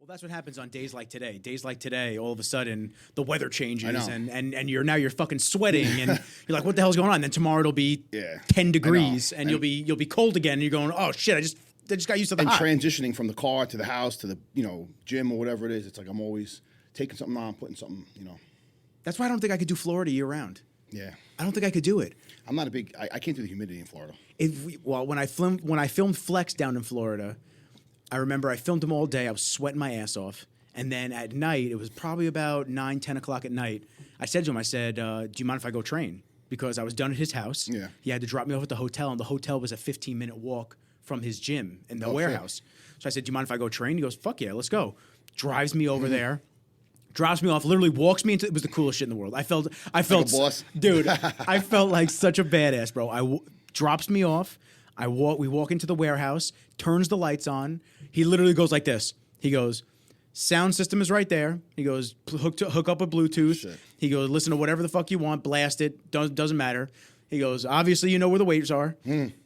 Well, that's what happens on days like today. Days like today, all of a sudden, the weather changes, and you're fucking sweating, and you're like, "What the hell's going on?" And then tomorrow it'll be 10 degrees, and you'll be cold again, and you're going, "Oh shit, I just got used to the hot." Transitioning from the car to the house to the gym or whatever it is, it's like I'm always taking something on, putting something. That's why I don't think I could do Florida year round. Yeah, I don't think I could do it. I'm not a big. I can't do the humidity in Florida. When I filmed Flex down in Florida, I remember I filmed him all day. I was sweating my ass off. And then at night, it was probably about 9, 10 o'clock at night, I said to him, do you mind if I go train? Because I was done at his house. Yeah. He had to drop me off at the hotel, and the hotel was a 15-minute walk from his gym in the warehouse. Shit. So I said, do you mind if I go train? He goes, fuck yeah, let's go. Drives me over there. Drops me off, literally walks me into. It was the coolest shit in the world. I felt like a boss. Dude, I felt like such a badass, bro. Drops me off. We walk into the warehouse, turns the lights on. He literally goes like this. He goes, sound system is right there. He goes, hook up a Bluetooth. Shit. He goes, listen to whatever the fuck you want, blast it, doesn't matter. He goes, obviously you know where the weights are.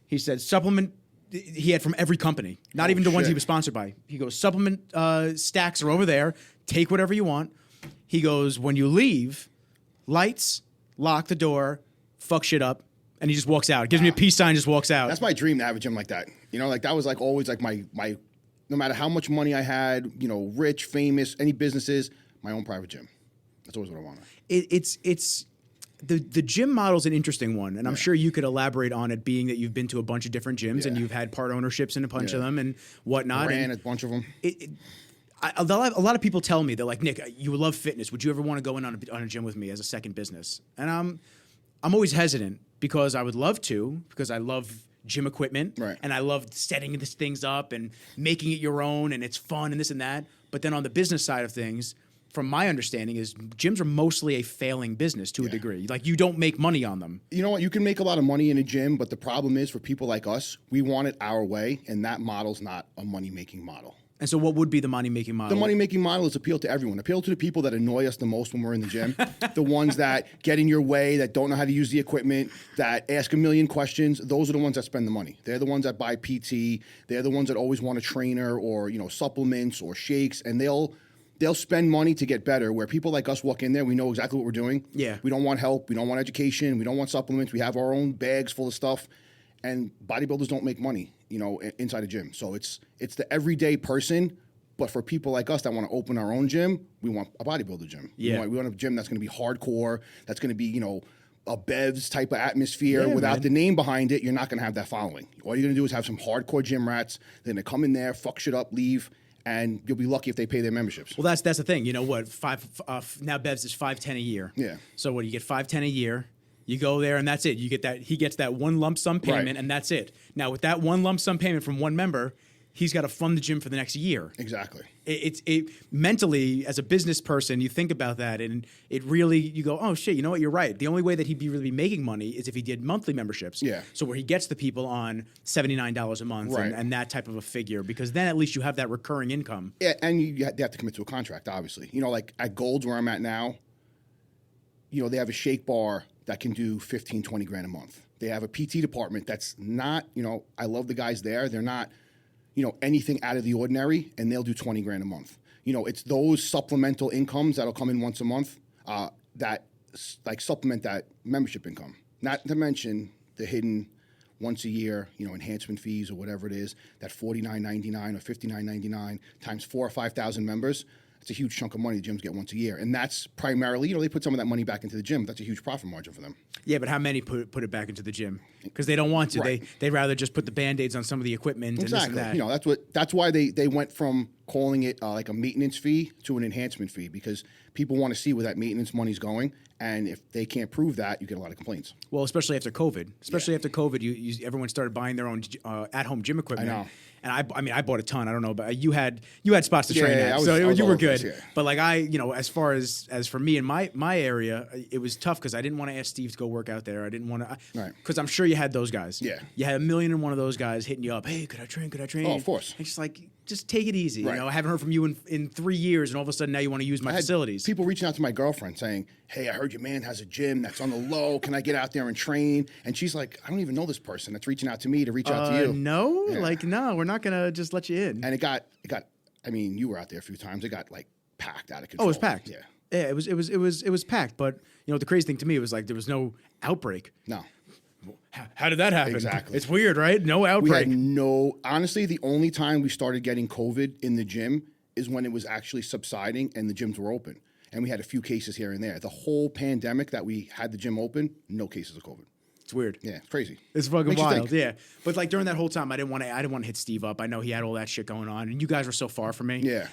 He said, supplement, he had from every company, not even the ones he was sponsored by. He goes, supplement stacks are over there. Take whatever you want. He goes, when you leave, lights, lock the door, fuck shit up. And he just walks out. Gives me a peace sign, just walks out. That's my dream to have a gym like that. Like that was like always like my no matter how much money I had, rich, famous, any businesses, my own private gym. That's always what I wanted. It's the gym model's an interesting one, and I'm sure you could elaborate on it, being that you've been to a bunch of different gyms and you've had part ownerships in a bunch of them and whatnot. Ran a bunch of them. A lot of people tell me, they're like, Nick, you love fitness. Would you ever want to go in on a gym with me as a second business? And I'm always hesitant because I would love to, because I love gym equipment and I love setting these things up and making it your own, and it's fun and this and that. But then on the business side of things, from my understanding, is gyms are mostly a failing business to a degree. Like, you don't make money on them. You know what? You can make a lot of money in a gym, but the problem is for people like us, we want it our way, and that model's not a money-making model. And so what would be the money-making model? The money-making model is appeal to everyone. Appeal to the people that annoy us the most when we're in the gym. The ones that get in your way, that don't know how to use the equipment, that ask a million questions. Those are the ones that spend the money. They're the ones that buy PT. They're the ones that always want a trainer or, supplements or shakes. And they'll spend money to get better, where people like us walk in there, we know exactly what we're doing. Yeah. We don't want help. We don't want education. We don't want supplements. We have our own bags full of stuff. And bodybuilders don't make money, inside a gym. So it's the everyday person. But for people like us that want to open our own gym, we want a bodybuilder gym. Yeah. We want a gym that's going to be hardcore, that's going to be, a Bev's type of atmosphere. Without the name behind it, you're not going to have that following. All you're going to do is have some hardcore gym rats. They're going to come in there, fuck shit up, leave, and you'll be lucky if they pay their memberships. Well, that's the thing. You know what? Now Bev's is $510 a year. Yeah. So what, you get $510 a year. You go there and that's it. You get that. He gets that one lump sum payment and that's it. Now with that one lump sum payment from one member, he's got to fund the gym for the next year. Exactly. It mentally, as a business person, you think about that, and it really, you go, oh shit, you know what? You're right. The only way that he'd be really making money is if he did monthly memberships. Yeah. So where he gets the people on $79 a month and that type of a figure, because then at least you have that recurring income. Yeah, and you have to commit to a contract, obviously. Like at Gold's, where I'm at now, they have a shake bar that can do 15, 20 grand a month. They have a PT department that's not, I love the guys there. They're not, anything out of the ordinary, and they'll do 20 grand a month. It's those supplemental incomes that'll come in once a month that like supplement that membership income. Not to mention the hidden once a year, enhancement fees or whatever it is, that $49.99 or $59.99 times 4,000 or 5,000 members. It's a huge chunk of money the gyms get once a year. And that's primarily, they put some of that money back into the gym. That's a huge profit margin for them. Yeah, but how many put it back into the gym? Because they don't want to. Right. They'd rather just put the Band-Aids on some of the equipment exactly. and this and that. That's why they went from calling it like a maintenance fee to an enhancement fee, because people want to see where that maintenance money's going. And if they can't prove that, you get a lot of complaints. Well, especially after COVID. After COVID, everyone started buying their own at-home gym equipment. I know. And I bought a ton. I don't know, but you had spots to train at, so you were good. This, yeah. But like as far as for me in my area, it was tough because I didn't want to ask Steve to go work out there. I didn't want to, because I'm sure you had those guys. Yeah, you had 1,000,001 of those guys hitting you up. Hey, could I train? Oh, of course. And just take it easy. Right. I haven't heard from you in 3 years, and all of a sudden now you want to use my facilities. People reaching out to my girlfriend saying, "Hey, I heard your man has a gym that's on the low. Can I get out there and train?" And she's like, "I don't even know this person that's reaching out to me to reach out to you." No, no, we're not gonna just let you in. And it got I mean, you were out there a few times. It got like packed out of Oh, control. it was packed. Yeah. Yeah, it was packed. But you know, the crazy thing to me was like there was no outbreak. No. How did that happen? Exactly. It's weird, right? No We outbreak. had no, honestly, the only time we started getting COVID in the gym is when it was actually subsiding and the gyms were open. And we had a few cases here and there. The whole pandemic that we had the gym open, no cases of COVID. It's weird. Yeah, it's crazy. It's fucking Makes you wild. think. Yeah. But like during that whole time, I didn't want to hit Steve up. I know he had all that shit going on, and you guys were so far from me. Yeah.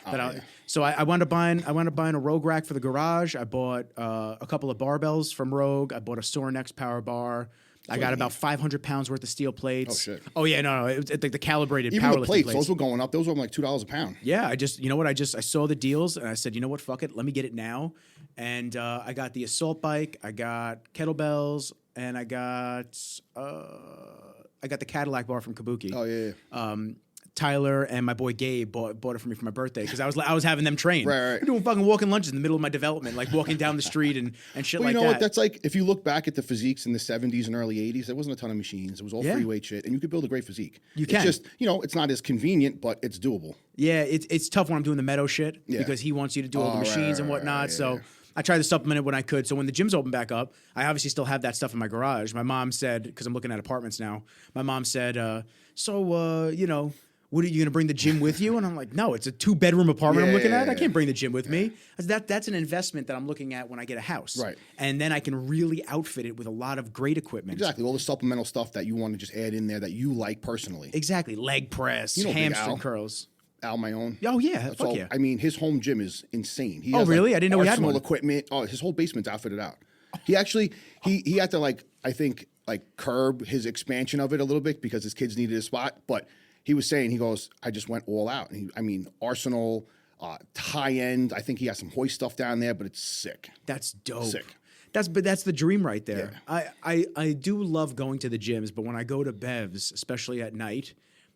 So I wound up buying a Rogue rack for the garage. I bought a couple of barbells from Rogue. I bought a Sorinex power bar. I got about 500 pounds worth of steel plates. Oh, shit. Oh yeah, no, it's the calibrated Even the powerlifting plates, those were going up. Those were like $2 a pound. Yeah, you know what? I saw the deals and I said, you know what? Fuck it. Let me get it now. And I got the assault bike. I got kettlebells, and I got the Cadillac bar from Kabuki. Oh, yeah. Tyler and my boy Gabe bought it for me for my birthday because I was having them train. Right. We're doing fucking walking lunches in the middle of my development, like walking down the street and shit Well, like you know that. what? That's like, if you look back at the physiques in the 70s and early 80s, there wasn't a ton of machines. It was all free weight shit, and you could build a great physique. You It's can. just, it's not as convenient, but it's doable. Yeah, it's tough when I'm doing the Meadow shit Yeah. because he wants you to do all the Oh, right, machines and right, whatnot. right, So yeah. I tried to supplement it when I could. So when the gyms open back up, I obviously still have that stuff in my garage. My mom said, because I'm looking at apartments now, my mom said, what are you going to bring the gym with you? And I'm like, no, it's a 2-bedroom apartment I'm looking at. I can't bring the gym with me. That's an investment that I'm looking at when I get a house. Right. And then I can really outfit it with a lot of great equipment. Exactly. All the supplemental stuff that you want to just add in there that you like personally. Exactly. Leg press, Big hamstring Al. curls. Al, my own. Oh, yeah. So, Fuck yeah. I mean, his home gym is insane. He Oh, has, really? I didn't know he had arsenal one. equipment. Oh, his whole basement's outfitted out. He actually, he had to I think curb his expansion of it a little bit because his kids needed a spot. But he was saying, he goes, I just went all out. And arsenal, high end. I think he has some hoist stuff down there, but it's sick. That's dope. Sick. That's the dream right there. Yeah. I do love going to the gyms, but when I go to Bev's, especially at night,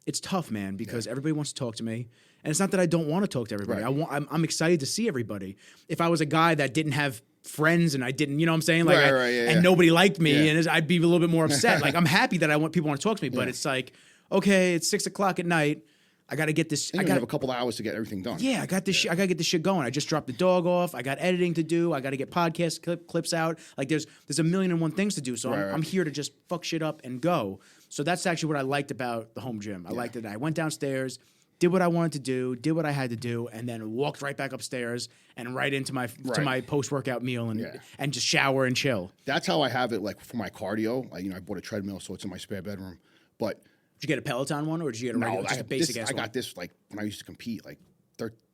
it's tough, man, because everybody wants to talk to me. And it's not that I don't want to talk to everybody. Right. I'm excited to see everybody. If I was a guy that didn't have friends and I didn't, you know what I'm saying? Like, and nobody liked me, and I'd be a little bit more upset. Like, I'm happy that people want to talk to me, but it's like, okay, it's 6 o'clock at night. I got to get this. I got to have a couple of hours to get everything done. Yeah, I got this. I got to get this shit going. I just dropped the dog off. I got editing to do. I got to get podcast clips out. Like there's a million and one things to do. So I'm here to just fuck shit up and go. So that's actually what I liked about the home gym. I liked that I went downstairs, did what I wanted to do, did what I had to do, and then walked right back upstairs and right into my to my post workout meal and just shower and chill. That's how I have it. Like for my cardio, I bought a treadmill, so it's in my spare bedroom. But did you get a Peloton one or did you get a regular, just a basic ass I one? got this when I used to compete,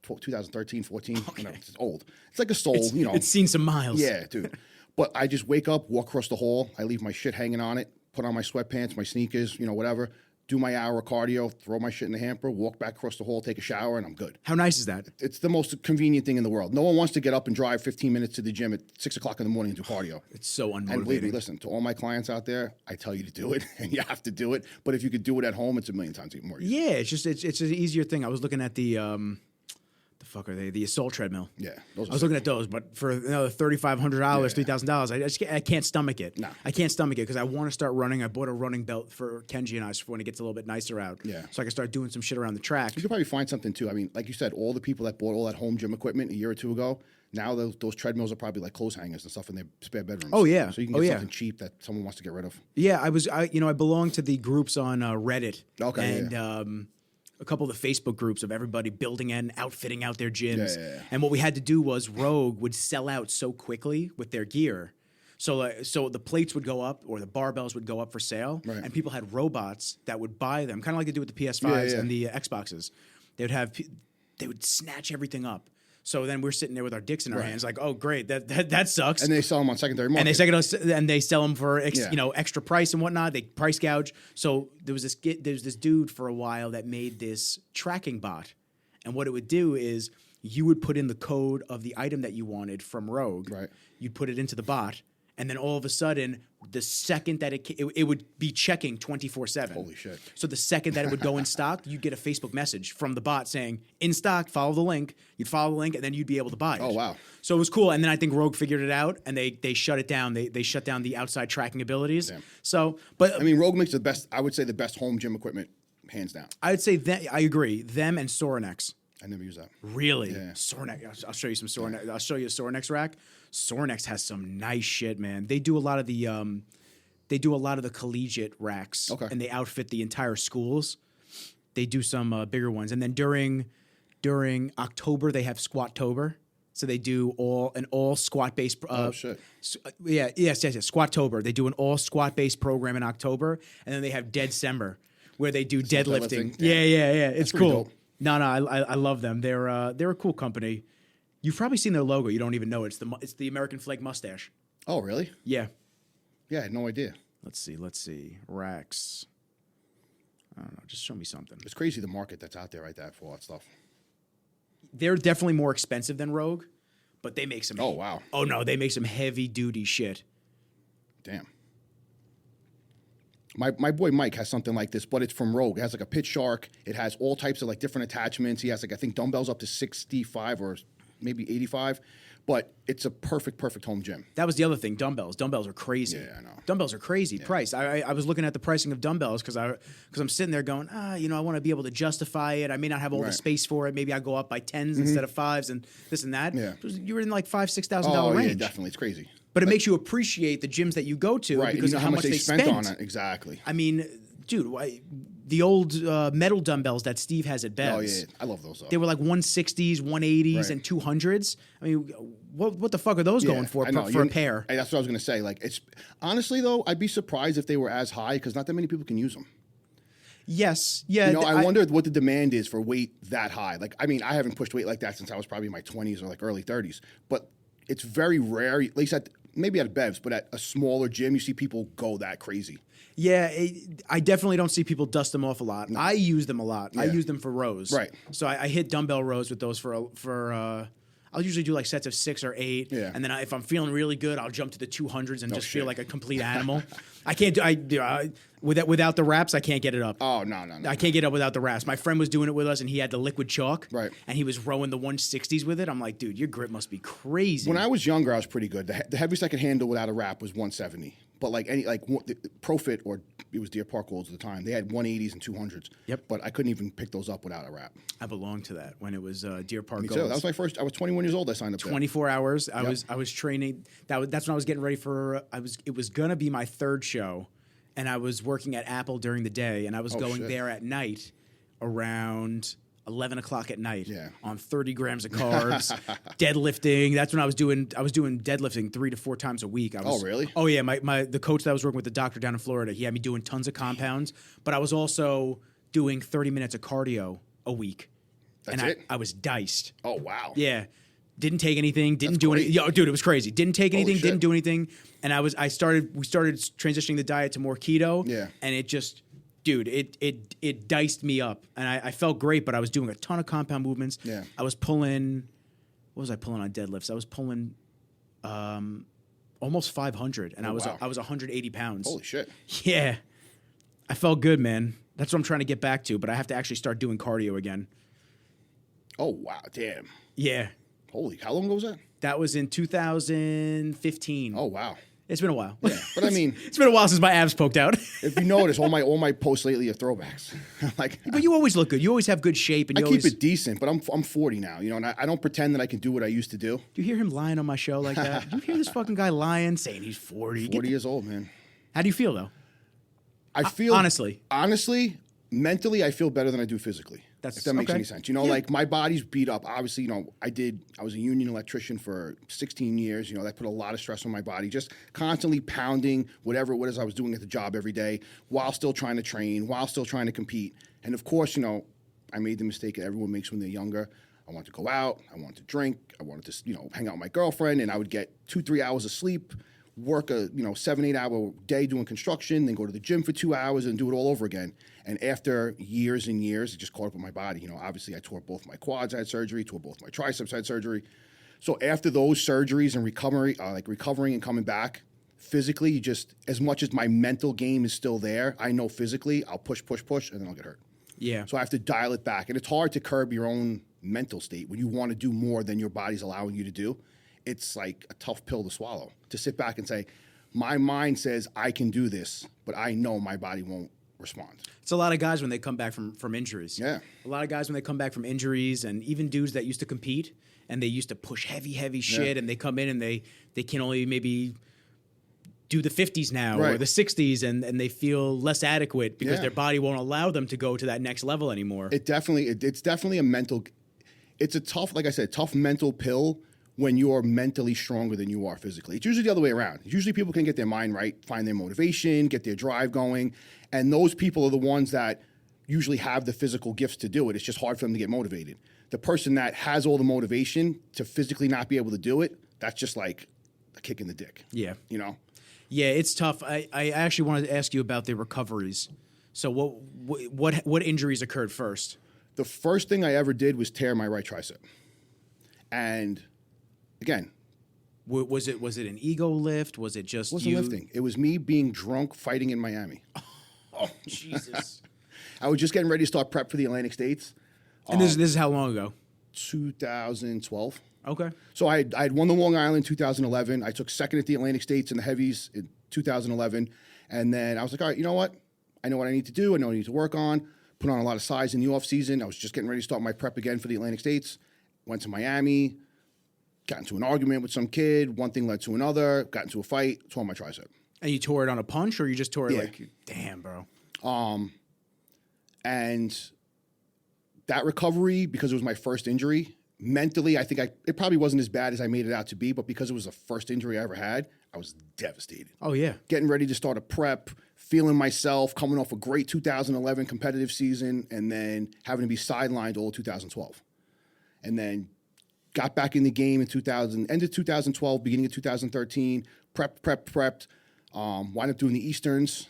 2013, 14. Okay. It's old. It's like a Soul, It's seen some miles. Yeah, dude. But I just wake up, walk across the hall. I leave my shit hanging on it, put on my sweatpants, my sneakers, whatever. Do my hour of cardio, throw my shit in the hamper, walk back across the hall, take a shower, and I'm good. How nice is that? It's the most convenient thing in the world. No one wants to get up and drive 15 minutes to the gym at 6 o'clock in the morning and do cardio. It's so unmotivating. And believe me, listen, to all my clients out there, I tell you to do it, and you have to do it. But if you could do it at home, it's a million times even more easy. Yeah, it's an easier thing. I was looking at the fuck are they? The assault treadmill. Yeah, I was looking at those, but for another $3,500, $3,000, I can't stomach it. No. I can't stomach it because I want to start running. I bought a running belt for Kenji and I for when it gets a little bit nicer out. Yeah. So I can start doing some shit around the track. You could probably find something too. I mean, like you said, all the people that bought all that home gym equipment a year or two ago, now those treadmills are probably like clothes hangers and stuff in their spare bedrooms. Oh, yeah. So you can get something cheap that someone wants to get rid of. Yeah, I belong to the groups on Reddit. Okay. And a couple of the Facebook groups of everybody building and outfitting out their gyms. Yeah. And what we had to do was Rogue would sell out so quickly with their gear. So the plates would go up or the barbells would go up for sale, and people had robots that would buy them, kind of like they do with the PS5s and the Xboxes. They would snatch everything up. So then we're sitting there with our dicks in our hands, like, oh great, that sucks. And they sell them on secondary market. And they sell them for extra price and whatnot. They price gouge. So there was this dude for a while that made this tracking bot, and what it would do is you would put in the code of the item that you wanted from Rogue. Right. You'd put it into the bot, and then all of a sudden, the second that it would be checking 24/7. Holy shit. So the second that it would go in stock, you'd get a Facebook message from the bot saying, in stock, follow the link. You'd follow the link, and then you'd be able to buy it. Oh, wow. So it was cool. And then I think Rogue figured it out, and they shut it down. They shut down the outside tracking abilities. Damn. So, but I mean, Rogue makes I would say the best home gym equipment, hands down. I'd say that I agree. Them and Sorinex. I never use that. Really? Yeah. Sorenex. I'll show you some Sorenex. I'll show you a Sorenex rack. Sorenex has some nice shit, man. They do a lot of the collegiate racks, Okay. and they outfit the entire schools. They do some bigger ones, and then during October they have Squattober. So they do an all squat based. Oh shit. Yes. Squattober. They do an all squat based program in October, and then they have Deadcember, where they do deadlifting. deadlifting? Yeah. It's pretty cool. dope. No, I love them. They're a cool company. You've probably seen their logo. You don't even know it. It's the American flag mustache. Oh really? Yeah. Yeah, I had no idea. Let's see. Racks. I don't know. Just show me something. It's crazy the market that's out there right there for all that stuff. They're definitely more expensive than Rogue, but they make some. Oh wow. Oh no, they make some heavy duty shit. Damn. My boy Mike has something like this, but it's from Rogue. It has like a pit shark. It has all types of like different attachments. He has like I think dumbbells up to 65 or maybe 85, but it's a perfect home gym. That was the other thing. Dumbbells are crazy. Yeah, I know. Dumbbells are crazy price. I was looking at the pricing of dumbbells because I'm sitting there going, I want to be able to justify it. I may not have all the Right. space for it. Maybe I go up by 10s instead of 5s and this and that. Yeah. You were in like $5,000-$6,000 Oh range. yeah, definitely. It's crazy. But it makes you appreciate the gyms that you go to Right. because and of how much they spent on it. Exactly. I mean, dude, the old metal dumbbells that Steve has at Bev's. Oh yeah, I love those. They were like 160s, 180s, Right. and 200s. I mean, what the fuck are those going for I know. for a pair? That's what I was gonna say. Like, it's honestly though, I'd be surprised if they were as high because not that many people can use them. Yes, yeah. You know, I wonder what the demand is for weight that high. Like, I mean, I haven't pushed weight like that since I was probably in my 20s or like early 30s. But it's very rare, at least maybe at Bev's, but at a smaller gym, you see people go that crazy. Yeah, I definitely don't see people dust them off a lot. I use them a lot. I Yeah. use them for rows. Right. So I hit dumbbell rows with those I'll usually do like sets of 6 or 8. Yeah. And then if I'm feeling really good, I'll jump to the 200s and just feel shit. like a complete animal. I can't do without the wraps, I can't get it up. Oh, no. I can't get up without the wraps. My friend was doing it with us, and he had the liquid chalk. Right. And he was rowing the 160s with it. I'm like, dude, your grip must be crazy. When I was younger, I was pretty good. The heaviest I could handle without a wrap was 170. But like ProFit or it was Deer Park Golds at the time, they had 180s and 200s. Yep. But I couldn't even pick those up without a wrap. I belonged to that when it was Deer Park Me Golds. too. That was my first. I was 21 years old. I signed up. 24 hours. I Yep. was training. That's when I was getting ready for. It was gonna be my third show, and I was working at Apple during the day, and I was going shit. there at night, around 11 o'clock at night. Yeah. On 30 grams of carbs, deadlifting. That's when I was doing deadlifting 3 to 4 times a week. Oh, really? Oh yeah. The coach that I was working with, the doctor down in Florida, he had me doing tons of compounds, but I was also doing 30 minutes of cardio a week. That's and it? I was diced. Oh wow. Yeah. Didn't take anything, didn't That's do great. anything. Yo, dude, it was crazy. Didn't take anything, shit. didn't do anything. And we started transitioning the diet to more keto. Yeah. And it just, dude, it diced me up. And I felt great, but I was doing a ton of compound movements. Yeah. I was pulling, what was I pulling on deadlifts? I was pulling almost 500, and Oh, I was wow. 180 pounds. Holy shit. Yeah. I felt good, man. That's what I'm trying to get back to, but I have to actually start doing cardio again. Oh wow. Damn. Yeah. Holy. How long ago was that? That was in 2015. Oh wow. It's been a while. Yeah. But I mean, It's been a while since my abs poked out. if you notice, all my posts lately are throwbacks. Like, But you always look good. You always have good shape. And I you keep always, it decent, but I'm 40 now, you know, and I don't pretend that I can do what I used to do. Do you hear him lying on my show like that? Do you hear this fucking guy lying, saying he's 40? 40 years old, man. How do you feel, though? I feel honestly, mentally, I feel better than I do physically. That's if that makes okay. any sense. You know, Yeah. like my body's beat up. Obviously, you know, I was a union electrician for 16 years. You know, that put a lot of stress on my body, just constantly pounding whatever it was I was doing at the job every day while still trying to train, while still trying to compete. And of course, you know, I made the mistake that everyone makes when they're younger. I wanted to go out. I wanted to drink. I wanted to, you know, hang out with my girlfriend, and I would get 2-3 hours of sleep, work a 7-8 hour day doing construction, then go to the gym for 2 hours and do it all over again. And after years and years, it just caught up with my body. You know, obviously I tore both my quads, I had surgery, tore both my triceps, I had surgery. So after those surgeries and recovering and coming back, physically, you just, as much as my mental game is still there, I know physically I'll push, and then I'll get hurt. yeah. So I have to dial it back. And it's hard to curb your own mental state when you want to do more than your body's allowing you to do. It's like a tough pill to swallow, to sit back and say, my mind says I can do this, but I know my body won't respond. It's a lot of guys when they come back from injuries. Yeah. A lot of guys when they come back from injuries, and even dudes that used to compete and they used to push heavy shit, and they come in and they can only maybe do the 50s now or the 60s, and they feel less adequate because their body won't allow them to go to that next level anymore. It's definitely a mental, it's a tough, like I said, tough mental pill when you're mentally stronger than you are physically. It's usually the other way around. Usually people can get their mind right, find their motivation, get their drive going, and those people are the ones that usually have the physical gifts to do it. It's just hard for them to get motivated. The person that has all the motivation to physically not be able to do it, that's just like a kick in the dick. Yeah. You know? Yeah, it's tough. I actually wanted to ask you about the recoveries. So what injuries occurred first? The first thing I ever did was tear my right tricep. And again, was it an ego lift? Was it just it wasn't lifting. It was me being drunk fighting in Miami. Oh, Jesus. I was just getting ready to start prep for the Atlantic States. And this is how long ago? 2012. Okay. So I had won the Long Island in 2011. I took second at the Atlantic States in the heavies in 2011. And then I was like, all right, you know what? I know what I need to do. I know what I need to work on. Put on a lot of size in the off season. I was just getting ready to start my prep again for the Atlantic States. Went to Miami, got into an argument with some kid. One thing led to another. Got into a fight. Tore my tricep. And you tore it on a punch, or you just tore it like, damn, bro? And that recovery, because it was my first injury, mentally, I think it probably wasn't as bad as I made it out to be, but because it was the first injury I ever had, I was devastated. Oh, yeah. Getting ready to start a prep, feeling myself, coming off a great 2011 competitive season, and then having to be sidelined all of 2012. And then got back in the game in end of 2012, beginning of 2013, prepped, wound up doing the Easterns,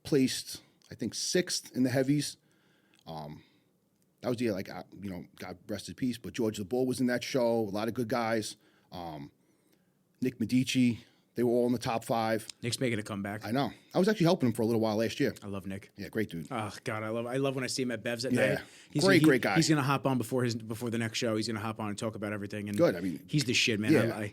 placed, I think, 6th in the heavies. That was the year, God rest his peace, but George the Bull was in that show, a lot of good guys. Nick Medici, they were all in the top 5. Nick's making a comeback. I know. I was actually helping him for a little while last year. I love Nick. Yeah, great dude. Oh God, I love when I see him at Bev's at Yeah. night. Great guy. He's gonna hop on before the next show. He's gonna hop on and talk about everything. And Good. I mean, he's the shit, man. yeah.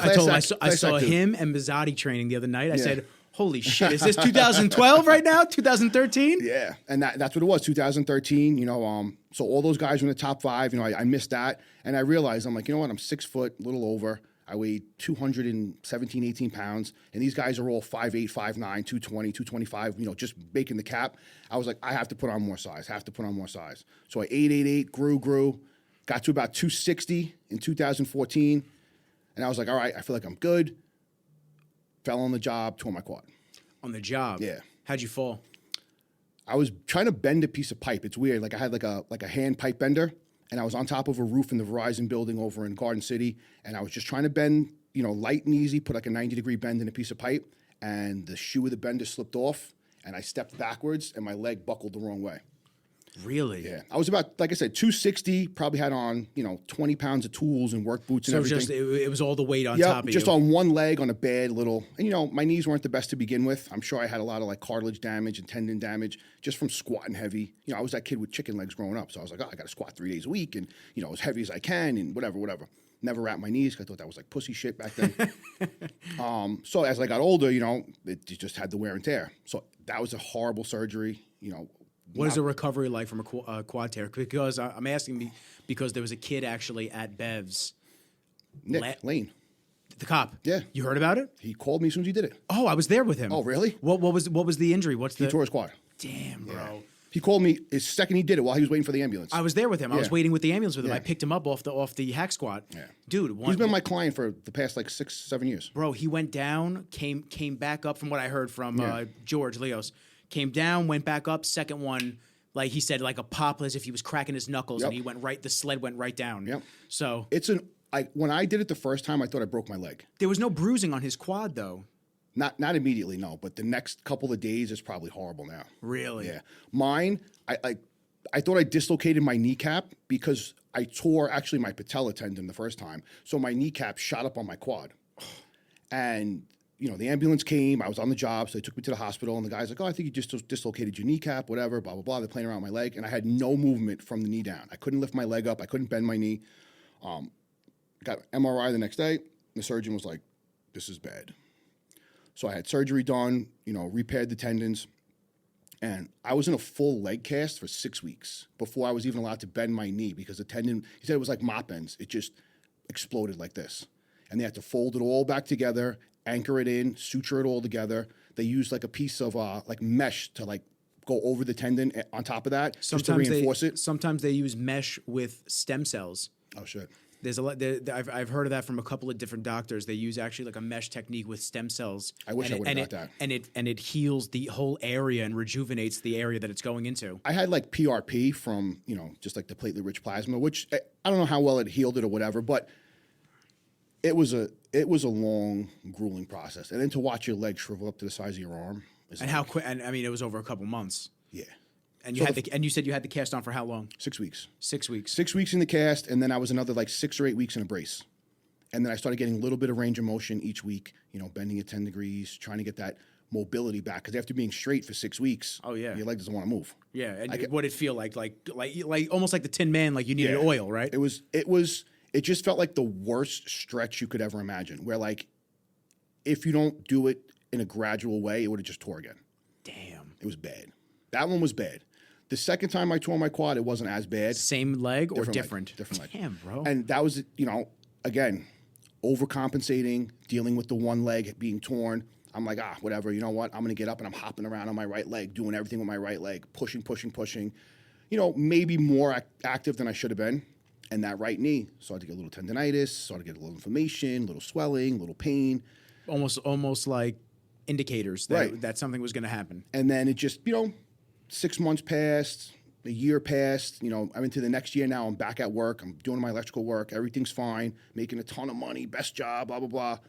I saw him and Mazzotti training the other night. I said, holy shit, is this 2012 right now? 2013? Yeah, and that's what it was, 2013. So all those guys were in the top 5. I missed that, and I realized, I'm like, you know what? I'm 6 foot, a little over. I weighed 217, 18 pounds, and these guys are all 5'8", 5'9", 220, 225, just making the cap. I was like, I have to put on more size, So I ate, grew, got to about 260 in 2014, and I was like, all right, I feel like I'm good. Fell on the job, tore my quad. On the job? Yeah. How'd you fall? I was trying to bend a piece of pipe. It's weird. Like I had like a hand pipe bender, and I was on top of a roof in the Verizon building over in Garden City, and I was just trying to bend, light and easy, put like a 90-degree bend in a piece of pipe, and the shoe of the bender slipped off, and I stepped backwards, and my leg buckled the wrong way. Really? Yeah. I was about, like I said, 260, probably had on, 20 pounds of tools and work boots and everything. So it was all the weight on top of you. Just on one leg on a bad little, and my knees weren't the best to begin with. I'm sure I had a lot of like cartilage damage and tendon damage just from squatting heavy. I was that kid with chicken legs growing up. So I was like, I got to squat 3 days a week and, as heavy as I can and whatever. Never wrapped my knees because I thought that was like pussy shit back then. So as I got older, it just had the wear and tear. So that was a horrible surgery, What is a recovery like from a quad tear? Because I'm asking because there was a kid actually at Bev's. Nick Lane. The cop. Yeah. You heard about it? He called me as soon as he did it. Oh, I was there with him. Oh, really? What was the injury? He tore his quad. Damn, bro. Yeah. He called me the second he did it while he was waiting for the ambulance. I was there with him. I was waiting with the ambulance with him. Yeah. I picked him up off the hack squat. Yeah. Dude, he's been my client for the past like 6-7 years. Bro, he went down, came back up from what I heard from George Leos. Came down, went back up, second one, like he said, like a pop as if he was cracking his knuckles, and he went right, the sled went right down. Yep. So when I did it the first time, I thought I broke my leg. There was no bruising on his quad though. Not immediately, no, but the next couple of days it's probably horrible now. Really? Yeah. Mine, I thought I dislocated my kneecap because I tore actually my patella tendon the first time. So my kneecap shot up on my quad. And the ambulance came. I was on the job, so they took me to the hospital, and the guy's like, "Oh, I think you just dislocated your kneecap, whatever, blah, blah, blah." They're playing around with my leg, and I had no movement from the knee down. I couldn't lift my leg up. I couldn't bend my knee. Got MRI the next day. The surgeon was like, "This is bad." So I had surgery done, repaired the tendons. And I was in a full leg cast for 6 weeks before I was even allowed to bend my knee because the tendon, he said it was like mop ends. It just exploded like this. And they had to fold it all back together, anchor it in, suture it all together. They used like a piece of like mesh to like go over the tendon on top of that just to reinforce it. Sometimes they use mesh with stem cells. Oh, shit. There's a lot. I've heard of that from a couple of different doctors. They use actually like a mesh technique with stem cells. I wish I would have got that. And it heals the whole area and rejuvenates the area that it's going into. I had like PRP from, just like the platelet-rich plasma, which I don't know how well it healed it or whatever, but it was a long, grueling process. And then to watch your leg shrivel up to the size of your arm. And how quick? And I mean, it was over a couple months. Yeah. And you said you had the cast on for how long? 6 weeks. 6 weeks. 6 weeks in the cast, and then I was another like 6 or 8 weeks in a brace. And then I started getting a little bit of range of motion each week, bending at 10 degrees, trying to get that mobility back. Because after being straight for 6 weeks, oh yeah, your leg doesn't want to move. Yeah, and what did it feel like almost like the Tin Man, like you needed oil, right? It just felt like the worst stretch you could ever imagine. Where like, if you don't do it in a gradual way, it would have just tore again. Damn, it was bad. That one was bad. The second time I tore my quad, it wasn't as bad. Same leg or different? Different leg. Damn, bro. And that was, again, overcompensating, dealing with the one leg being torn. I'm like, whatever. You know what? I'm going to get up and I'm hopping around on my right leg, doing everything with my right leg, pushing. Maybe more active than I should have been. And that right knee started to get a little tendonitis, started to get a little inflammation, a little swelling, a little pain. Almost like indicators that something was going to happen. And then it just, 6 months passed, a year passed, I'm into the next year now. I'm back at work. I'm doing my electrical work. Everything's fine, making a ton of money, best job, blah, blah, blah.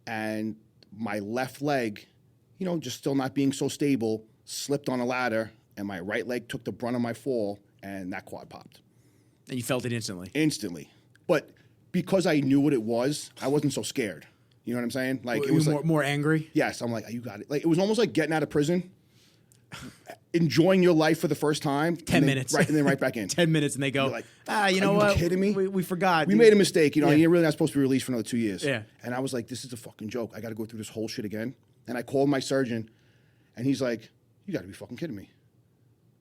And my left leg, just still not being so stable, slipped on a ladder, and my right leg took the brunt of my fall, and that quad popped. And you felt it instantly? Instantly. But because I knew what it was, I wasn't so scared. You know what I'm saying? Like it was more angry? Yes. I'm like, you got it. Like it was almost like getting out of prison, enjoying your life for the first time. 10 minutes. Right, and then right back in. 10 minutes, and they go, like, you know what? Are you kidding me? We forgot. We made a mistake. And you're really not supposed to be released for another 2 years. Yeah. And I was like, this is a fucking joke. I got to go through this whole shit again. And I called my surgeon, and he's like, you got to be fucking kidding me.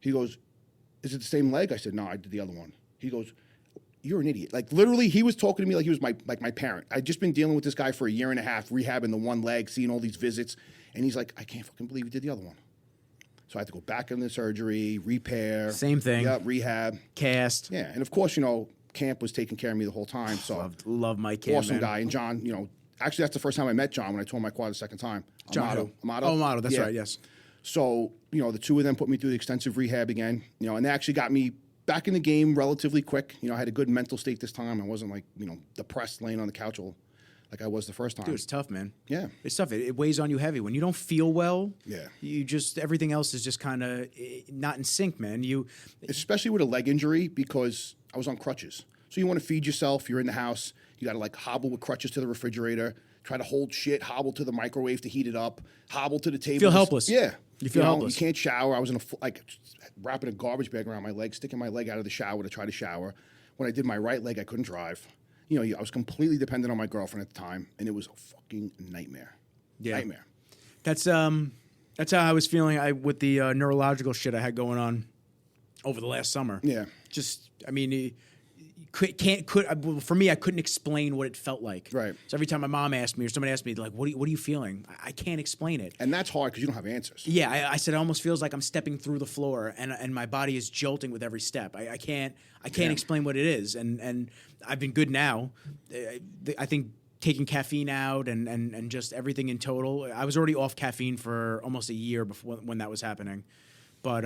He goes, is it the same leg? I said, no, I did the other one. He goes, you're an idiot. Like literally, he was talking to me like he was my parent. I'd just been dealing with this guy for a year and a half, rehabbing the one leg, seeing all these visits, and he's like, I can't fucking believe you did the other one. So I had to go back in the surgery, repair. Same thing. Yep, rehab. Cast. Yeah, and of course, Camp was taking care of me the whole time. So love my Camp. Awesome guy. And John, actually that's the first time I met John when I tore my quad the second time. John. Amato. That's right. Yes. So the two of them put me through the extensive rehab again. And they actually got me back in the game relatively quick. I had a good mental state this time. I wasn't like, depressed laying on the couch like I was the first time. Dude, it's tough, man. Yeah. It's tough. It weighs on you heavy. When you don't feel well, yeah, everything else is just kind of not in sync, man. Especially with a leg injury, because I was on crutches. So you want to feed yourself. You're in the house. You got to like hobble with crutches to the refrigerator, try to hold shit, hobble to the microwave to heat it up, hobble to the table. Feel helpless. Yeah. You feel helpless. You can't shower. I was wrapping a garbage bag around my leg, sticking my leg out of the shower to try to shower. When I did my right leg, I couldn't drive. I was completely dependent on my girlfriend at the time, and it was a fucking nightmare. Yeah. Nightmare. That's how I was feeling with the neurological shit I had going on over the last summer. Yeah. For me, I couldn't explain what it felt like. Right. So every time my mom asked me or somebody asked me, like, what are you feeling? I can't explain it. And that's hard because you don't have answers. Yeah, I said it almost feels like I'm stepping through the floor and my body is jolting with every step. I can't explain what it is. And I've been good now. I think taking caffeine out and just everything in total. I was already off caffeine for almost a year before when that was happening. But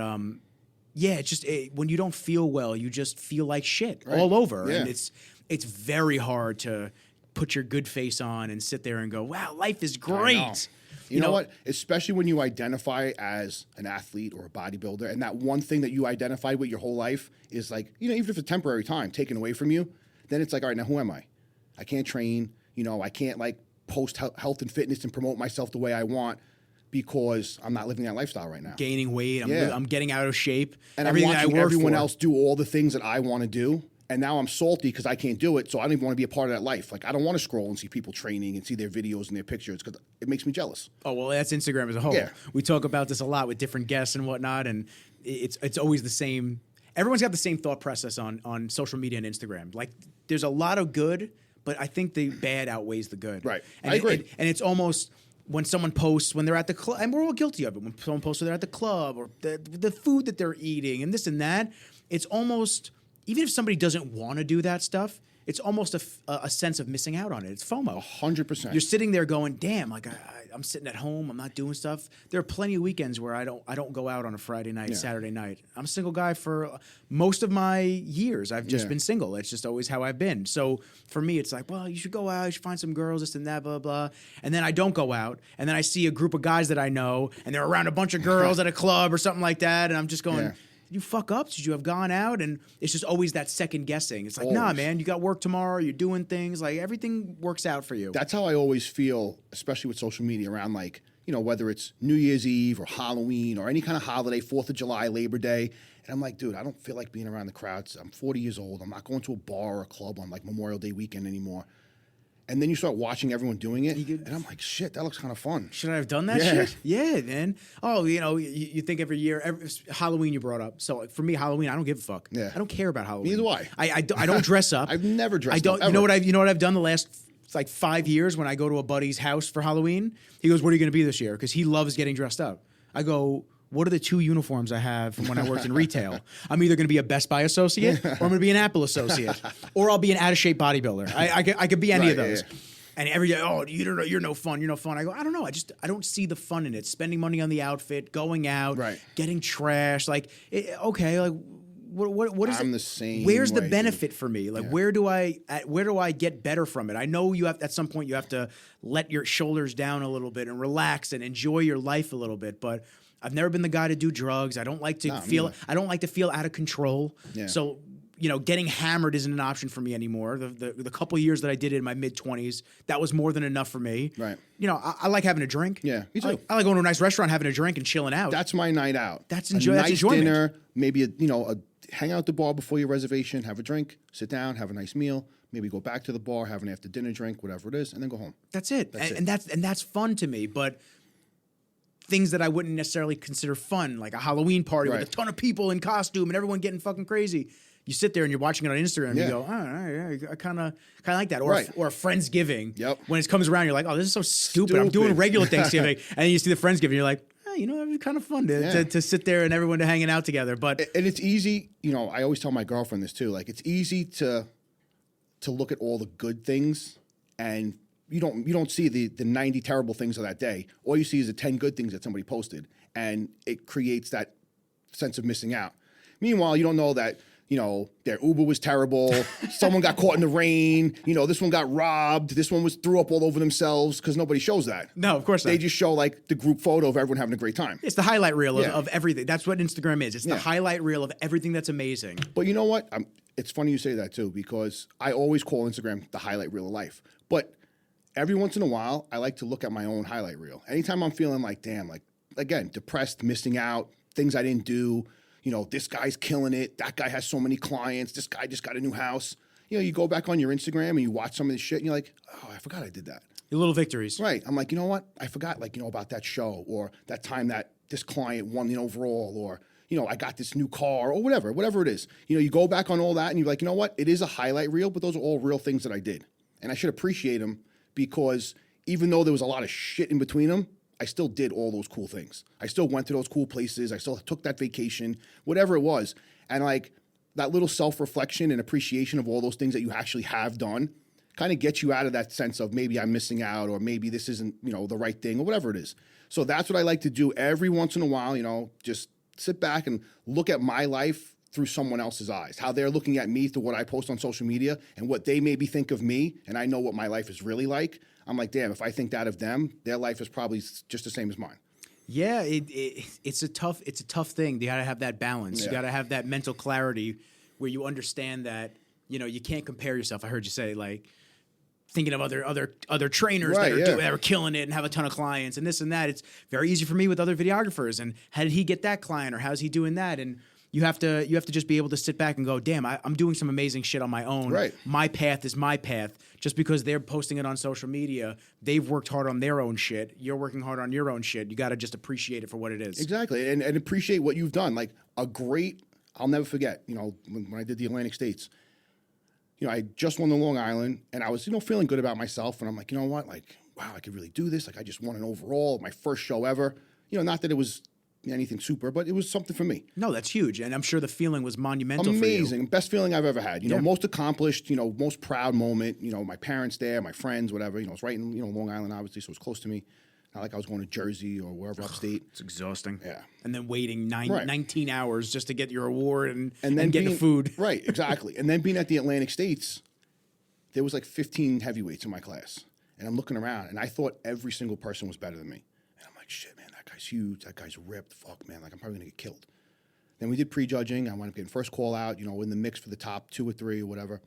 yeah, it's just when you don't feel well, you just feel like shit all over. Yeah. And it's very hard to put your good face on and sit there and go, wow, life is great. You know what? Especially when you identify as an athlete or a bodybuilder, and that one thing that you identify with your whole life is like, even if it's a temporary time taken away from you, then it's like, all right, now who am I? I can't train. I can't like post health and fitness and promote myself the way I want, because I'm not living that lifestyle right now. Gaining weight, I'm getting out of shape. And I'm watching everyone else do all the things that I want to do, And now I'm salty because I can't do it, so I don't even want to be a part of that life. Like, I don't want to scroll and see people training and see their videos and their pictures because it makes me jealous. Oh, well, that's Instagram as a whole. Yeah. We talk about this a lot with different guests and whatnot, and it's always the same. Everyone's got the same thought process on social media and Instagram. Like, there's a lot of good, but I think the bad outweighs the good. Right. And I agree. And it's almost when someone posts when they're at the club, and we're all guilty of it, when someone posts when they're at the club or the food that they're eating and this and that, it's almost... Even if somebody doesn't want to do that stuff, it's almost a sense of missing out on it. It's FOMO. 100%. You're sitting there going, "Damn! Like I'm sitting at home. I'm not doing stuff." There are plenty of weekends where I don't go out on a Friday night, Saturday night. I'm a single guy for most of my years. I've just been single. It's just always how I've been. So for me, it's like, well, you should go out. You should find some girls, this and that, blah blah. And then I don't go out, and then I see a group of guys that I know, and they're around a bunch of girls at a club or something like that, and I'm just going. Yeah. You fuck up? Should you have gone out? And it's just always that second guessing. It's like, nah, man, you got work tomorrow. You're doing things. Like, everything works out for you. That's how I always feel, especially with social media around, like, you know, whether it's New Year's Eve or Halloween or any kind of holiday, 4th of July, Labor Day. And I'm like, dude, I don't feel like being around the crowds. I'm 40 years old. I'm not going to a bar or a club on, like, Memorial Day weekend anymore. And then you start watching everyone doing it, and I'm like, shit, that looks kind of fun. Should I have done that shit? Yeah, man. Oh, you know, you think every year, Halloween you brought up. So for me, Halloween, I don't give a fuck. Yeah. I don't care about Halloween. Neither do I. I don't dress up. I've never dressed up. up, ever. You know what I've done the last like 5 years when I go to a buddy's house for Halloween? He goes, "What are you going to be this year?" Because he loves getting dressed up. I go, what are the 2 uniforms I have from when I worked in retail? I'm either going to be a Best Buy associate or I'm going to be an Apple associate. Or I'll be an out-of-shape bodybuilder. I could be any of those. Yeah. And every day, oh, you're no fun. You're no fun. I go, I don't know. I don't see the fun in it. Spending money on the outfit, going out, getting trashed. Like, okay, like what is it? I'm the same. Where's the benefit for me? Like, where do I get better from it? I know you have at some point you have to let your shoulders down a little bit and relax and enjoy your life a little bit. But I've never been the guy to do drugs. I don't like to feel out of control. Yeah. So, you know, getting hammered isn't an option for me anymore. The couple of years that I did it in my mid-20s, that was more than enough for me. Right. You know, I like having a drink. Yeah, me too. I like going to a nice restaurant, having a drink, and chilling out. That's my night out. That's nice enjoyment. Dinner, maybe hang out at the bar before your reservation, have a drink, sit down, have a nice meal, maybe go back to the bar, have an after dinner drink, whatever it is, and then go home. That's it. And that's fun to me. But things that I wouldn't necessarily consider fun, like a Halloween party with a ton of people in costume and everyone getting fucking crazy. You sit there and you're watching it on Instagram and you go, I kind of like that. Or a Friendsgiving. Yep. When it comes around, you're like, oh, this is so stupid. I'm doing regular Thanksgiving. And then you see the Friendsgiving, you're like, you know, it'd be kind of fun to sit there and everyone hanging out together. But and it's easy, you know, I always tell my girlfriend this too. Like, it's easy to look at all the good things and you don't see the 90 terrible things of that day. All you see is the 10 good things that somebody posted, and it creates that sense of missing out. Meanwhile, you don't know that, you know, their Uber was terrible. Someone got caught in the rain. You know, this one got robbed. This one threw up all over themselves, because nobody shows that. No, of course not. They just show like the group photo of everyone having a great time. It's the highlight reel of everything. That's what Instagram is. It's the highlight reel of everything that's amazing. But you know what? It's funny you say that too, because I always call Instagram the highlight reel of life. But every once in a while, I like to look at my own highlight reel. Anytime I'm feeling like, damn, like, again, depressed, missing out, things I didn't do, you know, this guy's killing it, that guy has so many clients, this guy just got a new house. You know, you go back on your Instagram and you watch some of this shit and you're like, oh, I forgot I did that. Your little victories. Right. I'm like, you know what? I forgot, like, you know, about that show, or that time that this client won the overall, or, you know, I got this new car, or whatever it is. You know, you go back on all that and you're like, you know what? It is a highlight reel, but those are all real things that I did. And I should appreciate them, because even though there was a lot of shit in between them, I still did all those cool things. I still went to those cool places. I still took that vacation, whatever it was. And like that little self-reflection and appreciation of all those things that you actually have done kind of gets you out of that sense of maybe I'm missing out, or maybe this isn't, you know, the right thing, or whatever it is. So that's what I like to do every once in a while, you know, just sit back and look at my life through someone else's eyes, how they're looking at me through what I post on social media and what they maybe think of me. And I know what my life is really like. I'm like, damn, if I think that of them, their life is probably just the same as mine. Yeah, it's a tough thing. You got to have that balance. You got to have that mental clarity where you understand that, you know, you can't compare yourself. I heard you say, like, thinking of other trainers that are killing it and have a ton of clients and this and that. It's very easy for me with other videographers. And how did he get that client, or how's he doing that? And You have to just be able to sit back and go, damn, I'm doing some amazing shit on my own. Right. My path is my path. Just because they're posting it on social media, they've worked hard on their own shit. You're working hard on your own shit. You got to just appreciate it for what it is. Exactly, and appreciate what you've done. Like I'll never forget, when I did the Atlantic States, I just won the Long Island, and I was, feeling good about myself, and I'm like, you know what, like, wow, I could really do this. Like, I just won an overall, my first show ever. Not that it was anything super, but it was something for me. No, that's huge, and I'm sure the feeling was monumental. Amazing, for you. Best feeling I've ever had. Most accomplished. Most proud moment. My parents there, my friends, whatever. It's right in Long Island, obviously, so it was close to me. Not like I was going to Jersey or wherever upstate. It's exhausting. Yeah, and then waiting 19 hours just to get your award and then get the food. Right, exactly. And then being at the Atlantic States, there was like 15 heavyweights in my class, and I'm looking around, and I thought every single person was better than me. And I'm like, shit, man, that guy's huge. That guy's ripped. Fuck, man, like I'm probably gonna get killed. Then we did prejudging. I wound up getting first call out, in the mix for the top 2 or 3 or whatever.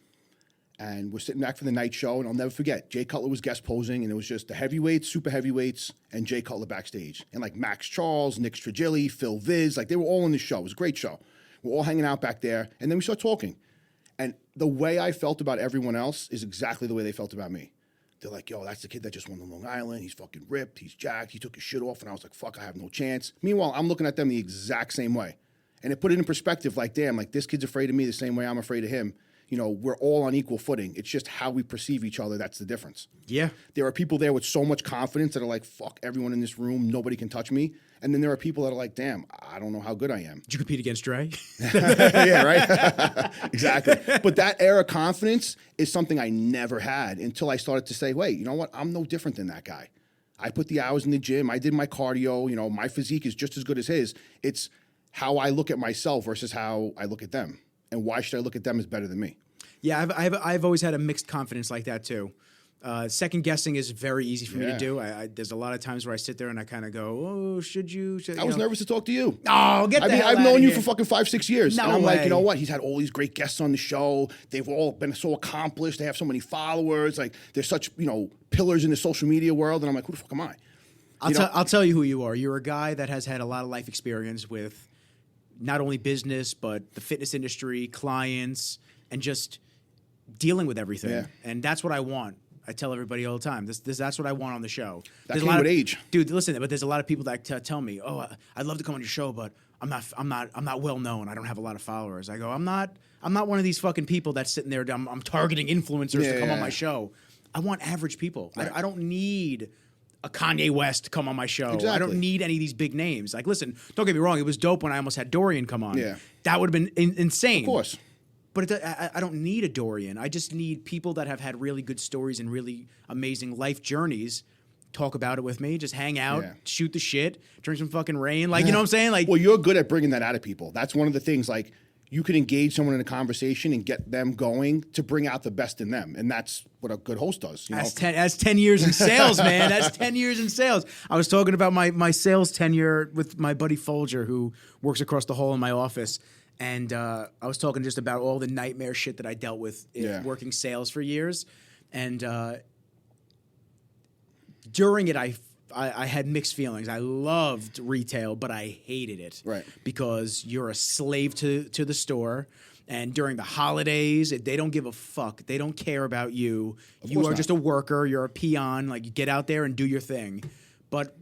And we're sitting back for the night show, and I'll never forget, Jay Cutler was guest posing, and it was just the heavyweights, super heavyweights, and Jay Cutler backstage. And like Max Charles, Nick Strigili, Phil Viz, like they were all in the show. It was a great show. We're all hanging out back there, and then we start talking. And the way I felt about everyone else is exactly the way they felt about me. They're like, yo, that's the kid that just won the Long Island. He's fucking ripped. He's jacked. He took his shit off. And I was like, fuck, I have no chance. Meanwhile, I'm looking at them the exact same way. And it put it in perspective like, damn, like this kid's afraid of me the same way I'm afraid of him. We're all on equal footing. It's just how we perceive each other. That's the difference. Yeah. There are people there with so much confidence that are like, fuck everyone in this room. Nobody can touch me. And then there are people that are like, damn, I don't know how good I am. Did you compete against Dre? Yeah, right? Exactly. But that air of confidence is something I never had until I started to say, wait, you know what? I'm no different than that guy. I put the hours in the gym. I did my cardio. My physique is just as good as his. It's how I look at myself versus how I look at them. And why should I look at them as better than me? Yeah, I've always had a mixed confidence like that too. Second guessing is very easy for me to do. There's a lot of times where I sit there and I kind of go, "Oh, should you?" I was nervous to talk to you. Oh, get the hell I've out known of you here. for fucking 5-6 years, No and I'm way. like, you know what? He's had all these great guests on the show. They've all been so accomplished. They have so many followers. Like they're such pillars in the social media world. And I'm like, who the fuck am I? I'll tell you who you are. You're a guy that has had a lot of life experience with not only business but the fitness industry, clients, and just dealing with everything. Yeah. And that's what I want. I tell everybody all the time. That's what I want on the show. That came with age, dude. Listen, but there's a lot of people that tell me, "Oh, I'd love to come on your show, but I'm not well known. I don't have a lot of followers." I go, I'm not one of these fucking people that's sitting there. I'm targeting influencers to come on my show. I want average people. Right. I don't need a Kanye West to come on my show. Exactly. I don't need any of these big names. Like, listen, don't get me wrong. It was dope when I almost had Dorian come on. Yeah, that would have been insane. Of course. But I don't need a Dorian. I just need people that have had really good stories and really amazing life journeys. Talk about it with me. Just hang out, shoot the shit, drink some fucking rain. Like, you know what I'm saying? Like, well, you're good at bringing that out of people. That's one of the things. Like, you can engage someone in a conversation and get them going to bring out the best in them, and that's what a good host does. That's 10 years in sales, man. That's 10 years in sales. I was talking about my sales tenure with my buddy Folger, who works across the hall in my office. And I was talking just about all the nightmare shit that I dealt with working sales for years. And during it, I had mixed feelings. I loved retail, but I hated it. Right. Because you're a slave to the store. And during the holidays, they don't give a fuck. They don't care about you. You are just a worker. You're a peon. Like, you get out there and do your thing. But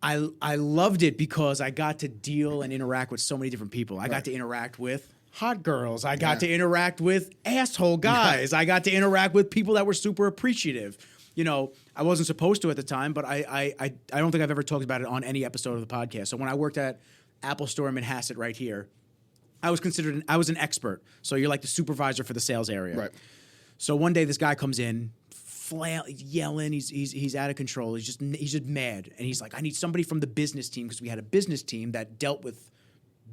I loved it because I got to deal and interact with so many different people. I got to interact with hot girls. I got to interact with asshole guys. I got to interact with people that were super appreciative. I wasn't supposed to at the time, but I don't think I've ever talked about it on any episode of the podcast. So when I worked at Apple Store in Manhasset right here, I was an expert. So you're like the supervisor for the sales area. Right. So one day this guy comes in, yelling. He's out of control. He's just mad, and he's like, I need somebody from the business team, because we had a business team that dealt with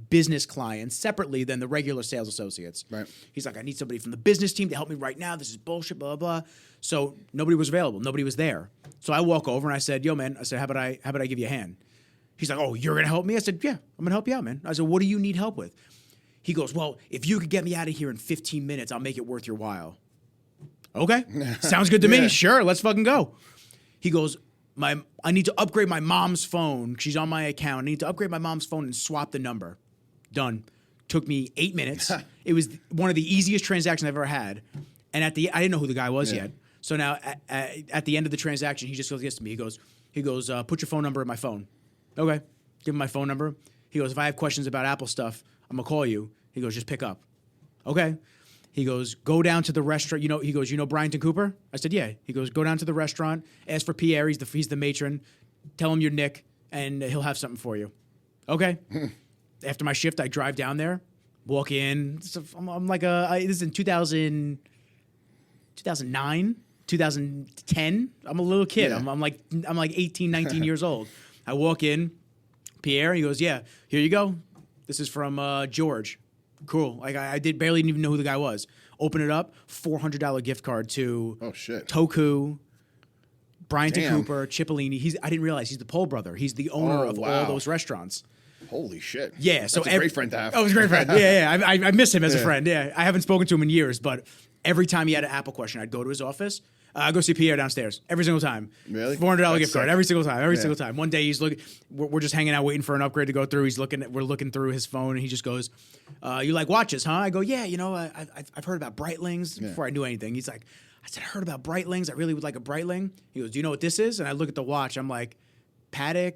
business clients separately than the regular sales associates. Right. He's like, I need somebody from the business team to help me right now. This is bullshit, blah, blah, blah. So nobody was available. Nobody was there. So I walk over and I said, yo, man, how about I give you a hand? He's like, oh, you're going to help me? I said, yeah, I'm going to help you out, man. I said, what do you need help with? He goes, well, if you could get me out of here in 15 minutes, I'll make it worth your while. Okay, sounds good to me. Sure, let's fucking go. He goes, I need to upgrade my mom's phone. She's on my account. I need to upgrade my mom's phone and swap the number. Done. Took me 8 minutes. It was one of the easiest transactions I've ever had. And I didn't know who the guy was yet. So now at the end of the transaction, he just gets to me. He goes, put your phone number in my phone. Okay. Give him my phone number. He goes, if I have questions about Apple stuff, I'm going to call you. He goes, just pick up. Okay. He goes, go down to the restaurant. He goes, you know Bryant Cooper? I said, yeah. He goes, go down to the restaurant, ask for Pierre. He's the matron. Tell him you're Nick, and he'll have something for you. Okay. After my shift, I drive down there, walk in. I'm like this is in 2009, 2010. I'm a little kid. Yeah. I'm like 18, 19 years old. I walk in, Pierre. He goes, yeah, here you go. This is from George. Cool. Like I barely even know who the guy was. Open it up, $400 gift card to Toku, Bryant Cooper, Cipollini. I didn't realize he's the Pole brother. He's the owner of all those restaurants. Holy shit. Yeah. So that's a great friend to have. Oh, he's a great friend. Yeah. I miss him as a friend. Yeah. I haven't spoken to him in years, but every time he had an Apple question, I'd go to his office. I go see Pierre downstairs every single time. Really? $400 gift card every single time. Every single time. One day he's looking. We're just hanging out waiting for an upgrade to go through. We're looking through his phone, and he just goes, "You like watches, huh?" I go, "Yeah. I've heard about Breitlings before I knew anything." He's like, "I said I heard about Breitlings. I really would like a Breitling." He goes, "Do you know what this is?" And I look at the watch. I'm like, "Patek."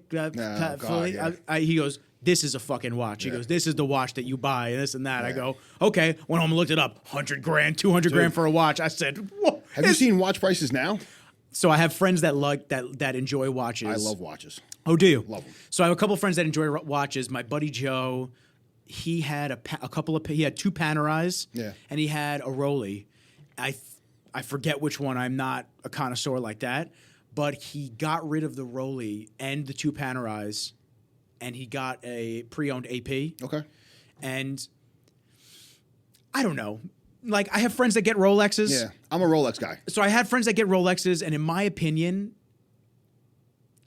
He goes, "This is a fucking watch." He goes, "This is the watch that you buy," and this and that. I go, "Okay." Went home and looked it up. $100,000, $200,000 for a watch. I said, "Whoa." Have you seen watch prices now? So I have friends that enjoy watches. I love watches. Oh, do you? Love them. So I have a couple of friends that enjoy watches. My buddy Joe, he had he had two Panerais. Yeah. And he had a Rolly. I forget which one. I'm not a connoisseur like that, but he got rid of the Rolly and the two Panerais, and he got a pre-owned AP. Okay. And I don't know. Like, I have friends that get Rolexes. Yeah, I'm a Rolex guy. So I had friends that get Rolexes, and in my opinion,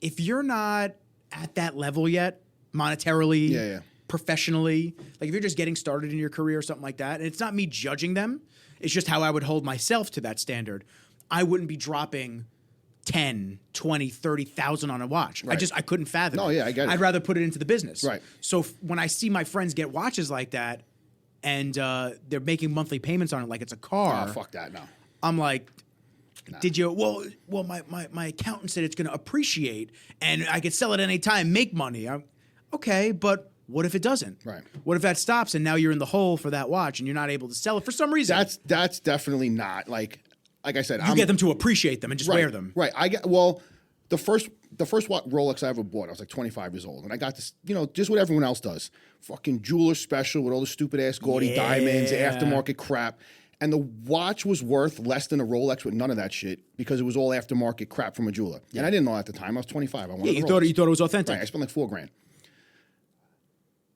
if you're not at that level yet, monetarily, professionally, like if you're just getting started in your career or something like that, and it's not me judging them, it's just how I would hold myself to that standard. I wouldn't be dropping 10, 20, 30,000 on a watch. Right. I couldn't fathom it. No, yeah, I get it. I'd rather put it into the business. Right. So when I see my friends get watches like that, and they're making monthly payments on it like it's a car. Oh, fuck that, no. I'm like, did you? Well, my accountant said it's going to appreciate, and I could sell it any time, make money. Okay, but what if it doesn't? Right. What if that stops, and now you're in the hole for that watch, and you're not able to sell it for some reason? That's definitely not like I said. You get them to appreciate them and just wear them. Right. The first Rolex I ever bought, I was like 25 years old, and I got this, just what everyone else does, fucking jeweler special with all the stupid ass gaudy diamonds, aftermarket crap, and the watch was worth less than a Rolex with none of that shit because it was all aftermarket crap from a jeweler, and I didn't know at the time. I was 25. I wanted you thought it was authentic. Right. I spent like $4,000.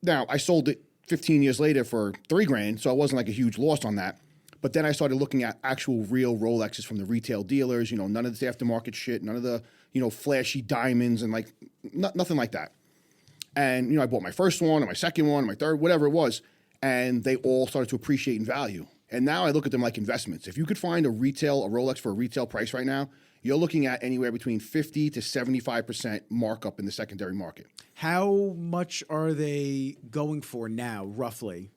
Now I sold it 15 years later for $3,000, so it wasn't like a huge loss on that. But then I started looking at actual real Rolexes from the retail dealers, none of this aftermarket shit, none of the, flashy diamonds and like nothing like that. And, I bought my first one, or my second one, or my third, whatever it was, and they all started to appreciate in value. And now I look at them like investments. If you could find a Rolex for a retail price right now, you're looking at anywhere between 50 to 75% markup in the secondary market. How much are they going for now, roughly?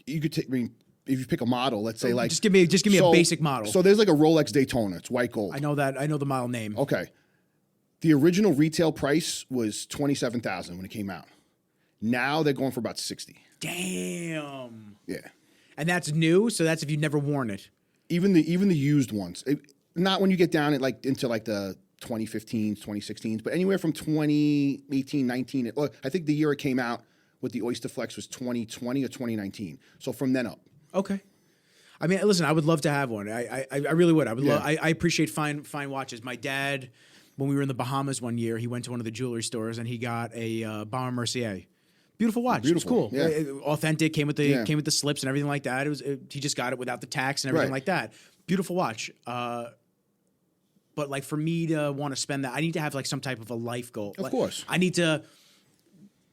You could take, if you pick a model, let's say like... Just give me a basic model. So there's like a Rolex Daytona. It's white gold. I know that. I know the model name. Okay. The original retail price was $27,000 when it came out. Now they're going for about $60,000. Damn. Yeah. And that's new, so that's if you've never worn it. Even the used ones. Not when you get down into the 2015s, 2016s, but anywhere from 2018, 19. I think the year it came out with the Oyster Flex was 2020 or 2019. So from then up. Okay. I mean, listen, I would love to have one. I really would. I appreciate fine watches. My dad, when we were in the Bahamas one year, he went to one of the jewelry stores and he got a Baume Mercier. Beautiful watch. Beautiful. It was cool. Yeah. Authentic. Came with the slips and everything like that. He just got it without the tax and everything like that. Beautiful watch. But like for me to want to spend that, I need to have like some type of a life goal. Of course. I need to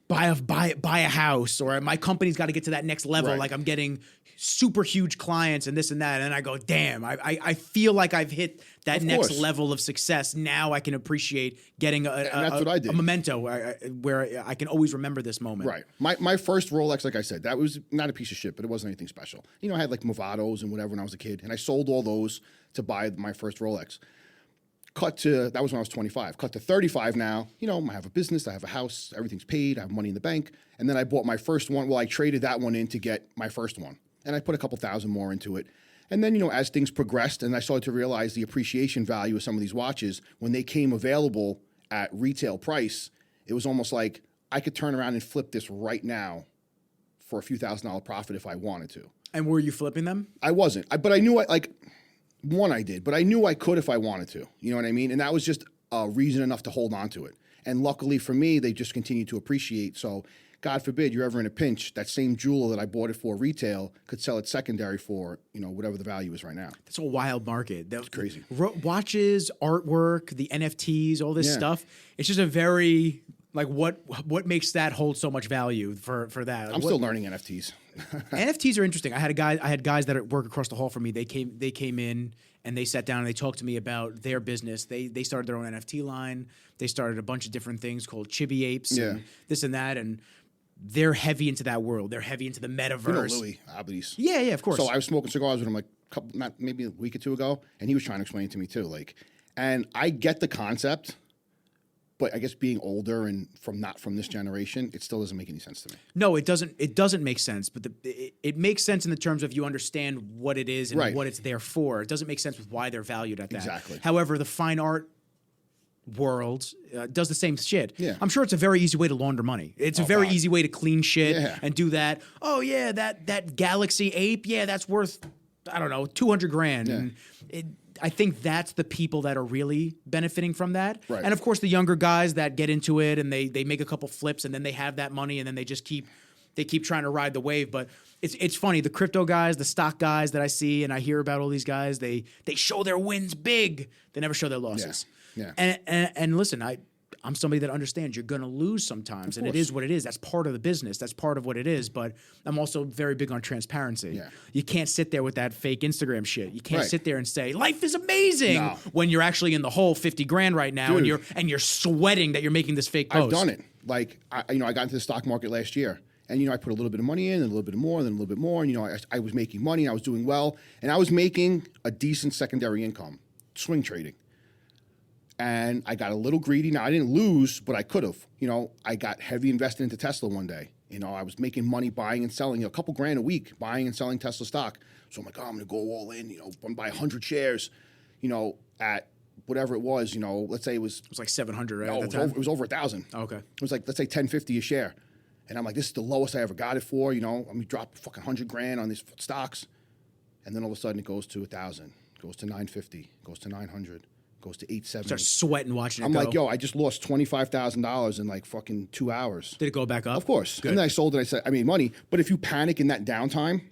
buy a house, or my company's got to get to that next level. Right. Like I'm getting super huge clients and this and that. And I go, damn, I feel like I've hit that next level of success. Now I can appreciate getting that's what I did. a memento where I can always remember this moment. Right. My first Rolex, like I said, that was not a piece of shit, but it wasn't anything special. You know, I had like Movados and whatever when I was a kid, and I sold all those to buy my first Rolex. That was when I was 25. Cut to 35 now. You know, I have a business, I have a house, everything's paid, I have money in the bank. And then I bought my first one. Well, I traded that one in to get my first one. And I put a couple thousand more into it. And then, you know, as things progressed and I started to realize the appreciation value of some of these watches, when they came available at retail price, it was almost like I could turn around and flip this right now for a few $1,000 profit if I wanted to. And were you flipping them? I wasn't. But I knew I did, but I knew I could if I wanted to. You know what I mean? And that was just a reason enough to hold on to it. And luckily for me, they just continue to appreciate. So God forbid you're ever in a pinch, that same jeweler that I bought it for retail could sell it secondary for, you know, whatever the value is right now. That's a wild market. That's crazy. Watches, artwork, the NFTs, all this stuff. It's just a very, like, what makes that hold so much value for that? I'm still learning NFTs. NFTs are interesting. I had guys that work across the hall from me. They came in and they sat down and they talked to me about their business. They started their own NFT line. They started a bunch of different things called Chibi Apes and this and that. And they're heavy into that world. They're heavy into the metaverse. You know Louis Abadis. Yeah, of course. So I was smoking cigars with him like maybe a week or two ago, and he was trying to explain it to me too. Like, and I get the concept, but I guess being older and not from this generation, it still doesn't make any sense to me. No, it doesn't. It doesn't make sense. But it makes sense in the terms of you understand what it is and what it's there for. It doesn't make sense with why they're valued at that. Exactly. However, the fine art world does the same shit. Yeah. I'm sure it's a very easy way to launder money. It's a very easy way to clean shit and do that. Oh yeah, that Galaxy ape, that's worth, I don't know, 200 grand. Yeah. And I think that's the people that are really benefiting from that. Right. And of course the younger guys that get into it and they make a couple flips and then they have that money and then they just keep trying to ride the wave. But it's funny, the crypto guys, the stock guys that I see and I hear about all these guys, they show their wins big. They never show their losses. Yeah. And listen, I'm somebody that understands you're going to lose sometimes, and it is what it is. That's part of the business. That's part of what it is. But I'm also very big on transparency. Yeah. You can't sit there with that fake Instagram shit. You can't sit there and say life is amazing when you're actually in the hole 50 grand right now, Dude. and you're sweating that you're making this fake post. I've done it. Like I got into the stock market last year. And, you know, I put a little bit of money in and a little bit more, and then a little bit more. And, you know, I was making money and I was doing well. And I was making a decent secondary income, swing trading. And I got a little greedy. Now, I didn't lose, but I could have. You know, I got heavy invested into Tesla one day. You know, I was making money buying and selling, a couple grand a week buying and selling Tesla stock. So I'm like, I'm going to go all in, you know, I'm going to buy 100 shares, you know, at whatever it was, you know, let's say it was like 700, right? No, it was over 1,000. Oh, okay. It was like, let's say 1050 a share. And I'm like, this is the lowest I ever got it for, you know. I'm going to drop fucking 100 grand on these stocks. And then all of a sudden it goes to 1,000, goes to 950, goes to 900. Goes to 870. Start sweating watching it I'm go. like, yo, I just lost $25,000 in like fucking 2 hours. Did it go back up? Of course. Good. And then I sold it. I made money. But if you panic in that downtime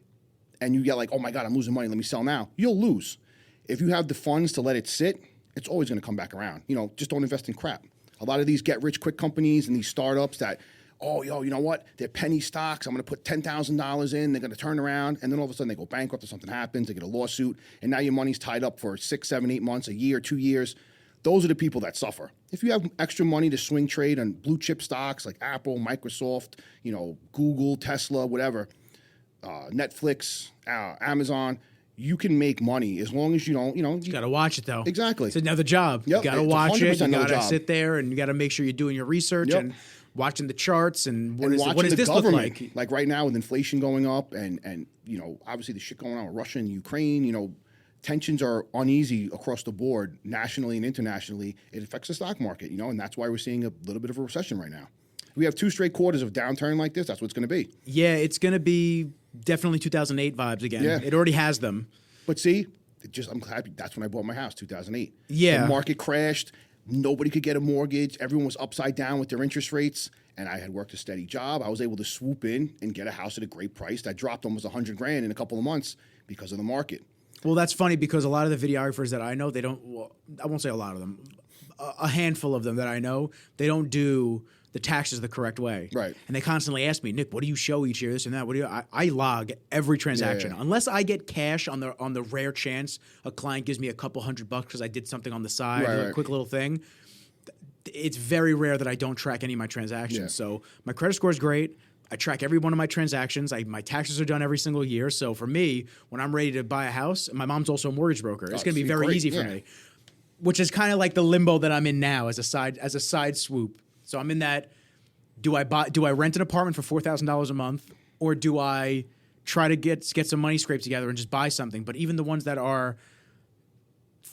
and you get like, oh my God, I'm losing money, let me sell now, you'll lose. If you have the funds to let it sit, it's always going to come back around. You know, just don't invest in crap. A lot of these get-rich-quick companies and these startups that, oh, yo, you know what? They're penny stocks. I'm going to put $10,000 in. They're going to turn around. And then all of a sudden they go bankrupt or something happens. They get a lawsuit. And now your money's tied up for 6, 7, 8 months, a year, 2 years. Those are the people that suffer. If you have extra money to swing trade on blue chip stocks like Apple, Microsoft, you know, Google, Tesla, whatever, Netflix, Amazon, you can make money as long as you don't, you know. You got to watch it, though. Exactly. It's another job. Yep. You got to It's watch it. 100% You another got to job. sit there and you got to make sure you're doing your research Yep. and watching the charts and what watching does the this look government. like? Like right now with inflation going up and you know, obviously the shit going on with Russia and Ukraine, you know, tensions are uneasy across the board, nationally and internationally. It affects the stock market, you know, and that's why we're seeing a little bit of a recession right now. We have 2 straight quarters of downturn like this. That's what it's going to be. Yeah, it's going to be definitely 2008 vibes again. Yeah. It already has them. But see, I'm happy. That's when I bought my house, 2008. Yeah. The market crashed. Nobody could get a mortgage. Everyone was upside down with their interest rates. And I had worked a steady job. I was able to swoop in and get a house at a great price that dropped almost 100 grand in a couple of months because of the market. Well, that's funny because a lot of the videographers that I know, they don't, well, I won't say a lot of them, a handful of them that I know, they don't do the taxes the correct way. Right. And they constantly ask me, Nick, what do you show each year? This and that. What do you? I log every transaction unless I get cash on the rare chance a client gives me a couple $100 because I did something on the side, a quick little thing. It's very rare that I don't track any of my transactions. Yeah. So my credit score is great. I track every one of my transactions. My taxes are done every single year. So for me, when I'm ready to buy a house, my mom's also a mortgage broker. It's going to be very easy for me, which is kind of like the limbo that I'm in now as a side swoop. So I'm in that. Do I rent an apartment for $4,000 a month, or do I try to get some money scraped together and just buy something? But even the ones that are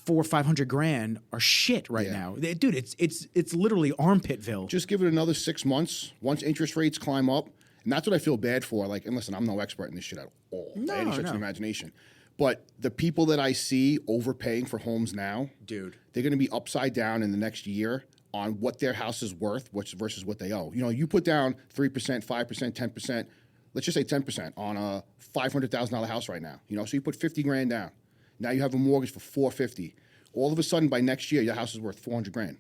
$400,000 or $500,000 are shit right now, dude. It's literally armpitville. Just give it another 6 months. Once interest rates climb up, and that's what I feel bad for. Like, and listen, I'm no expert in this shit at all, by any stretch of the imagination. But the people that I see overpaying for homes now, dude, they're going to be upside down in the next year on what their house is worth versus what they owe. You know, you put down 3%, 5%, 10%. Let's just say 10% on a $500,000 house right now. You know, so you put $50,000 down. Now you have a mortgage for $450,000. All of a sudden, by next year, your house is worth $400,000.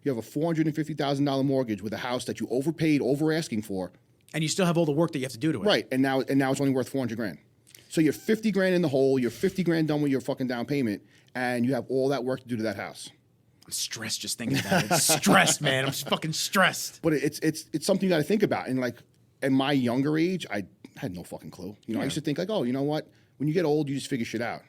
You have a $450,000 mortgage with a house that you overpaid, over asking for, and you still have all the work that you have to do to it. Right, and now it's only worth $400,000. So you're $50,000 in the hole. You're $50,000 done with your fucking down payment, and you have all that work to do to that house. I'm stressed just thinking about it. Stressed, man. I'm just fucking stressed. But it's something you got to think about. And like, at my younger age, I had no fucking clue. You know, I used to think like, oh, you know what? When you get old, you just figure shit out.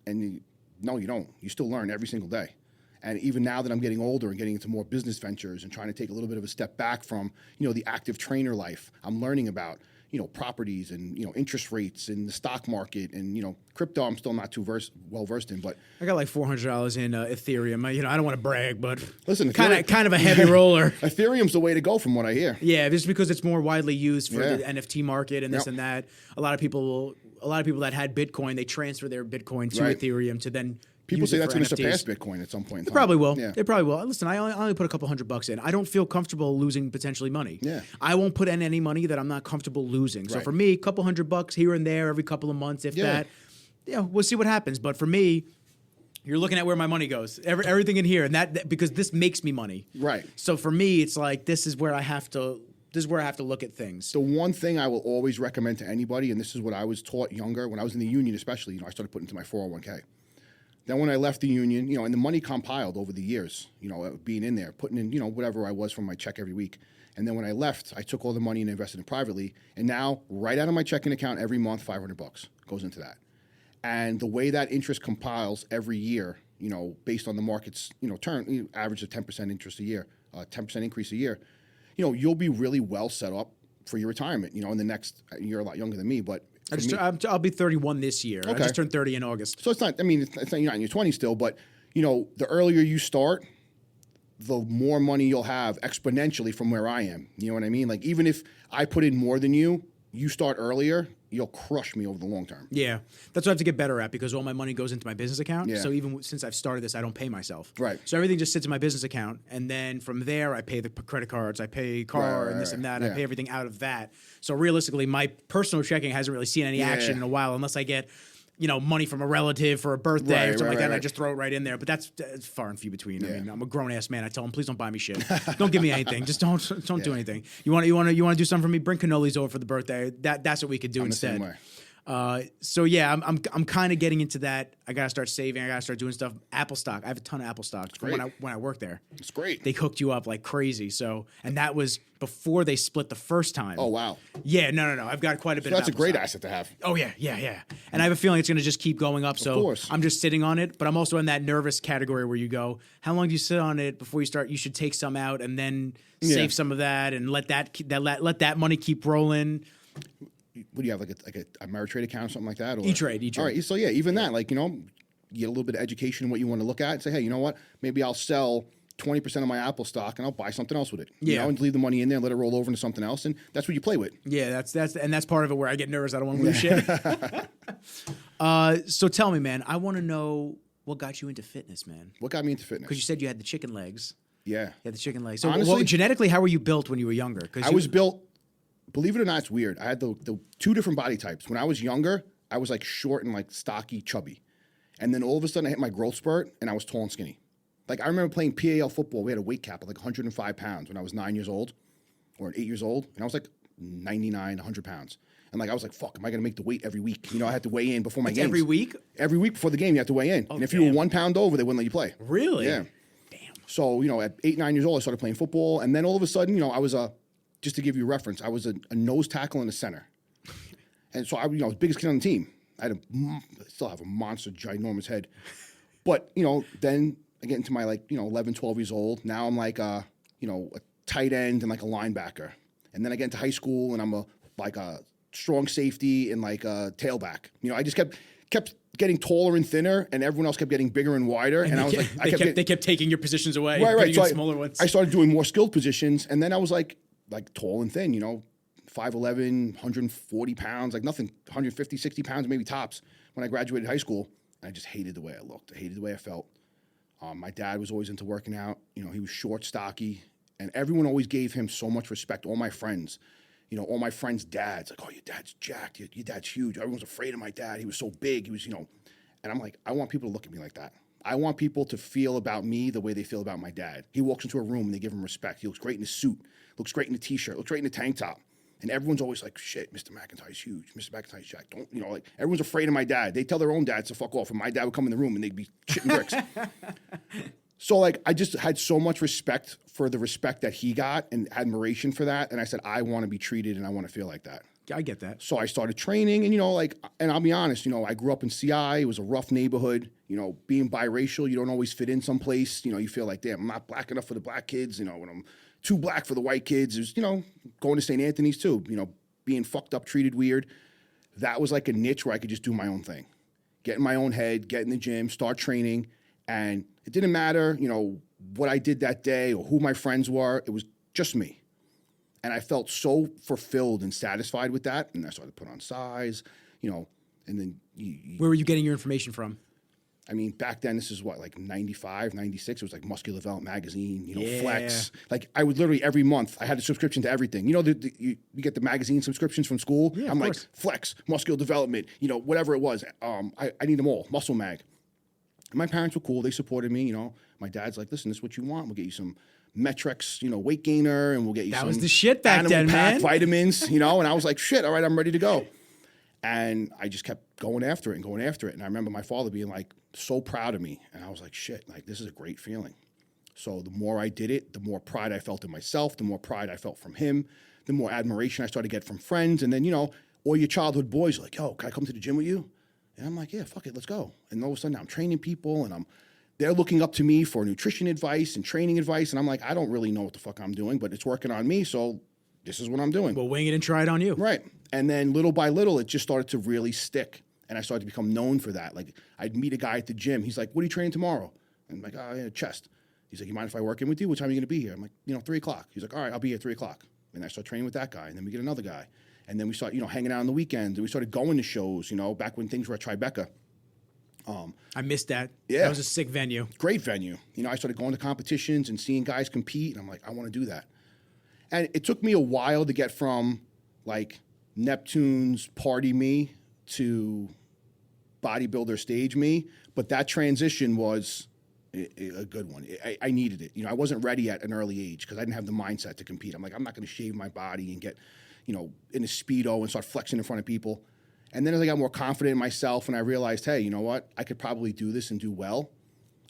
And no, you don't. You still learn every single day. And even now that I'm getting older and getting into more business ventures and trying to take a little bit of a step back from, you know, the active trainer life, I'm learning about, you know, properties and, you know, interest rates and the stock market and, you know, crypto I'm still not too well versed in, but I got like $400 in Ethereum. You know, I don't want to brag, but listen, kind of a heavy roller. Ethereum's the way to go from what I hear. Yeah, just because it's more widely used for the NFT market and this and that. A lot of people that had Bitcoin, they transfer their Bitcoin to Ethereum to then people say that's going to NFTs. surpass Bitcoin at some point in time. They probably will. Yeah. They probably will. Listen, I only put a couple $100 in. I don't feel comfortable losing potentially money. Yeah. I won't put in any money that I'm not comfortable losing. So for me, a couple $100 here and there every couple of months, if that, we'll see what happens. But for me, you're looking at where my money goes. Everything in here, and that because this makes me money. Right. So for me, it's like this is where I have to look at things. The one thing I will always recommend to anybody, and this is what I was taught younger when I was in the union, especially, you know, I started putting into my 401k. Then when I left the union, you know, and the money compiled over the years, you know, being in there, putting in, you know, whatever I was from my check every week. And then when I left, I took all the money and invested it privately. And now, right out of my checking account every month, $500 goes into that. And the way that interest compiles every year, you know, based on the market's, you know, average of 10% interest a year, 10% increase a year, you know, you'll be really well set up for your retirement, you know, in the next, you're a lot younger than me, but I'll be 31 this year. Okay. I just turned 30 in August. So it's not, I mean, it's not, you're not in your 20s still, but, you know, the earlier you start, the more money you'll have exponentially from where I am. You know what I mean? Like, even if I put in more than you start earlier, you'll crush me over the long term. Yeah. That's what I have to get better at because all my money goes into my business account. Yeah. So even since I've started this, I don't pay myself. Right. So everything just sits in my business account. And then from there, I pay the credit cards, I pay car and this and that. I pay everything out of that. So realistically, my personal checking hasn't really seen any action in a while unless I get, you know, money from a relative for a birthday or something like that. And I just throw it right in there. But that's far and few between. I mean, I'm a grown ass man. I tell them, please don't buy me shit. Don't give me anything. Just don't do anything. You want to do something for me? Bring cannolis over for the birthday. That's what we could do instead. The same way. So yeah, I'm kind of getting into that. I gotta start saving. I gotta start doing stuff. Apple stock. I have a ton of Apple stock from when I worked there. It's great. They hooked you up like crazy. So, and that was before they split the first time. Oh wow. Yeah, no. I've got quite a bit. So of that's a Apple great stock. asset to have. Oh yeah. And I have a feeling it's gonna just keep going up. So of course. I'm just sitting on it, but I'm also in that nervous category where you go, how long do you sit on it before you start? You should take some out and then save some of that and let that money keep rolling. What do you have, like a Ameritrade account or something like that? Or? E-Trade. All right, so yeah, even that, like, you know, you get a little bit of education in what you want to look at and say, hey, you know what, maybe I'll sell 20% of my Apple stock and I'll buy something else with it. You know, and leave the money in there and let it roll over into something else, and that's what you play with. Yeah, that's part of it where I get nervous. I don't want to lose shit. So tell me, man, I want to know what got you into fitness, man. What got me into fitness? Because you said you had the chicken legs. Yeah. You had the chicken legs. So honestly, genetically, how were you built when you were younger? I was built, believe it or not, it's weird. I had the two different body types. When I was younger, I was like short and like stocky, chubby. And then all of a sudden I hit my growth spurt and I was tall and skinny. Like I remember playing PAL football. We had a weight cap of like 105 pounds when I was 9 years old. or at 8 years old, and I was like 99, 100 pounds. And like I was like, fuck, am I gonna make the weight every week? You know, I had to weigh in before my games. Every week? Every week before the game, you have to weigh in. And if you were 1 pound over, they wouldn't let you play. Really? Yeah. Damn. So, you know, at 8, 9 years old, I started playing football. And then all of a sudden, you know, I was just to give you a reference, I was a nose tackle and a center. And so I was the biggest kid on the team. I still have a monster, ginormous head. But, you know, then I get into my 11, 12 years old. Now I'm like, a tight end and like a linebacker. And then I get into high school and I'm a strong safety and like a tailback. You know, I just kept getting taller and thinner, and everyone else kept getting bigger and wider. And I was like, they kept taking your positions away, right. So smaller ones. I started doing more skilled positions, and then I was like tall and thin. You know, 5'11", 140 pounds, like nothing, 150, 60 pounds maybe tops. When I graduated high school, I just hated the way I looked. I hated the way I felt. My dad was always into working out. You know, he was short, stocky, and everyone always gave him so much respect. All my friends. You know, all my friends' dads, like, oh, your dad's jacked. Your dad's huge. Everyone's afraid of my dad. He was so big. He was, and I'm like, I want people to look at me like that. I want people to feel about me the way they feel about my dad. He walks into a room and they give him respect. He looks great in his suit, looks great in the t-shirt, looks great in the tank top. And everyone's always like, shit, Mr. McIntyre's huge. Mr. McIntyre's jacked. Don't, everyone's afraid of my dad. They tell their own dads to fuck off. And my dad would come in the room and they'd be shitting bricks. So, I just had so much respect for the respect that he got and admiration for that. And I said, I want to be treated and I want to feel like that. I get that. So I started training and, and I'll be honest, I grew up in CI. It was a rough neighborhood. Being biracial, you don't always fit in someplace. You feel like, damn, I'm not black enough for the black kids. When I'm too black for the white kids. It was, going to St. Anthony's too, being fucked up, treated weird. That was like a niche where I could just do my own thing. Get in my own head, get in the gym, start training. And it didn't matter, what I did that day or who my friends were. It was just me. And I felt so fulfilled and satisfied with that. And I started to put on size, and then... Where were you getting your information from? I mean, back then, this is what, 95, 96? It was like Muscular Development Magazine, Yeah. Flex. I would literally every month, I had a subscription to everything. You get the magazine subscriptions from school? Yeah, I'm of like, course. Flex, Muscular Development, whatever it was. I need them all. Muscle Mag. And my parents were cool. They supported me. My dad's like, listen, this is what you want. We'll get you some Metrex, weight gainer, and we'll get you That some was the shit back Animal then, Pack man. vitamins, and I was like, shit, all right, I'm ready to go. And I just kept going after it. And I remember my father being so proud of me. And I was like, shit, this is a great feeling. So the more I did it, the more pride I felt in myself, the more pride I felt from him, the more admiration I started to get from friends. And then, all your childhood boys are like, yo, can I come to the gym with you? And I'm like, yeah, fuck it, let's go. And all of a sudden I'm training people and they're looking up to me for nutrition advice and training advice. And I'm like, I don't really know what the fuck I'm doing, but it's working on me. So this is what I'm doing. Well, wing it and try it on you. Right. And then little by little, it just started to really stick. And I started to become known for that. I'd meet a guy at the gym. He's like, what are you training tomorrow? I'm like, oh, yeah, chest. He's like, you mind if I work in with you? What time are you going to be here? I'm like, 3 o'clock. He's like, all right, I'll be here at 3 o'clock. And I start training with that guy. And then we get another guy. And then we start, hanging out on the weekends. And we started going to shows, back when things were at Tribeca. I missed that. Yeah. That was a sick venue. Great venue. I started going to competitions and seeing guys compete. And I'm like, I want to do that. And it took me a while to get from, Neptune's party me to bodybuilder stage me. But that transition was a good one. I needed it. I wasn't ready at an early age because I didn't have the mindset to compete. I'm like, I'm not going to shave my body and get, in a Speedo and start flexing in front of people. And then as I got more confident in myself and I realized, hey, you know what? I could probably do this and do well.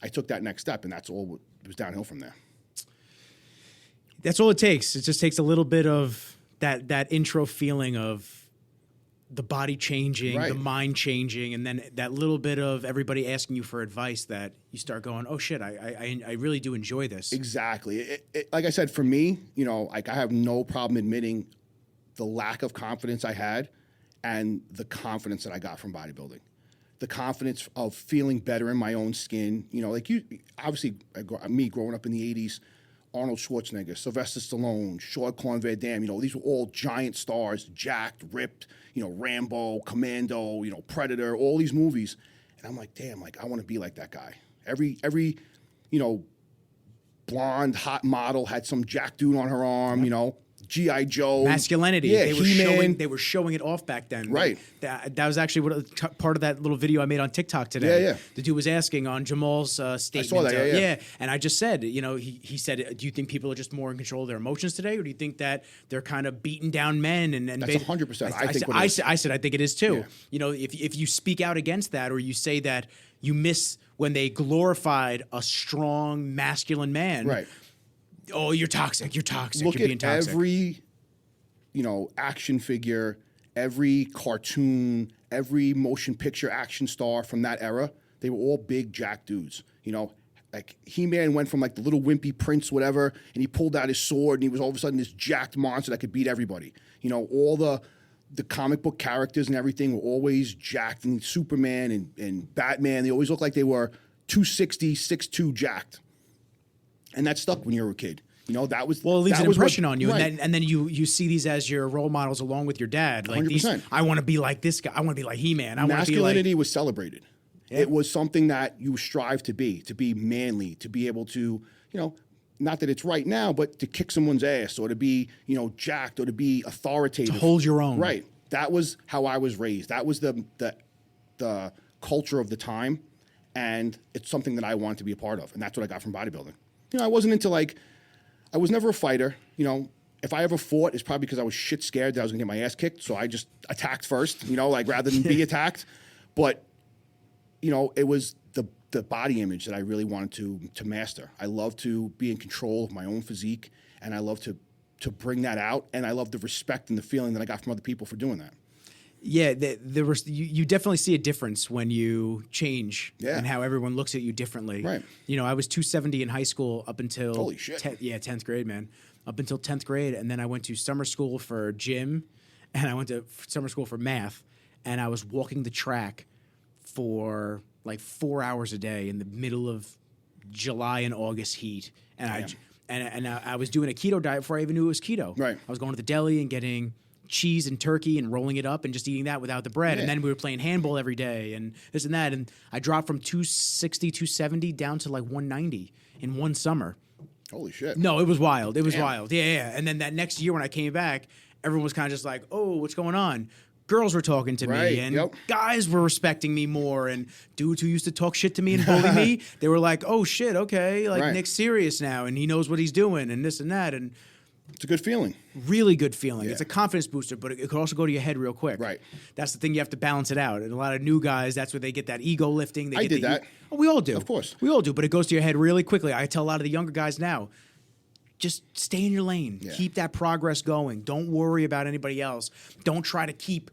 I took that next step, and that's all. It was downhill from there. That's all it takes. It just takes a little bit of that intro feeling of the body changing, Right. the mind changing, and then that little bit of everybody asking you for advice that you start going, oh shit, I really do enjoy this. Exactly. Like I said, for me, I have no problem admitting the lack of confidence I had and the confidence that I got from bodybuilding. The confidence of feeling better in my own skin. Obviously, me growing up in the 80s, Arnold Schwarzenegger, Sylvester Stallone, Jean-Claude Van Damme, these were all giant stars, jacked, ripped, Rambo, Commando, Predator, all these movies. And I'm like, damn, I want to be like that guy. Every blonde, hot model had some jack dude on her arm, G.I. Joe. Masculinity. Yeah, They were showing it off back then. Right. That was actually part of that little video I made on TikTok today. Yeah. The dude was asking on Jamal's statement. I saw that, yeah. And I just said, he said, do you think people are just more in control of their emotions today, or do you think that they're kind of beating down men? And that's 100%. I said I think it is too. Yeah. If you speak out against that, or you say that you miss when they glorified a strong masculine man. Right. Oh, you're toxic. You're toxic. Look you're being at toxic. every, action figure, every cartoon, every motion picture action star from that era. They were all big jack dudes. Like He-Man went from like the little wimpy prince, whatever, and he pulled out his sword, and he was all of a sudden this jacked monster that could beat everybody. All the comic book characters and everything were always jacked, and Superman and Batman, they always looked like they were 260, 6'2", jacked. And that stuck when you were a kid. That was... Well, it leaves an impression on you. Right. And then you see these as your role models along with your dad. Like 100%. I want to be like this guy. I want to be like He-Man. Masculinity was celebrated. Yeah. It was something that you strive to be manly, to be able to, not that it's right now, but to kick someone's ass, or to be, jacked, or to be authoritative. To hold your own. Right. That was how I was raised. That was the culture of the time, and it's something that I wanted to be a part of, and that's what I got from bodybuilding. I wasn't into I was never a fighter. If I ever fought, it's probably because I was shit scared that I was gonna get my ass kicked, so I just attacked first, rather than be attacked. But, it was the body image that I really wanted to master. I love to be in control of my own physique, and I love to bring that out, and I love the respect and the feeling that I got from other people for doing that. Yeah, you definitely see a difference when you change and how everyone looks at you differently. Right. I was 270 in high school up until... Holy shit. 10th grade, man. Up until 10th grade, and then I went to summer school for gym, and I went to summer school for math, and I was walking the track for like 4 hours a day in the middle of July and August heat. And I was doing a keto diet before I even knew it was keto. Right. I was going to the deli and getting cheese and turkey and rolling it up and just eating that without the bread. Yeah. And then we were playing handball every day and this and that. And I dropped from 260, 270 down to like 190 in one summer. Holy shit. No, it was wild. It was Damn. wild. Yeah. And then that next year when I came back, everyone was kind of just like, oh, what's going on? Girls were talking to Right, me and yep. guys were respecting me more, and dudes who used to talk shit to me and bully me, they were like, oh shit, okay, like Right. Nick's serious now and he knows what he's doing and this and that. And It's a good feeling. really good feeling. Yeah. It's a confidence booster, but it could also go to your head real quick. Right. That's the thing, you have to balance it out. And a lot of new guys, that's where they get that ego lifting. I did that. Oh, we all do. Of course. We all do, but it goes to your head really quickly. I tell a lot of the younger guys now, just stay in your lane. Yeah. Keep that progress going. Don't worry about anybody else. Don't try to keep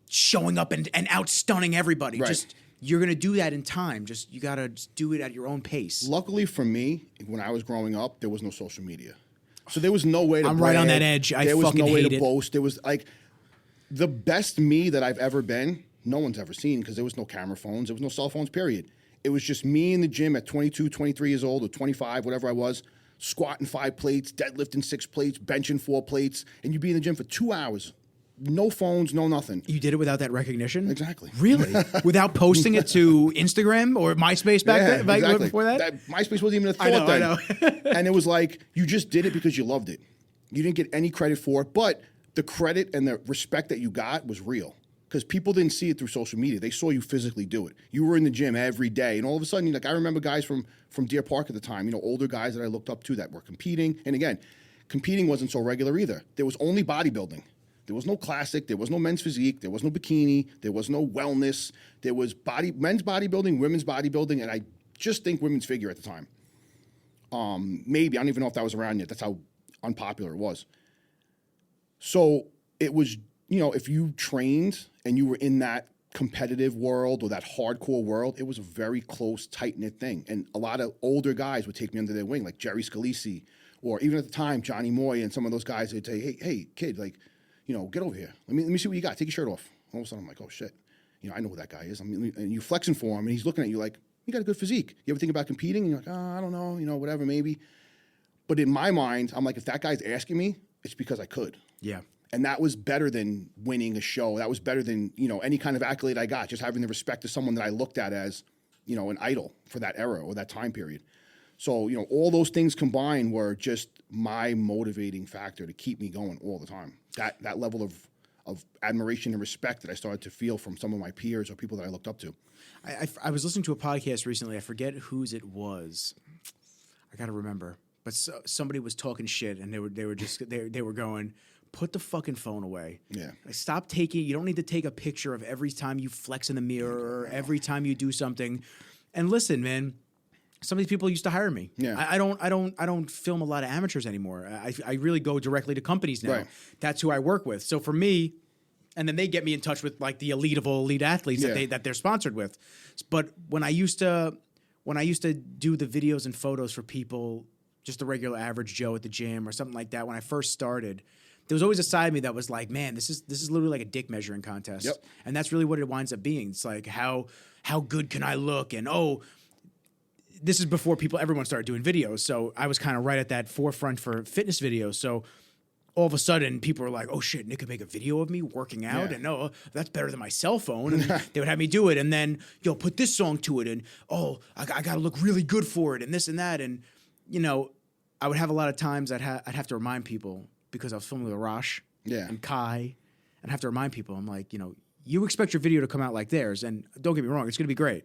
showing up and outstunning everybody. Right. Just you're gonna do that in time. Just you gotta just do it at your own pace. Luckily for me, when I was growing up, there was no social media. So there was no way to I'm right on brag. that edge. I There was fucking no way hate to it. boast. There was the best me that I've ever been, no one's ever seen because there was no camera phones. There was no cell phones, period. It was just me in the gym at 22, 23 years old or 25, whatever I was, squatting 5 plates, deadlifting 6 plates, benching 4 plates, and you'd be in the gym for 2 hours. No phones, no nothing. You did it without that recognition? Exactly. Really? Without posting it to Instagram or MySpace back then? Exactly. Before that? MySpace wasn't even a thought then. I know. And it was like, you just did it because you loved it. You didn't get any credit for it, but the credit and the respect that you got was real. Because people didn't see it through social media. They saw you physically do it. You were in the gym every day. And all of a sudden, I remember guys from Deer Park at the time, older guys that I looked up to that were competing. And again, competing wasn't so regular either. There was only bodybuilding. There was no classic. There was no men's physique. There was no bikini. There was no wellness. There was men's bodybuilding, women's bodybuilding, and I just think women's figure at the time. Maybe. I don't even know if that was around yet. That's how unpopular it was. So it was, if you trained and you were in that competitive world or that hardcore world, it was a very close, tight-knit thing. And a lot of older guys would take me under their wing, like Jerry Scalisi, or even at the time, Johnny Moy and some of those guys, they'd say, hey, kid, get over here. Let me see what you got. Take your shirt off. All of a sudden, I'm like, oh, shit. I know who that guy is. And you flexing for him, and he's looking at you like, you got a good physique. You ever think about competing? And you're like, I don't know, whatever, maybe. But in my mind, I'm like, if that guy's asking me, it's because I could. Yeah. And that was better than winning a show. That was better than, any kind of accolade I got, just having the respect of someone that I looked at as, an idol for that era or that time period. So, all those things combined were just my motivating factor to keep me going all the time. That level of admiration and respect that I started to feel from some of my peers or people that I looked up to. I was listening to a podcast recently. I forget whose it was. I got to remember. But somebody was talking shit, and they were going, put the fucking phone away. Yeah. Like, stop taking. You don't need to take a picture of every time you flex in the mirror or every time you do something. And listen, man. Some of these people used to hire me. Yeah. I don't film a lot of amateurs anymore. I really go directly to companies now. Right. That's who I work with. So for me, and then they get me in touch with like the elite of all elite athletes that they're sponsored with. But when I used to do the videos and photos for people, just the regular average Joe at the gym or something like that, when I first started, there was always a side of me that was like, man, this is literally like a dick measuring contest. Yep. And that's really what it winds up being. It's like how good can I look? And this is before everyone started doing videos. So I was kind of right at that forefront for fitness videos. So all of a sudden people were like, oh shit, Nick could make a video of me working out. Yeah. And that's better than my cell phone. And they would have me do it. And then, put this song to it. And, I got to look really good for it and this and that. And, I would have a lot of times I'd have to remind people because I was filming with Arash and Kai, and I have to remind people, I'm like, you expect your video to come out like theirs. And don't get me wrong, it's going to be great.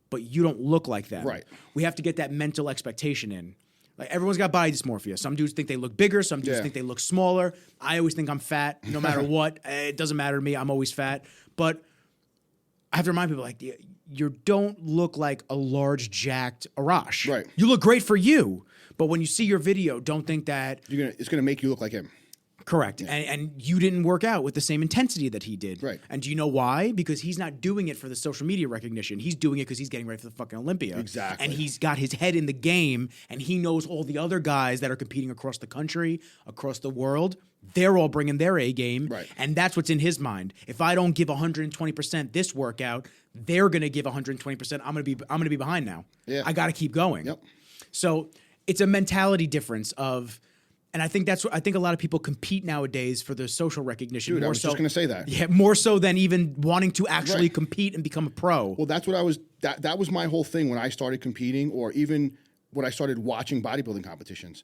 But you don't look like that. Right. We have to get that mental expectation in. Like, everyone's got body dysmorphia. Some dudes think they look bigger. Some dudes think they look smaller. I always think I'm fat, no matter what. It doesn't matter to me. I'm always fat. But I have to remind people, like, you don't look like a large, jacked Arash. Right. You look great for you. But when you see your video, don't think that it's gonna make you look like him. Correct. Yeah. And you didn't work out with the same intensity that he did. Right. And do you know why? Because he's not doing it for the social media recognition. He's doing it because he's getting ready for the fucking Olympia. Exactly. And he's got his head in the game, and he knows all the other guys that are competing across the country, across the world. They're all bringing their A game. Right. And that's what's in his mind. If I don't give 120% this workout, they're going to give 120%. I'm going to be behind now. Yeah. I got to keep going. Yep. So it's a mentality difference of... And I think I think a lot of people compete nowadays for the social recognition. Dude, more I was just going to say that. Yeah, more so than even wanting to actually compete and become a pro. Well, that's what that was my whole thing when I started competing, or even when I started watching bodybuilding competitions.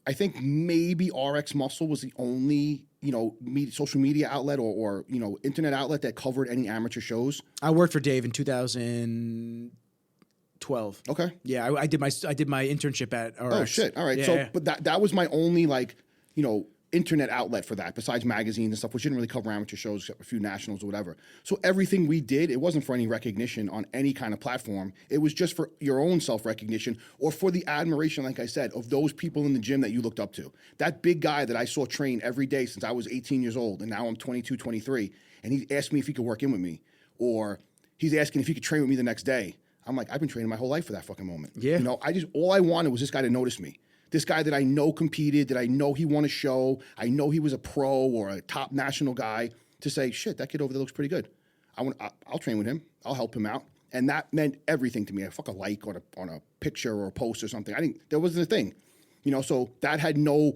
I think maybe RX Muscle was the only, social media outlet or internet outlet that covered any amateur shows. I worked for Dave in 2012. Okay. Yeah, I did my internship at RX. Oh shit! All right. Yeah. But that was my only internet outlet for that, besides magazines and stuff, which didn't really cover amateur shows except a few nationals or whatever. So everything we did, it wasn't for any recognition on any kind of platform. It was just for your own self-recognition or for the admiration, like I said, of those people in the gym that you looked up to. That big guy that I saw train every day since I was 18 years old, and now I'm 22, 23, and he asked me if he could work in with me, or he's asking if he could train with me the next day. I'm like, I've been training my whole life for that fucking moment. Yeah. All I wanted was this guy to notice me. This guy that I know competed, that I know he won a show, I know he was a pro or a top national guy, to say, shit, that kid over there looks pretty good. I'll train with him. I'll help him out. And that meant everything to me. I fuck a like on a picture or a post or something. There wasn't a thing. So that had no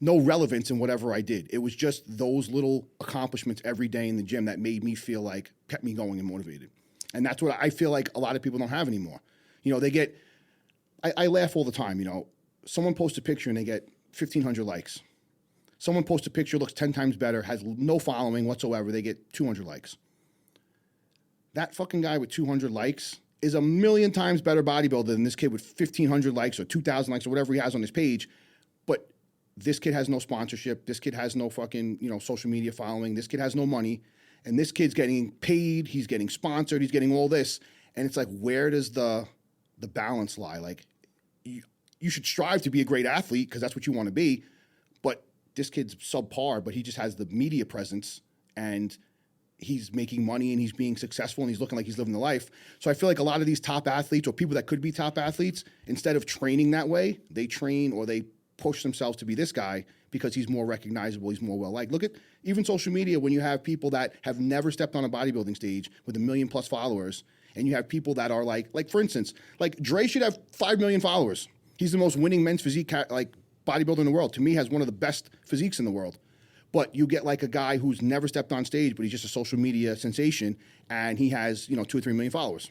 relevance in whatever I did. It was just those little accomplishments every day in the gym that made me feel like, kept me going and motivated. And that's what I feel like a lot of people don't have anymore. I laugh all the time, someone posts a picture and they get 1,500 likes. Someone posts a picture, looks 10 times better, has no following whatsoever, they get 200 likes. That fucking guy with 200 likes is a million times better bodybuilder than this kid with 1,500 likes or 2,000 likes or whatever he has on his page. But this kid has no sponsorship. This kid has no fucking, social media following. This kid has no money. And this kid's getting paid, he's getting sponsored, he's getting all this. And it's like, where does the balance lie? Like, you should strive to be a great athlete because that's what you want to be. But this kid's subpar, but he just has the media presence and he's making money and he's being successful and he's looking like he's living the life. So I feel like a lot of these top athletes or people that could be top athletes, instead of training that way, they train or they push themselves to be this guy because he's more recognizable, he's more well-liked. Look at even social media when you have people that have never stepped on a bodybuilding stage with 1 million plus followers, and you have people that are like for instance, like Dre should have 5 million followers. He's the most winning men's physique bodybuilder in the world. To me, has one of the best physiques in the world. But you get like a guy who's never stepped on stage, but he's just a social media sensation, and he has 2 or 3 million followers.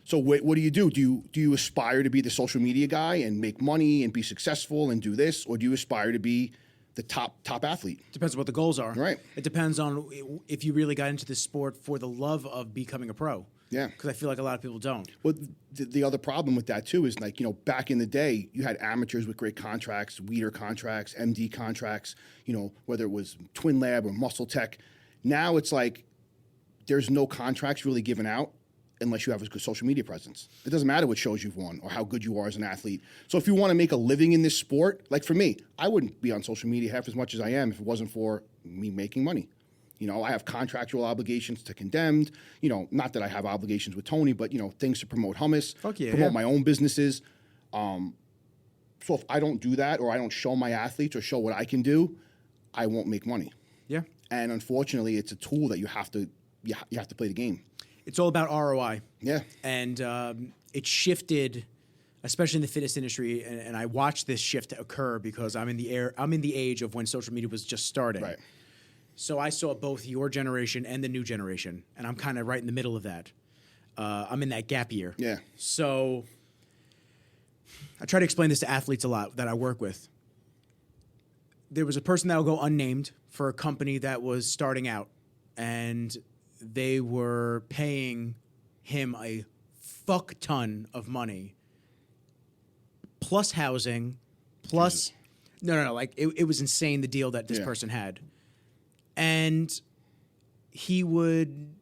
So what do you do? Do you aspire to be the social media guy and make money and be successful and do this, or do you aspire to be the top athlete? Depends on what the goals are. Right. It depends on if you really got into this sport for the love of becoming a pro. Yeah. Because I feel like a lot of people don't. Well, the other problem with that too is, like, back in the day, you had amateurs with great contracts, Weeder contracts, MD contracts, whether it was Twin Lab or Muscle Tech. Now it's like there's no contracts really given out unless you have a good social media presence. It doesn't matter what shows you've won or how good you are as an athlete. So if you want to make a living in this sport, like for me, I wouldn't be on social media half as much as I am if it wasn't for me making money. I have contractual obligations to Condemned. Not that I have obligations with Tony, but, things to promote hummus, promote my own businesses. So if I don't do that, or I don't show my athletes or show what I can do, I won't make money. Yeah. And unfortunately, it's a tool that you have to play the game. It's all about ROI. Yeah. And it shifted, especially in the fitness industry, and I watched this shift occur because I'm in the age of when social media was just starting. Right. So I saw both your generation and the new generation, and I'm kind of right in the middle of that. I'm in that gap year. Yeah. So I try to explain this to athletes a lot that I work with. There was a person that will go unnamed for a company that was starting out, and they were paying him a fuck ton of money, plus housing, plus... No. Like, it was insane, the deal that this person had. And he would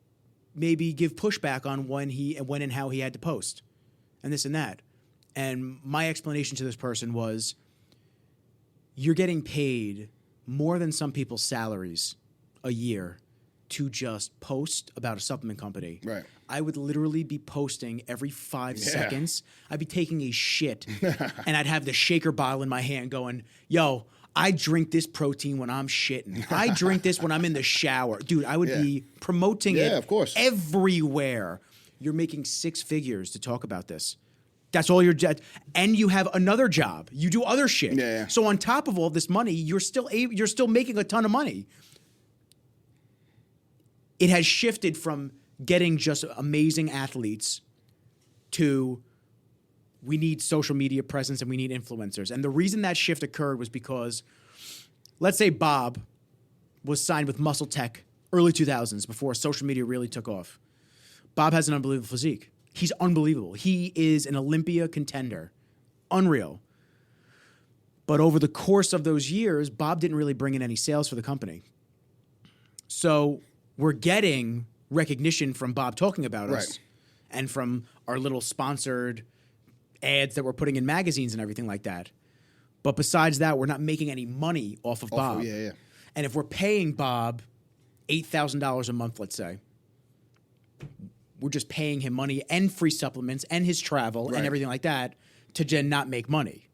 maybe give pushback on when and how he had to post and this and that. And my explanation to this person was, you're getting paid more than some people's salaries a year to just post about a supplement company. Right. I would literally be posting every 5 seconds. I'd be taking a shit, and I'd have the shaker bottle in my hand going, yo, I drink this protein when I'm shitting. I drink this when I'm in the shower. Dude, I would be promoting it of course. everywhere. You're making 6 figures to talk about this. That's all and you have another job. You do other shit. Yeah. So on top of all this money, you're still making a ton of money. It has shifted from getting just amazing athletes to we need social media presence and we need influencers. And the reason that shift occurred was because, let's say Bob was signed with Muscle Tech early 2000s before social media really took off. Bob has an unbelievable physique. He's unbelievable. He is an Olympia contender. Unreal. But over the course of those years, Bob didn't really bring in any sales for the company. So we're getting recognition from Bob talking about us and from our little sponsored ads that we're putting in magazines and everything like that. But besides that, we're not making any money off of Bob. Yeah. And if we're paying Bob $8,000 a month, let's say, we're just paying him money and free supplements and his travel and everything like that to then not make money.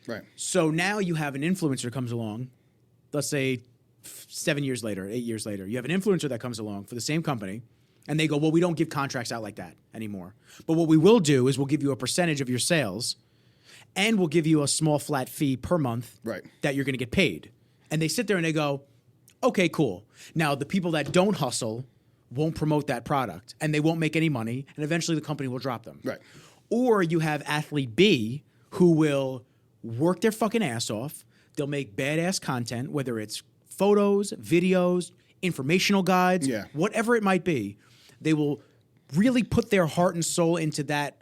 Right. So now you have an influencer comes along, let's say 7 years later, 8 years later, you have an influencer that comes along for the same company, and they go, well, we don't give contracts out like that anymore. But what we will do is we'll give you a percentage of your sales, and we'll give you a small flat fee per month that you're going to get paid. And they sit there and they go, okay, cool. Now, the people that don't hustle won't promote that product, and they won't make any money, and eventually the company will drop them. Right. Or you have athlete B who will work their fucking ass off. They'll make badass content, whether it's photos, videos, informational guides, whatever it might be. They will really put their heart and soul into that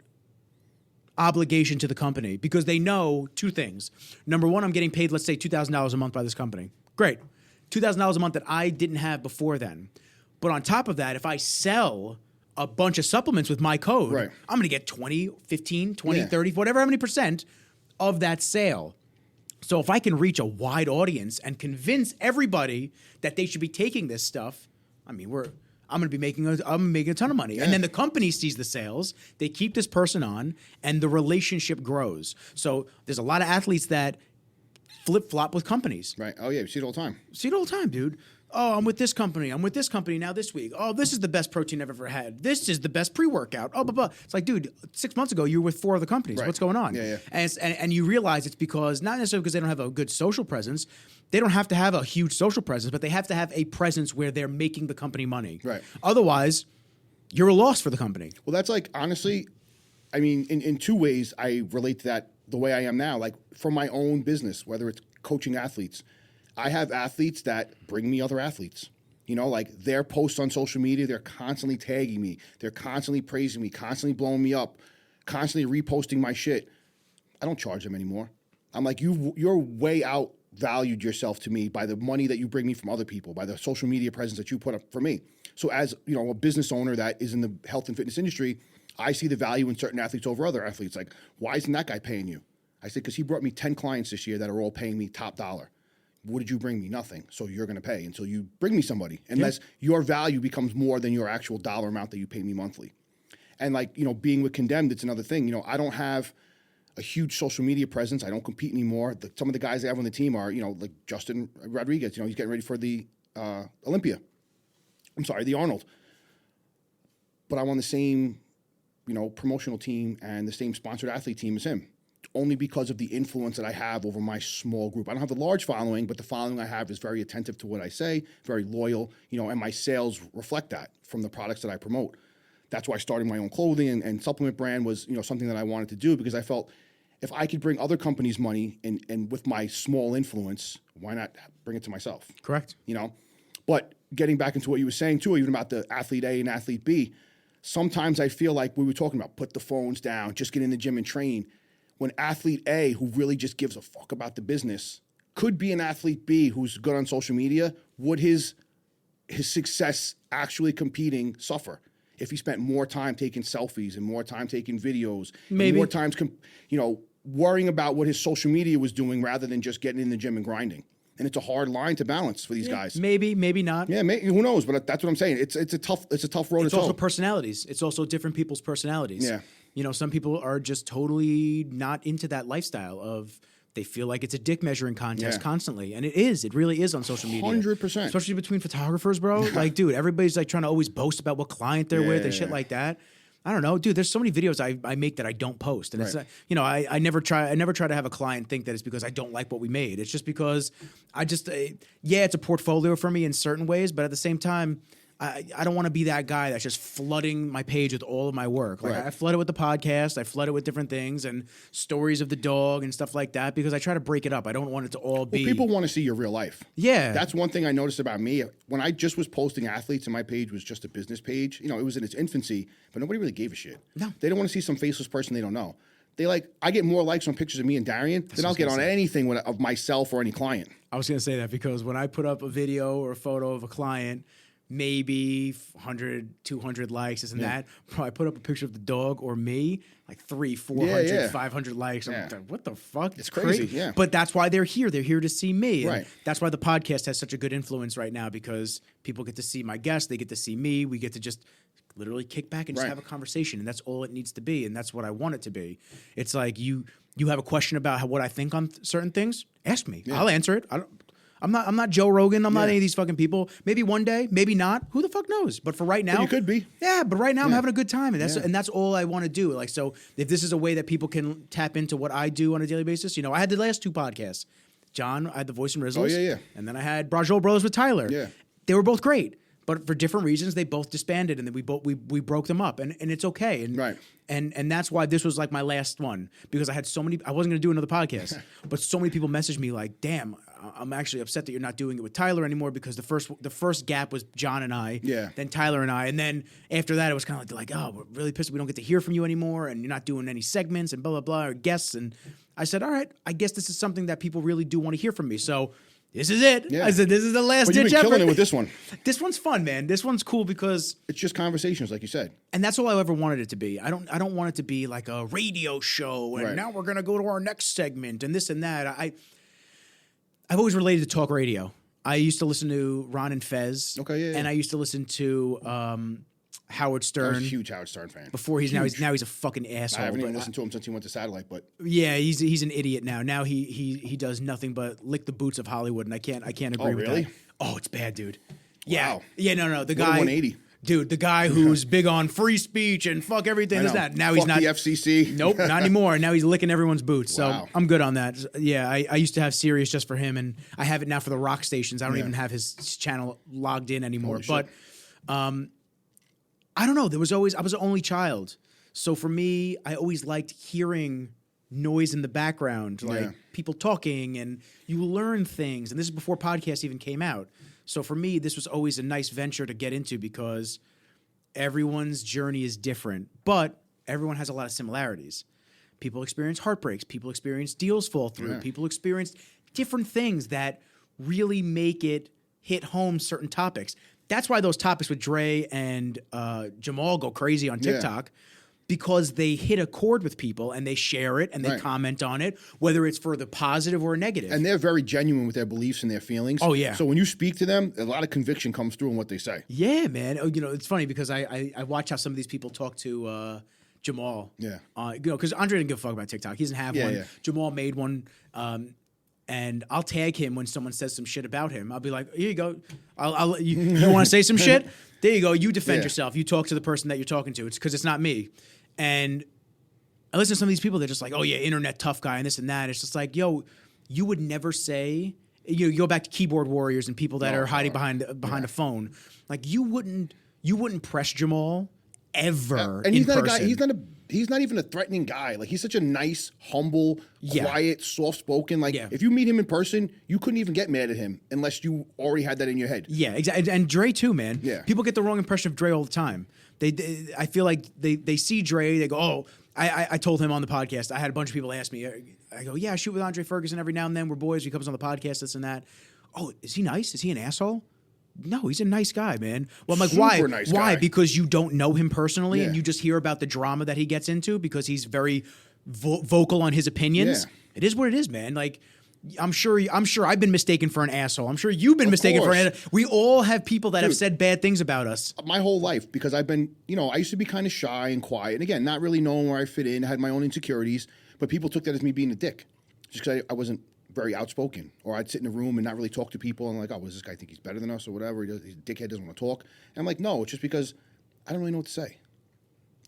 obligation to the company because they know 2 things. Number one, I'm getting paid, let's say, $2,000 a month by this company. Great. $2,000 a month that I didn't have before then. But on top of that, if I sell a bunch of supplements with my code, I'm going to get 20, 15, 20, 30, whatever, how many percent of that sale. So if I can reach a wide audience and convince everybody that they should be taking this stuff, I mean, I'm going to be making a ton of money. And then the company sees the sales, they keep this person on, and the relationship grows. So there's a lot of athletes that flip-flop with companies. Right. Oh, yeah. We see it all the time. See it all the time, dude. Oh, I'm with this company. I'm with this company now this week. Oh, this is the best protein I've ever had. This is the best pre-workout. Oh, blah, blah. It's like, dude, 6 months ago, you were with 4 other companies. What's going on? Yeah. And you realize it's because, not necessarily because they don't have a good social presence. They don't have to have a huge social presence, but they have to have a presence where they're making the company money. Right. Otherwise, you're a loss for the company. Well, that's like, honestly, I mean, in two ways, I relate to that the way I am now. Like from my own business, whether it's coaching athletes, I have athletes that bring me other athletes. You know, like their posts on social media, they're constantly tagging me. They're constantly praising me, constantly blowing me up, constantly reposting my shit. I don't charge them anymore. I'm like, you're way outvalued yourself to me by the money that you bring me from other people, by the social media presence that you put up for me. So as, you know, a business owner that is in the health and fitness industry, I see the value in certain athletes over other athletes. Like, why isn't that guy paying you? I said, because he brought me 10 clients this year that are all paying me top dollar. What did you bring me? Nothing. So you're going to pay until you bring me somebody, unless your value becomes more than your actual dollar amount that you pay me monthly. And like, you know, being with Condemned, it's another thing. You know, I don't have a huge social media presence. I don't compete anymore. Some of the guys I have on the team are, you know, like Justin Rodriguez, you know, he's getting ready for the the Arnold. But I'm on the same, you know, promotional team and the same sponsored athlete team as him, only because of the influence that I have over my small group. I don't have the large following, but the following I have is very attentive to what I say, very loyal, you know, and my sales reflect that from the products that I promote. That's why starting my own clothing and supplement brand was, you know, something that I wanted to do, because I felt if I could bring other companies money and with my small influence, why not bring it to myself? Correct. You know, but getting back into what you were saying too, even about the athlete A and athlete B, sometimes I feel like we were talking about put the phones down, just get in the gym and train. When athlete A, who really just gives a fuck about the business, could be an athlete B who's good on social media, would his success actually competing suffer if he spent more time taking selfies and more time taking videos, Maybe more times, you know, worrying about what his social media was doing rather than just getting in the gym and grinding? And it's a hard line to balance for these guys. Maybe not. Yeah, who knows? But that's what I'm saying. It's a tough road. It's also personalities. It's also different people's personalities. Yeah. You know, some people are just totally not into that lifestyle of they feel like it's a dick measuring contest constantly. And it is. It really is on social media. 100%. Especially between photographers, bro. Like, dude, everybody's like trying to always boast about what client they're with and shit like that. I don't know, dude. There's so many videos I make that I don't post, and it's you know I never try to have a client think that it's because I don't like what we made. It's just because I just it's a portfolio for me in certain ways, but at the same time, I don't want to be that guy that's just flooding my page with all of my work. Like I flood it with the podcast, I flood it with different things and stories of the dog and stuff like that because I try to break it up. I don't want it to all be. People want to see your real life. Yeah, that's one thing I noticed about me. When I just was posting athletes and my page was just a business page, you know, it was in its infancy, but nobody really gave a shit. No, they don't want to see some faceless person they don't know. I get more likes on pictures of me and Darian than I'll get on anything of myself or any client. I was going to say that because when I put up a video or a photo of a client, maybe 100, 200 likes, this and that. Bro, I put up a picture of the dog or me, like 300, 400, 500 likes. I'm like, what the fuck? It's crazy, But that's why they're here. They're here to see me. Right. And that's why the podcast has such a good influence right now because people get to see my guests. They get to see me. We get to just literally kick back and just have a conversation. And that's all it needs to be. And that's what I want it to be. It's like you have a question about what I think on certain things, ask me. I'll answer it. I'm not Joe Rogan. I'm not any of these fucking people. Maybe one day, maybe not. Who the fuck knows? But for right now, you could be. Yeah, but right now I'm having a good time, and that's all I want to do. Like, so if this is a way that people can tap into what I do on a daily basis, you know, I had the last 2 podcasts. John, I had the Voice and Rizzles. And then I had Brajol Brothers with Tyler. Yeah, they were both great. But for different reasons, they both disbanded, and then we broke them up, and it's okay. And that's why this was like my last one because I had so many. I wasn't going to do another podcast, but so many people messaged me like, "Damn, I'm actually upset that you're not doing it with Tyler anymore because the first gap was John and I, then Tyler and I, and then after that it was kind of like, oh, we're really pissed we don't get to hear from you anymore, and you're not doing any segments and blah blah blah or guests." And I said, all right, I guess this is something that people really do want to hear from me, so. This is it. I said, this is the last ditch effort. You've been killing it with this one. This one's fun, man. This one's cool because it's just conversations, like you said. And that's all I ever wanted it to be. I don't want it to be like a radio show and now we're gonna go to our next segment and this and that. I've always related to talk radio. I used to listen to Ron and Fez. And I used to listen to Howard Stern. I was a huge Howard Stern fan. Before he's now he's a fucking asshole. I haven't even listened to him since he went to satellite, but he's an idiot now. Now he does nothing but lick the boots of Hollywood, and I can't agree with that. Oh, it's bad, dude. Yeah, wow. No. The guy 180. Dude, the guy who's big on free speech and fuck everything is that. Now he's not the FCC. Nope, not anymore. Now he's licking everyone's boots. So I'm good on that. Yeah, I used to have Sirius just for him, and I have it now for the rock stations. I don't even have his channel logged in anymore. Holy but I don't know. I was an only child. So for me, I always liked hearing noise in the background, like people talking, and you learn things. And this is before podcasts even came out. So for me, this was always a nice venture to get into because everyone's journey is different, but everyone has a lot of similarities. People experience heartbreaks. People experience deals fall through. People experience different things that really make it hit home certain topics. That's why those topics with Dre and Jamal go crazy on TikTok. Because they hit a chord with people and they share it and they comment on it, whether it's for the positive or negative. And they're very genuine with their beliefs and their feelings. Oh, yeah. So when you speak to them, a lot of conviction comes through in what they say. Yeah, man. You know, it's funny because I watch how some of these people talk to Jamal. Yeah. You know, because Andre didn't give a fuck about TikTok. He doesn't have one. Yeah. Jamal made one. And I'll tag him when someone says some shit about him. I'll be like, here you go. You want to say some shit? There you go. You defend yourself. You talk to the person that you're talking to. It's because it's not me. And I listen to some of these people, they're just like, oh, yeah, internet tough guy and this and that. It's just like, yo, you would never say, you go back to keyboard warriors and people that are hiding behind a phone. Like, you wouldn't press Jamal ever and he's in not person. a guy, he's not even a threatening guy. Like, he's such a nice, humble, quiet, soft-spoken. Like, if you meet him in person, you couldn't even get mad at him unless you already had that in your head. Yeah, exactly. And Dre too, man. Yeah. People get the wrong impression of Dre all the time. I feel like they see Dre, they go, oh, I told him on the podcast, I had a bunch of people ask me, I go, yeah, I shoot with Andre Ferguson every now and then. We're boys. He comes on the podcast, this and that. Oh, is he nice? Is he an asshole? No, he's a nice guy, man. Well, I'm like, Super why? Nice why? guy. Because you don't know him personally and Yeah. you just hear about the drama that he gets into because he's very vocal on his opinions. Yeah. It is what it is, man. Like, I'm sure I've been mistaken for an asshole. I'm sure you've been mistaken for an asshole. We all have people that have said bad things about us. My whole life, because I've been, I used to be kind of shy and quiet. And again, not really knowing where I fit in. I had my own insecurities. But people took that as me being a dick. Just because I wasn't very outspoken. Or I'd sit in a room and not really talk to people. And like, oh, does this guy think he's better than us or whatever? He's a dickhead, doesn't want to talk. And I'm like, no, it's just because I don't really know what to say.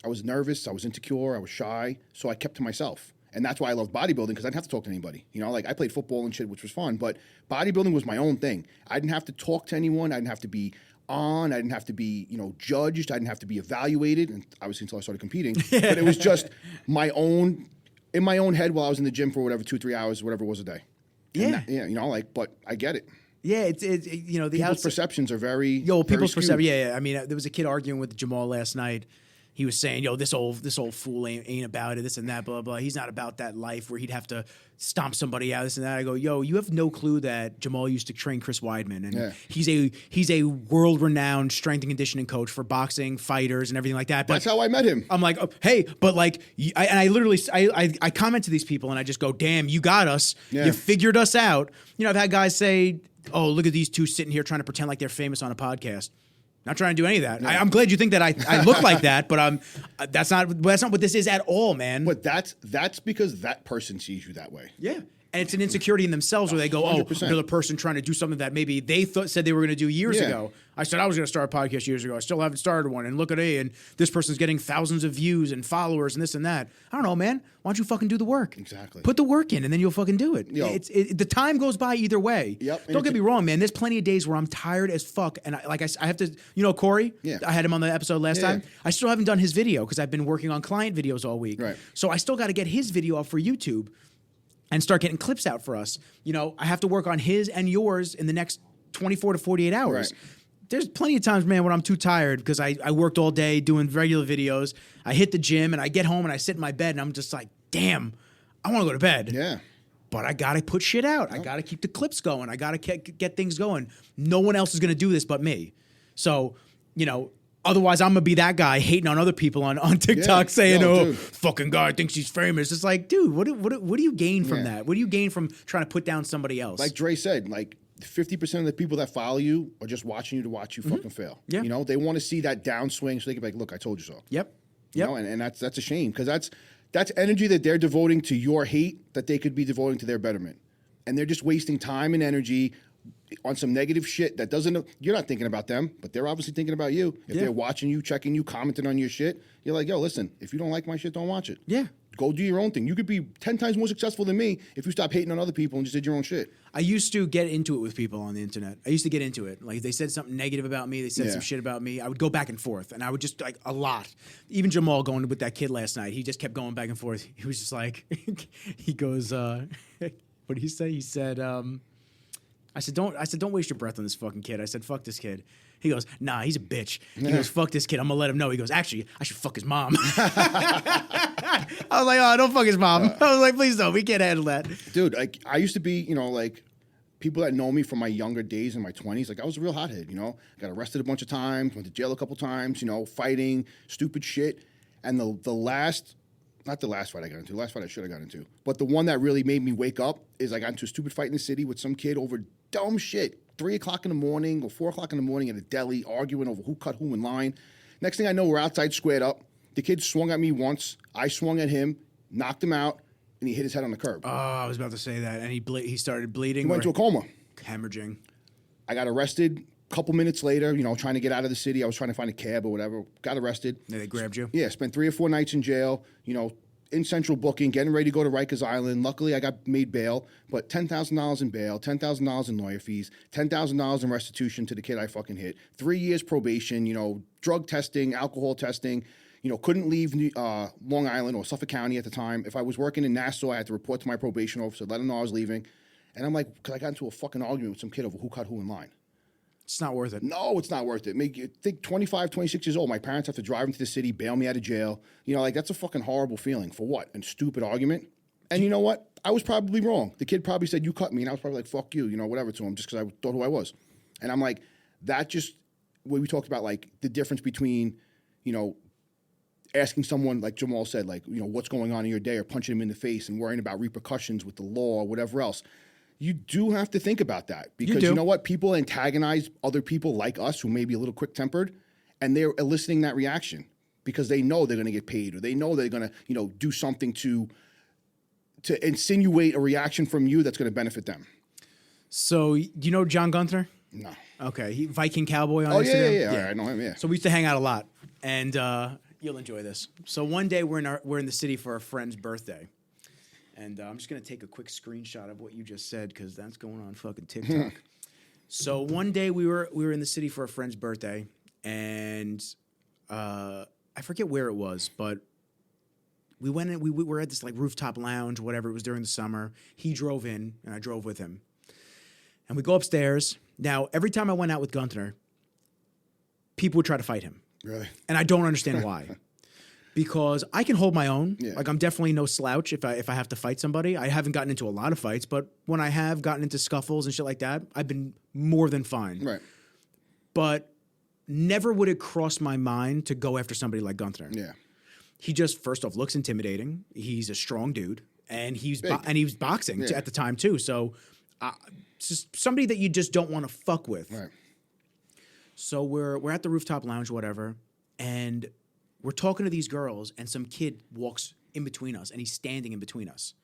I was nervous. I was insecure. I was shy. So I kept to myself. And that's why I love bodybuilding, because I didn't have to talk to anybody. Like I played football and shit, which was fun, but bodybuilding was my own thing. I didn't have to talk to anyone. I didn't have to be on. I didn't have to be, judged. I didn't have to be evaluated, and obviously until I started competing. But it was just in my own head while I was in the gym for whatever 2-3 hours, whatever it was a day. But I get it. Yeah, the people's perceptions are very people's skewed. perception. Yeah. I mean, there was a kid arguing with Jamal last night. He was saying, yo, this old fool ain't about it, this and that, blah, blah. He's not about that life where he'd have to stomp somebody out, this and that. I go, yo, you have no clue that Jamal used to train Chris Weidman. And he's a world-renowned strength and conditioning coach for boxing, fighters, and everything like that. But that's how I met him. I'm like, oh, hey, but like, I literally comment to these people and I just go, damn, you got us. Yeah. You figured us out. I've had guys say, oh, look at these two sitting here trying to pretend like they're famous on a podcast. Not trying to do any of that. No. I'm glad you think that I look like that, but that's not what this is at all, man. But that's because that person sees you that way. Yeah. And it's an insecurity in themselves where they go, 100%. oh, another person trying to do something that maybe they said they were going to do years ago. I said I was going to start a podcast years ago. I still haven't started one. And look at and this person's getting thousands of views and followers and this and that. I don't know, man. Why don't you fucking do the work? Exactly. Put the work in and then you'll fucking do it. The time goes by either way. Yep. Don't get me wrong, man. There's plenty of days where I'm tired as fuck. And I have to, Corey? Yeah. I had him on the episode last time. I still haven't done his video because I've been working on client videos all week. Right. So I still got to get his video up for YouTube and start getting clips out for us. I have to work on his and yours in the next 24 to 48 hours. Right. There's plenty of times, man, when I'm too tired because I worked all day doing regular videos. I hit the gym and I get home and I sit in my bed and I'm just like, damn, I want to go to bed. Yeah. But I got to put shit out. I got to keep the clips going. I got to get things going. No one else is going to do this but me. So, otherwise, I'm going to be that guy hating on other people on TikTok saying, dude. fucking guy thinks he's famous. It's like, dude, what do you gain from that? What do you gain from trying to put down somebody else? Like Dre said, 50% of the people that follow you are just watching you to watch you fucking fail. Yeah. They want to see that downswing so they can be like, look, I told you so. Yep. And that's a shame because that's energy that they're devoting to your hate that they could be devoting to their betterment. And they're just wasting time and energy on some negative shit that you're not thinking about them, but they're obviously thinking about you. If they're watching you, checking you, commenting on your shit, you're like, yo, listen, if you don't like my shit, don't watch it. Yeah. Go do your own thing. You could be 10 times more successful than me if you stop hating on other people and just did your own shit. I used to get into it with people on the internet. I used to get into it. Like, they said something negative about me. They said some shit about me. I would go back and forth, and I would just, like, a lot. Even Jamal going with that kid last night, he just kept going back and forth. He was just like, he goes, what did he say? He said, I said, don't waste your breath on this fucking kid. I said, fuck this kid. He goes, nah, he's a bitch. He goes, fuck this kid. I'm going to let him know. He goes, actually, I should fuck his mom. I was like, oh, don't fuck his mom. I was like, please don't. We can't handle that. Dude, like, I used to be, you know, like, people that know me from my younger days in my 20s, like, I was a real hothead, you know? Got arrested a bunch of times, went to jail a couple times, you know, fighting, stupid shit. And the last, not the last fight I got into, the last fight I should have got into, but the one that really made me wake up is I got into a stupid fight in the city with some kid over dumb shit. 3 o'clock in the morning or 4 o'clock in the morning at a deli, arguing over who cut who in line. Next thing I know, we're outside squared up. The kid swung at me once. I swung at him, knocked him out, and he hit his head on the curb. Oh, I was about to say that. And he started bleeding. He went to a coma. Hemorrhaging. I got arrested a couple minutes later, you know, trying to get out of the city. I was trying to find a cab or whatever. Got arrested. Yeah, they grabbed you? Yeah, spent 3 or 4 nights in jail, you know, in central booking, getting ready to go to Rikers Island. Luckily, I got made bail, but $10,000 in bail, $10,000 in lawyer fees, $10,000 in restitution to the kid I fucking hit, 3 years probation, you know, drug testing, alcohol testing, you know, couldn't leave Long Island or Suffolk County at the time. If I was working in Nassau, I had to report to my probation officer, let him know I was leaving. And I'm like, because I got into a fucking argument with some kid over who cut who in line. It's not worth it. No, it's not worth it. Make you think 25, 26 years old. My parents have to drive into the city, bail me out of jail. You know, like, that's a fucking horrible feeling. For what? A stupid argument? And you know what? I was probably wrong. The kid probably said, you cut me. And I was probably like, fuck you, you know, whatever to him, just because I thought who I was. And I'm like, that just, what we talked about, like, the difference between, you know, asking someone, like Jamal said, like, you know, what's going on in your day, or punching him in the face and worrying about repercussions with the law or whatever else. You do have to think about that, because you know what? People antagonize other people like us who may be a little quick-tempered, and they're eliciting that reaction because they know they're going to get paid, or they know they're going to, you know, do something to insinuate a reaction from you that's going to benefit them. So, do you know John Gunther? No. Okay, Viking Cowboy on Instagram? Yeah. All right, I know him, yeah. So we used to hang out a lot, and you'll enjoy this. So one day we're in the city for a friend's birthday. And I'm just going to take a quick screenshot of what you just said, because that's going on fucking TikTok. So one day we were in the city for a friend's birthday, and I forget where it was, but we went in, we were at this like rooftop lounge, whatever. It was during the summer. He drove in, and I drove with him. And we go upstairs. Now, every time I went out with Gunther, people would try to fight him. Really? And I don't understand why. Because I can hold my own. Yeah. Like, I'm definitely no slouch if I have to fight somebody. I haven't gotten into a lot of fights, but when I have gotten into scuffles and shit like that, I've been more than fine. Right. But never would it cross my mind to go after somebody like Gunther. Yeah. He just, first off, looks intimidating. He's a strong dude, and he was boxing at the time too. So, it's just somebody that you just don't want to fuck with. Right. So we're at the rooftop lounge, whatever, and we're talking to these girls, and some kid walks in between us, and he's standing in between us.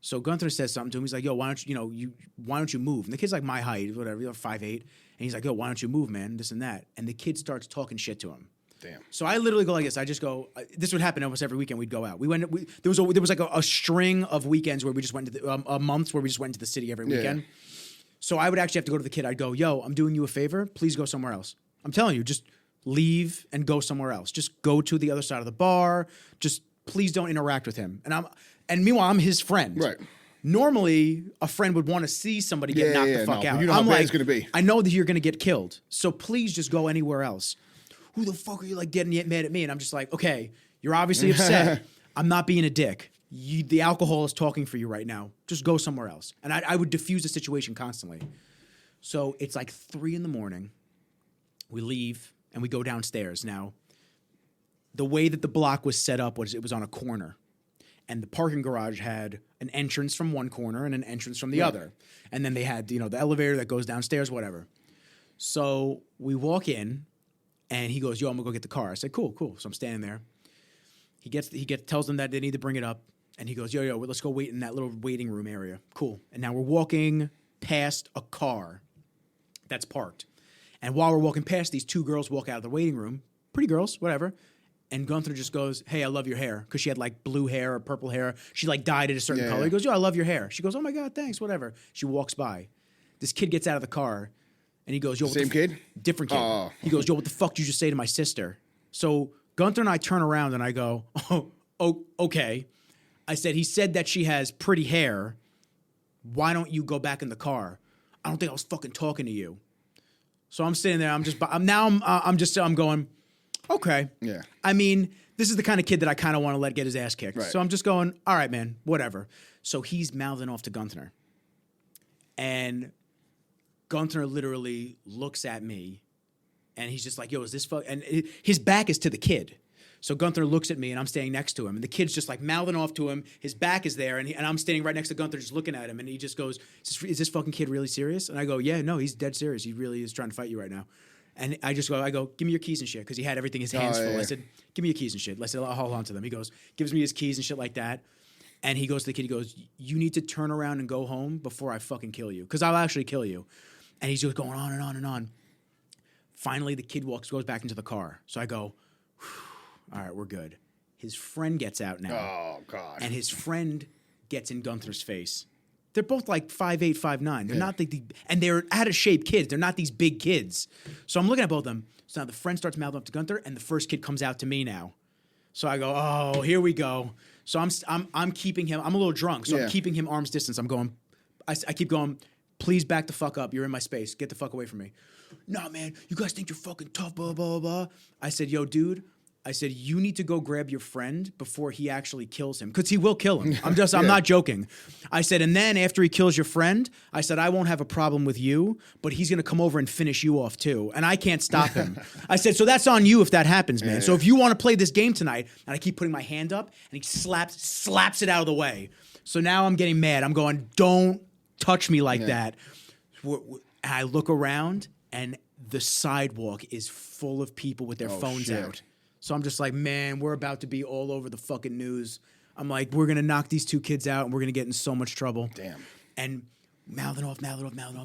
So Gunther says something to him. He's like, "Yo, why don't you move?" And the kid's like my height, whatever, 5'8", and he's like, "Yo, why don't you move, man? This and that." And the kid starts talking shit to him. Damn. So I literally go like this. I just go. This would happen almost every weekend. We'd go out. There was like a string of weekends where we just went to months where we just went into the city every weekend. Yeah. So I would actually have to go to the kid. I'd go, "Yo, I'm doing you a favor. Please go somewhere else. I'm telling you, just leave and go somewhere else. Just go to the other side of the bar. Just please don't interact with him." And meanwhile, I'm his friend. Right. Normally, a friend would want to see somebody get knocked the fuck out. You know how bad it's going to be. I know that you're going to get killed. So please just go anywhere else. Who the fuck are you like getting mad at me? And I'm just like, okay, you're obviously upset. I'm not being a dick. The alcohol is talking for you right now. Just go somewhere else. And I would diffuse the situation constantly. So it's like 3 a.m. We leave and we go downstairs. Now, the way that the block was set up was it was on a corner. And the parking garage had an entrance from one corner and an entrance from the other. And then they had, the elevator that goes downstairs, whatever. So we walk in, and he goes, "Yo, I'm gonna go get the car." I said, Cool. So I'm standing there. He tells them that they need to bring it up, and he goes, Yo, let's go wait in that little waiting room area. Cool. And now we're walking past a car that's parked. And while we're walking past, these 2 girls walk out of the waiting room, pretty girls, whatever, And Gunther just goes, hey, I love your hair. Because she had like blue hair or purple hair. She like dyed it a certain color. He goes, yo, I love your hair. She goes, oh my God, thanks, whatever. She walks by. This kid gets out of the car and he goes, yo, Same kid? Different kid. Oh. He goes, yo, what the fuck did you just say to my sister? So Gunther and I turn around and I go, oh, okay. I said, he said that she has pretty hair. Why don't you go back in the car? I don't think I was fucking talking to you. So I'm sitting there. I'm going, okay. Yeah. I mean, this is the kind of kid that I kind of want to let get his ass kicked. Right. So I'm just going, all right, man, whatever. So he's mouthing off to Gunther. And Gunther literally looks at me and he's just like, yo, is this fuck? And his back is to the kid. So Gunther looks at me and I'm standing next to him. And the kid's just like mouthing off to him. His back is there. And I'm standing right next to Gunther just looking at him. And he just goes, is this fucking kid really serious? And I go, yeah, no, he's dead serious. He really is trying to fight you right now. And I go, give me your keys and shit. Because he had everything in his hands full. Yeah. I said, give me your keys and shit. I said, I'll hold on to them. He goes, gives me his keys and shit like that. And he goes to the kid, he goes, you need to turn around and go home before I fucking kill you. Because I'll actually kill you. And he's just going on and on and on. Finally, the kid goes back into the car. So I go, all right, we're good. His friend gets out now. Oh, God. And his friend gets in Gunther's face. They're both like 5'8", 5'9". They're not and they're out of shape kids. They're not these big kids. So I'm looking at both of them. So now the friend starts mouthing up to Gunther, and the first kid comes out to me now. So I go, oh, here we go. So I'm keeping him. I'm a little drunk, so I'm keeping him arm's distance. I'm going. I keep going. Please back the fuck up. You're in my space. Get the fuck away from me. Nah, man. You guys think you're fucking tough. Blah blah blah. I said, yo, dude. I said, you need to go grab your friend before he actually kills him. Because he will kill him. I'm not joking. I said, and then after he kills your friend, I said, I won't have a problem with you, but he's going to come over and finish you off too. And I can't stop him. I said, so that's on you if that happens, man. So if you want to play this game tonight, and I keep putting my hand up, and he slaps it out of the way. So now I'm getting mad. I'm going, don't touch me like that. And I look around, and the sidewalk is full of people with their phones out. So I'm just like, man, we're about to be all over the fucking news. I'm like, we're going to knock these two kids out, and we're going to get in so much trouble. Damn. And mouthing off,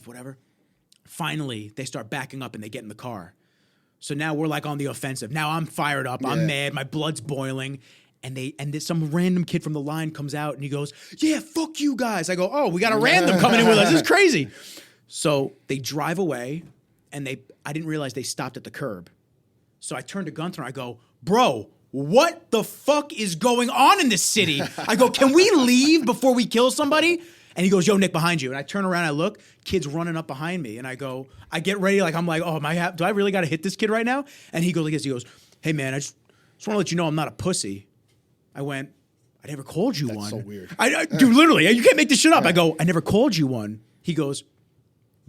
whatever. Finally, they start backing up, and they get in the car. So now we're like on the offensive. Now I'm fired up. I'm mad. My blood's boiling. And some random kid from the line comes out, and he goes, yeah, fuck you guys. I go, oh, we got a random coming in with us. This is crazy. So they drive away, and I didn't realize they stopped at the curb. So I turned to Gunther, and I go, bro, what the fuck is going on in this city? I go, can we leave before we kill somebody? And he goes, yo, Nick, behind you. And I turn around, I look, kid's running up behind me. And I go, I get ready, like, I'm like, oh, do I really got to hit this kid right now? And he goes like this, he goes, hey, man, I just want to let you know I'm not a pussy. I went, I never called you one. That's so weird. Dude, literally, you can't make this shit up. I go, I never called you one. He goes,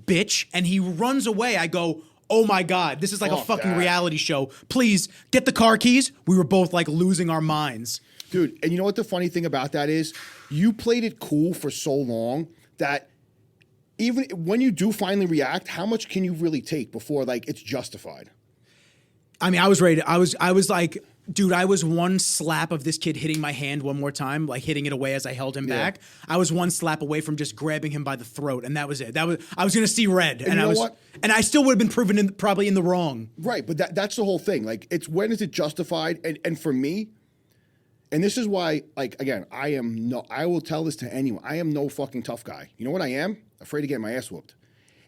bitch. And he runs away. I go, oh my God, this is like a fucking reality show. Please, get the car keys. We were both like losing our minds. Dude, and you know what the funny thing about that is? You played it cool for so long that even when you do finally react, how much can you really take before like it's justified? I mean, I was ready. I was like, dude, I was one slap of this kid hitting my hand one more time, like hitting it away as I held him back. I was one slap away from just grabbing him by the throat, and that was it. I was going to see red, and you know what? And I still would have been proven probably in the wrong. Right, but that's the whole thing. Like, it's when is it justified? And for me, and this is why, like, again, I will tell this to anyone. I am no fucking tough guy. You know what I am? Afraid of getting my ass whooped.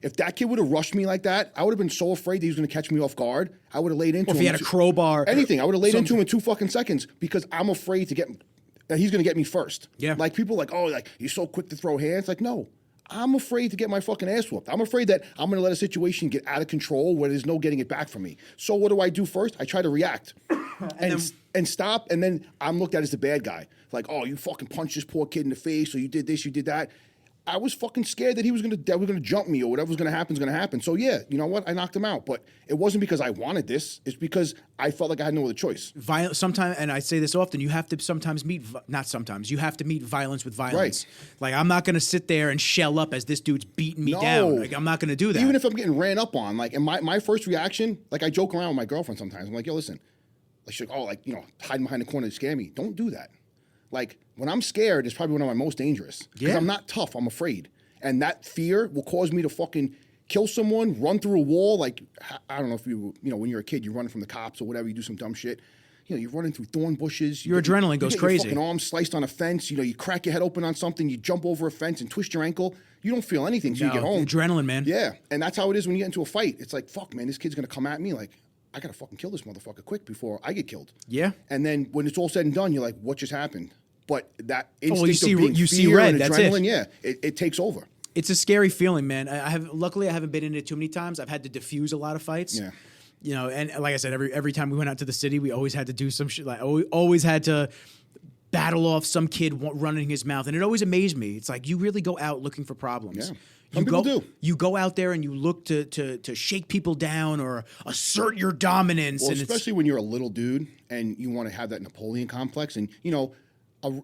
If that kid would have rushed me like that, I would have been so afraid that he was going to catch me off guard. I would have laid into him. If he had a crowbar. Anything. I would have laid into him in 2 fucking seconds because I'm afraid that he's going to get me first. Yeah. Like, people are like, oh, like, you're so quick to throw hands. Like, no. I'm afraid to get my fucking ass whooped. I'm afraid that I'm going to let a situation get out of control where there's no getting it back from me. So what do I do first? I try to react and stop, and then I'm looked at as the bad guy. Like, oh, you fucking punched this poor kid in the face, or you did this, you did that. I was fucking scared that he was gonna jump me, or whatever was gonna happen is gonna happen. So yeah, you know what? I knocked him out, but it wasn't because I wanted this. It's because I felt like I had no other choice. Sometimes, and I say this often, you have to you have to meet violence with violence. Right. Like, I'm not gonna sit there and shell up as this dude's beating me down. Like, I'm not gonna do that. Even if I'm getting ran up on, like, and my first reaction, like, I joke around with my girlfriend sometimes. I'm like, yo, listen, like, she's like, oh, like, you know, hiding behind the corner to scare me. Don't do that. Like, when I'm scared, it's probably when I'm most dangerous. Because I'm not tough, I'm afraid. And that fear will cause me to fucking kill someone, run through a wall. Like, I don't know if when you're a kid, you run from the cops or whatever, you do some dumb shit. you're running through thorn bushes. Your adrenaline goes you get crazy. Your fucking arm sliced on a fence. You crack your head open on something. You jump over a fence and twist your ankle. You don't feel anything till you get home. Adrenaline, man. Yeah, and that's how it is when you get into a fight. It's like, fuck, man, this kid's gonna come at me. Like, I gotta fucking kill this motherfucker quick before I get killed. Yeah. And then when it's all said and done, you're like, what just happened? But that instinct you of see fear red. and That's adrenaline, it. it takes over. It's a scary feeling, man. Luckily I haven't been in it too many times. I've had to diffuse a lot of fights. Yeah. And like I said, every time we went out to the city, we always had to do some shit. Like always had to battle off some kid running his mouth, and it always amazed me. It's like you really go out looking for problems. Yeah. Some people do. You go out there and you look to shake people down or assert your dominance. Well, and especially when you're a little dude and you want to have that Napoleon complex, and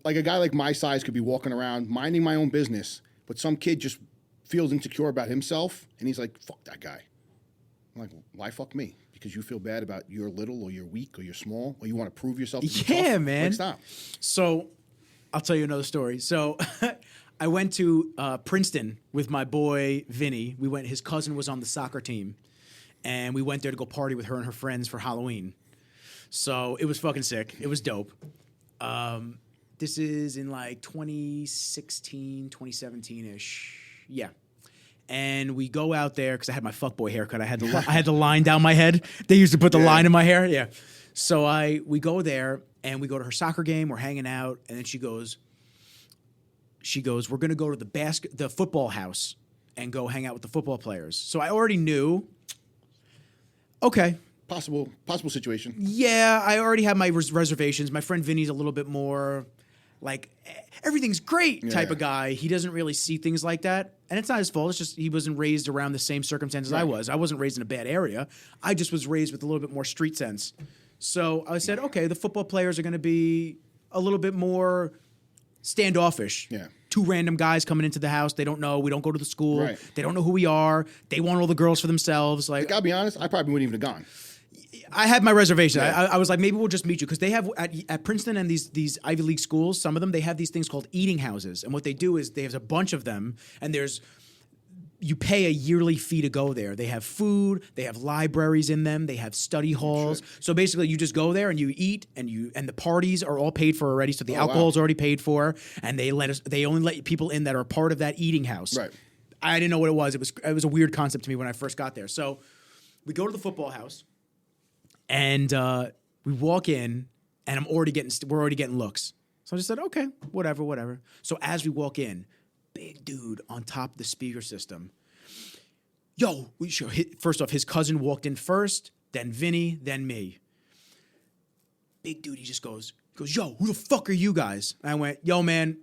like a guy like my size could be walking around minding my own business, but some kid just feels insecure about himself, and he's like, "Fuck that guy." I'm like, why fuck me? Because you feel bad about you're little or you're weak or you're small or you want to prove yourself to be tough? Man. Like, stop. So I'll tell you another story. So I went to Princeton with my boy Vinny. His cousin was on the soccer team, and we went there to go party with her and her friends for Halloween. So it was fucking sick. It was dope. This is in like 2016, 2017-ish. Yeah. And we go out there because I had my fuckboy haircut. I had the line down my head. They used to put the line in my hair. Yeah. So we go there and we go to her soccer game. We're hanging out, and then she goes, we're gonna go to the football house and go hang out with the football players. So I already knew. Okay. Possible situation. Yeah, I already have my reservations. My friend Vinny's a little bit more like everything's great type of guy. He doesn't really see things like that. And it's not his fault. It's just he wasn't raised around the same circumstances I was. I wasn't raised in a bad area. I just was raised with a little bit more street sense. So I said, okay, the football players are going to be a little bit more standoffish. Yeah. Two random guys coming into the house. They don't know. We don't go to the school. Right. They don't know who we are. They want all the girls for themselves. Like, I'll be honest, I probably wouldn't even have gone. I had my reservation. I was like, maybe we'll just meet you because they have at Princeton and these Ivy League schools. Some of them they have these things called eating houses, and what they do is they have a bunch of them, and you pay a yearly fee to go there. They have food, they have libraries in them, they have study halls. Sure. So basically, you just go there and you eat, and the parties are all paid for already. So the alcohol's already paid for, and they only let people in that are part of that eating house. Right. I didn't know what it was. It was a weird concept to me when I first got there. So we go to the football house. And we walk in, and we're already getting looks. So I just said, okay, whatever. So as we walk in, big dude on top of the speaker system. Yo, first off, his cousin walked in first, then Vinny, then me. Big dude, he goes, yo, who the fuck are you guys? And I went, yo, man.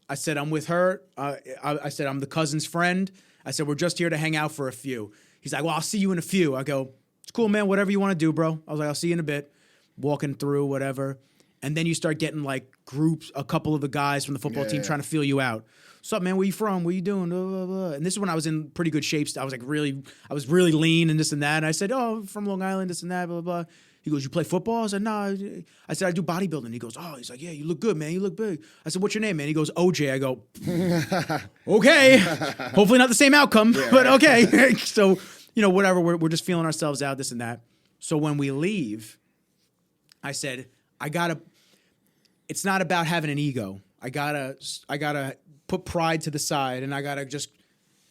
I said, I'm with her. I said, I'm the cousin's friend. I said, we're just here to hang out for a few. He's like, well, I'll see you in a few. I go, it's cool, man. Whatever you want to do, bro. I was like, I'll see you in a bit. Walking through, whatever. And then you start getting like groups, a couple of the guys from the football team trying to feel you out. What's up, man? Where you from? What you doing? Blah, blah, blah. And this is when I was in pretty good shape. I was really lean and this and that. And I said, oh, from Long Island, this and that, blah, blah, blah. He goes, you play football? I said, no. I said, I do bodybuilding. He goes, oh, he's like, yeah, you look good, man. You look big. I said, what's your name, man? He goes, OJ. I go, okay. Hopefully not the same outcome, but okay. So, whatever. We're just feeling ourselves out, this and that. So when we leave, I said, it's not about having an ego. I gotta put pride to the side, and I gotta just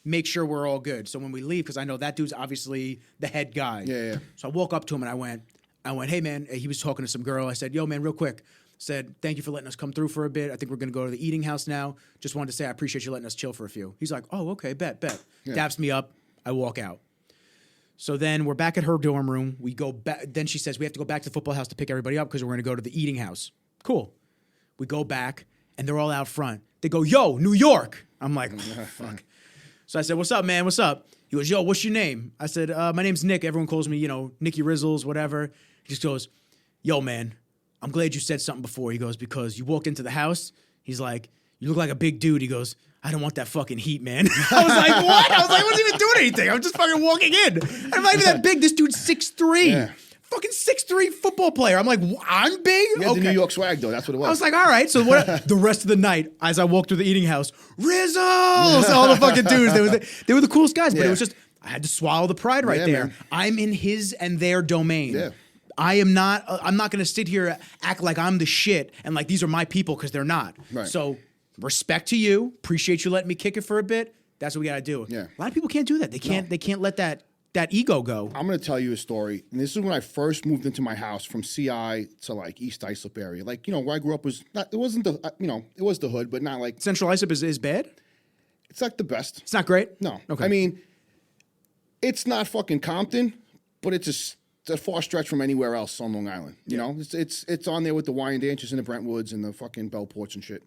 make sure we're all good. So when we leave, because I know that dude's obviously the head guy. Yeah. So I walk up to him and I went, hey man, he was talking to some girl. I said, yo man, real quick. Said, thank you for letting us come through for a bit. I think we're gonna go to the eating house now. Just wanted to say I appreciate you letting us chill for a few. He's like, oh, okay, bet. Yeah. Daps me up. I walk out. So then we're back at her dorm room. We go back. Then she says we have to go back to the football house to pick everybody up because we're going to go to the eating house. Cool. We go back, and they're all out front. They go, yo, New York. I'm like, oh, fuck. So I said, what's up, man? What's up? He goes, yo, what's your name? I said, my name's Nick. Everyone calls me, Nicky Rizzles, whatever. He just goes, yo, man, I'm glad you said something before. He goes, because you walked into the house. He's like, you look like a big dude. He goes, I don't want that fucking heat, man. I was like, what? I wasn't even doing anything. I was just fucking walking in. I'm not even that big. This dude's 6'3". Yeah. Fucking 6'3" football player. I'm like, I'm big? You had the New York swag, though. That's what it was. I was like, all right. So the rest of the night, as I walked through the eating house, Rizzles! All the fucking dudes. They were the coolest guys, but it was just, I had to swallow the pride right there. Man. I'm in his and their domain. Yeah. I'm not going to sit here, act like I'm the shit and like these are my people because they're not. Right. So respect to you. Appreciate you letting me kick it for a bit. That's what we got to do. Yeah. A lot of people can't do that. They can't let that ego go. I'm going to tell you a story. And this is when I first moved into my house from CI to like East Islip area. Like, where I grew up was not, it wasn't the, it was the hood, but not like. Central Islip is bad? It's like the best. It's not great? No. Okay. I mean, it's not fucking Compton, but it's a far stretch from anywhere else on Long Island. You know, it's on there with the Wine Danches and the Brentwoods and the fucking Bellports and shit.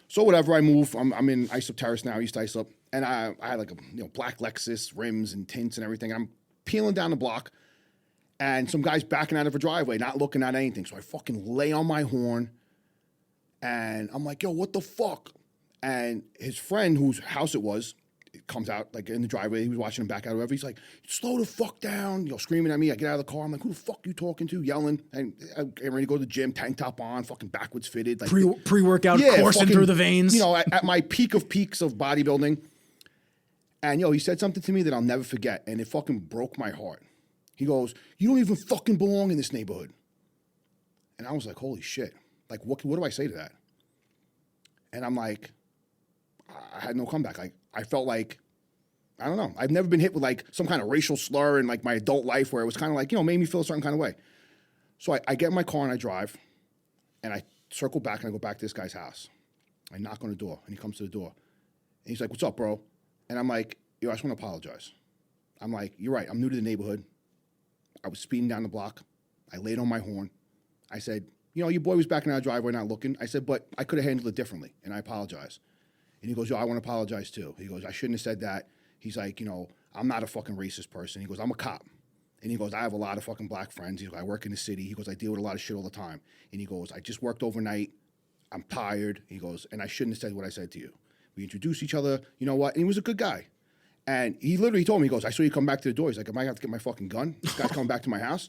So whatever, I move. I'm in Islip Terrace now, East Islip, and I had like a black Lexus rims and tints and everything. I'm peeling down the block, and some guy's backing out of a driveway, not looking at anything. So I fucking lay on my horn, and I'm like, yo, what the fuck? And his friend, whose house it was, comes out like in the driveway. He was watching him back out, or whatever. He's like, slow the fuck down, screaming at me. I get out of the car. I'm like, who the fuck you talking to? Yelling. And I'm ready to go to the gym, tank top on, fucking backwards fitted. Like pre-workout coursing fucking, through the veins. At my peak of peaks of bodybuilding. And he said something to me that I'll never forget. And it fucking broke my heart. He goes, you don't even fucking belong in this neighborhood. And I was like, holy shit. Like, what do I say to that? And I'm like, I had no comeback. Like, I felt like, I don't know. I've never been hit with like some kind of racial slur in like my adult life where it was kind of like, made me feel a certain kind of way. So I get in my car and I drive and I circle back and I go back to this guy's house. I knock on the door and he comes to the door and he's like, what's up, bro? And I'm like, I just want to apologize. I'm like, you're right. I'm new to the neighborhood. I was speeding down the block. I laid on my horn. I said, your boy was backing out of the driveway, not looking. I said, but I could have handled it differently and I apologize. And he goes, I want to apologize too. He goes, I shouldn't have said that. He's like, I'm not a fucking racist person. He goes, I'm a cop. And he goes, I have a lot of fucking black friends. He goes, I work in the city. He goes, I deal with a lot of shit all the time. And he goes, I just worked overnight. I'm tired. He goes, and I shouldn't have said what I said to you. We introduced each other. You know what? And he was a good guy. And he literally told me, he goes, I saw you come back to the door. He's like, am I going to have to get my fucking gun? This guy's coming back to my house.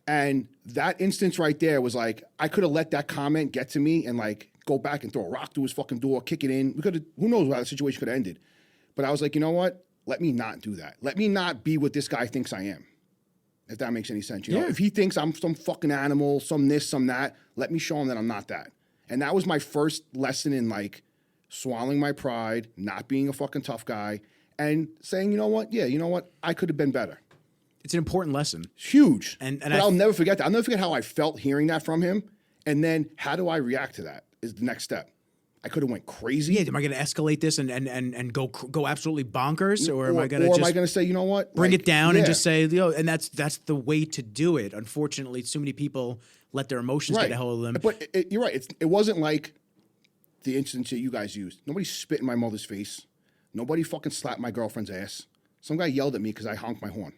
And that instance right there was like, I could have let that comment get to me and like go back and throw a rock through his fucking door, kick it in. We could have, who knows how the situation could have ended. But I was like, you know what? Let me not do that. Let me not be what this guy thinks I am. If that makes any sense. If he thinks I'm some fucking animal, some this, some that, let me show him that I'm not that. And that was my first lesson in like swallowing my pride, not being a fucking tough guy, and saying, you know what? Yeah, you know what? I could have been better. It's an important lesson. It's huge. But I'll never forget that. I'll never forget how I felt hearing that from him. And then how do I react to that is the next step. I could have went crazy. Yeah, am I going to escalate this and go absolutely bonkers, or am I going to am I going to say, you know what, bring it down and just say, and that's the way to do it. Unfortunately, so many people let their emotions get a hold of them. But you're right. It wasn't like the instance that you guys used. Nobody spit in my mother's face. Nobody fucking slapped my girlfriend's ass. Some guy yelled at me because I honked my horn.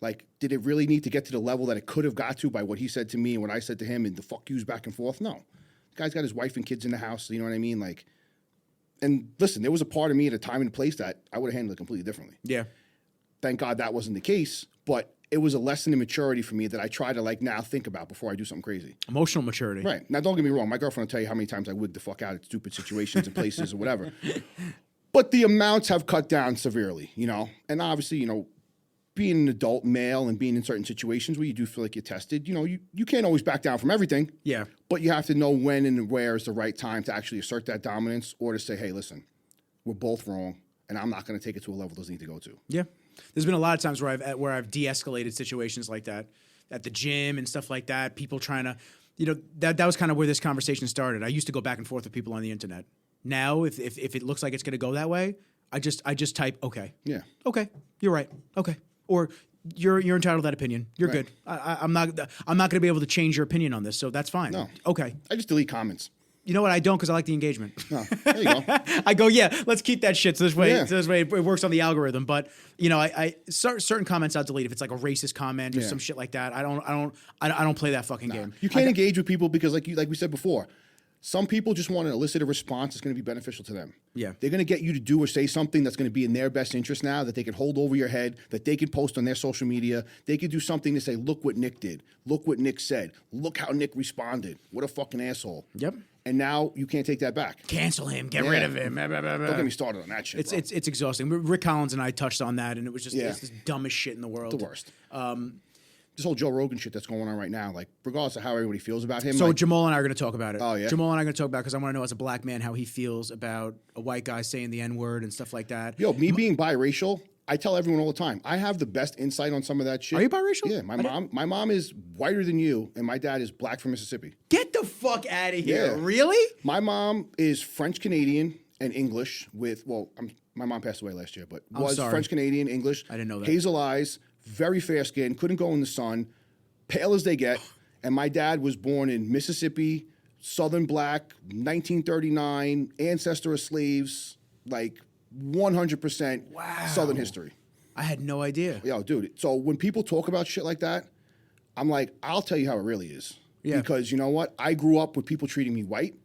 Like, did it really need to get to the level that it could have got to by what he said to me and what I said to him and the fuck yous back and forth? No. The guy's got his wife and kids in the house, you know what I mean? Like, and listen, there was a part of me at a time and a place that I would have handled it completely differently. Yeah. Thank God that wasn't the case, but it was a lesson in maturity for me that I try to like now think about before I do something crazy. Emotional maturity. Right. Now, don't get me wrong. My girlfriend will tell you how many times I wigged the fuck out at stupid situations and places or whatever. But the amounts have cut down severely, and obviously, being an adult male and being in certain situations where you do feel like you're tested, you can't always back down from everything. Yeah. But you have to know when and where is the right time to actually assert that dominance or to say, hey, listen, we're both wrong and I'm not going to take it to a level it doesn't need to go to. Yeah. There's been a lot of times where I've de-escalated situations like that at the gym and stuff like that. People trying to, that was kind of where this conversation started. I used to go back and forth with people on the internet. Now, if it looks like it's going to go that way, I just type, okay. Yeah. Okay. You're right. Okay. Or you're entitled to that opinion. You're right. good. I'm not going to be able to change your opinion on this, so that's fine. No. Okay. I just delete comments. You know what? I don't because I like the engagement. No. There you go. I go, yeah, let's keep that shit so this way it works on the algorithm. But I certain comments I'll delete if it's like a racist comment or some shit like that. I don't play that fucking game. You can't engage with people because like we said before, some people just want to elicit a response that's going to be beneficial to them. Yeah. They're going to get you to do or say something that's going to be in their best interest now, that they can hold over your head, that they can post on their social media. They could do something to say, look what Nick did. Look what Nick said. Look how Nick responded. What a fucking asshole. Yep. And now you can't take that back. Cancel him. Get rid of him. Don't get me started on that shit, It's exhausting. Rick Collins and I touched on that, and it was just it's the dumbest shit in the world. The worst. this whole Joe Rogan shit that's going on right now, like regardless of how everybody feels about him. So like, Jamal and I are going to talk about it. Oh, yeah? Jamal and I are going to talk about it because I want to know as a black man how he feels about a white guy saying the N-word and stuff like that. Yo, me being biracial, I tell everyone all the time, I have the best insight on some of that shit. Are you biracial? Yeah, my mom is whiter than you, and my dad is black from Mississippi. Get the fuck out of here. Yeah. Really? My mom is French Canadian and English with, my mom passed away last year, but was French Canadian, English. I didn't know that. Hazel eyes, very fair skin, couldn't go in the sun, pale as they get. And my dad was born in Mississippi, Southern black, 1939, ancestor of slaves, like 100% Southern history. I had no idea. Yo, dude. So when people talk about shit like that, I'm like, I'll tell you how it really is. Yeah. Because you know what? I grew up with people treating me white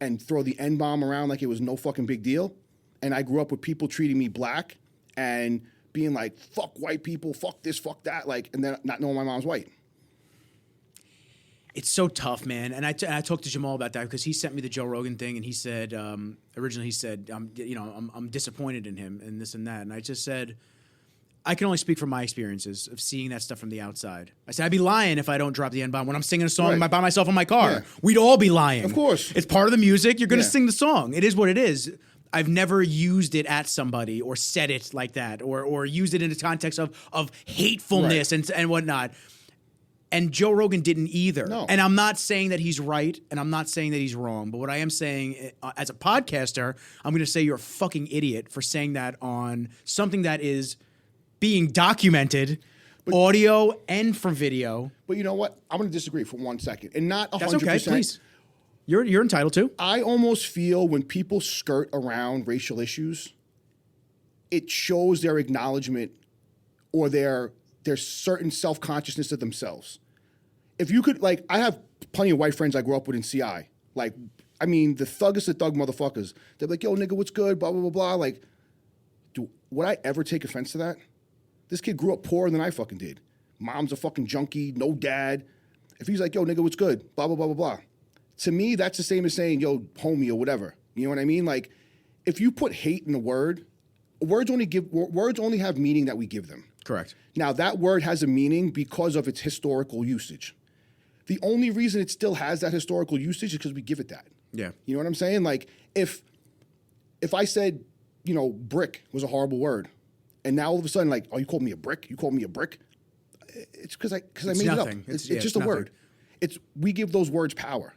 and throw the N-bomb around like it was no fucking big deal. And I grew up with people treating me black and being like, fuck white people, fuck this, fuck that, like, and then not knowing my mom's white. It's so tough, man. And I talked to Jamal about that because he sent me the Joe Rogan thing, and he said originally he said I'm disappointed in him and this and that, and I just said I can only speak from my experiences of seeing that stuff from the outside. I said I'd be lying if I don't drop the N-bomb when I'm singing a song by myself in my car. Yeah. We'd all be lying. Of course, it's part of the music. You're going to sing the song. It is what it is. I've never used it at somebody or said it like that or used it in the context of hatefulness and whatnot. And Joe Rogan didn't either. No. And I'm not saying that he's right, and I'm not saying that he's wrong. But what I am saying, as a podcaster, I'm going to say you're a fucking idiot for saying that on something that is being documented, audio and for video. But you know what? I'm going to disagree for 1 second. And not 100%. That's okay, please. You're entitled to. I almost feel when people skirt around racial issues, it shows their acknowledgement or their certain self-consciousness of themselves. If you could, like, I have plenty of white friends I grew up with in CI. Like, I mean, the thuggest of thug motherfuckers. They're like, yo, nigga, what's good? Blah, blah, blah, blah. Like, would I ever take offense to that? This kid grew up poorer than I fucking did. Mom's a fucking junkie, no dad. If he's like, yo, nigga, what's good? Blah, blah, blah, blah, blah. To me, that's the same as saying, yo, homie or whatever. You know what I mean? Like, if you put hate in a word, words only have meaning that we give them. Correct. Now, that word has a meaning because of its historical usage. The only reason it still has that historical usage is because we give it that. Yeah. You know what I'm saying? Like, if I said, brick was a horrible word, and now all of a sudden, like, oh, you called me a brick? You called me a brick? It's because I made nothing. it up. It's just a word. We give those words power.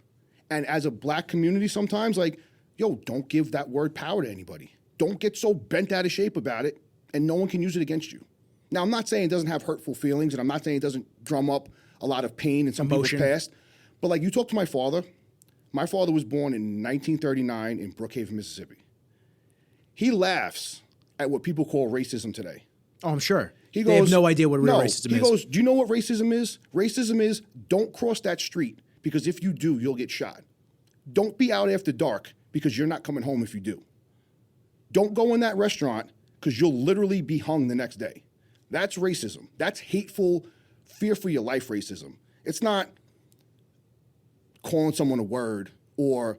And as a black community sometimes, like, yo, don't give that word power to anybody. Don't get so bent out of shape about it, and no one can use it against you. Now, I'm not saying it doesn't have hurtful feelings, and I'm not saying it doesn't drum up a lot of pain in some people's past. But, like, you talk to my father. My father was born in 1939 in Brookhaven, Mississippi. He laughs at what people call racism today. Oh, I'm sure. He goes, they have no idea what real racism is. He goes, do you know what racism is? Racism is don't cross that street because if you do, you'll get shot. Don't be out after dark because you're not coming home if you do. Don't go in that restaurant because you'll literally be hung the next day. That's racism. That's hateful, fear for your life racism. It's not calling someone a word or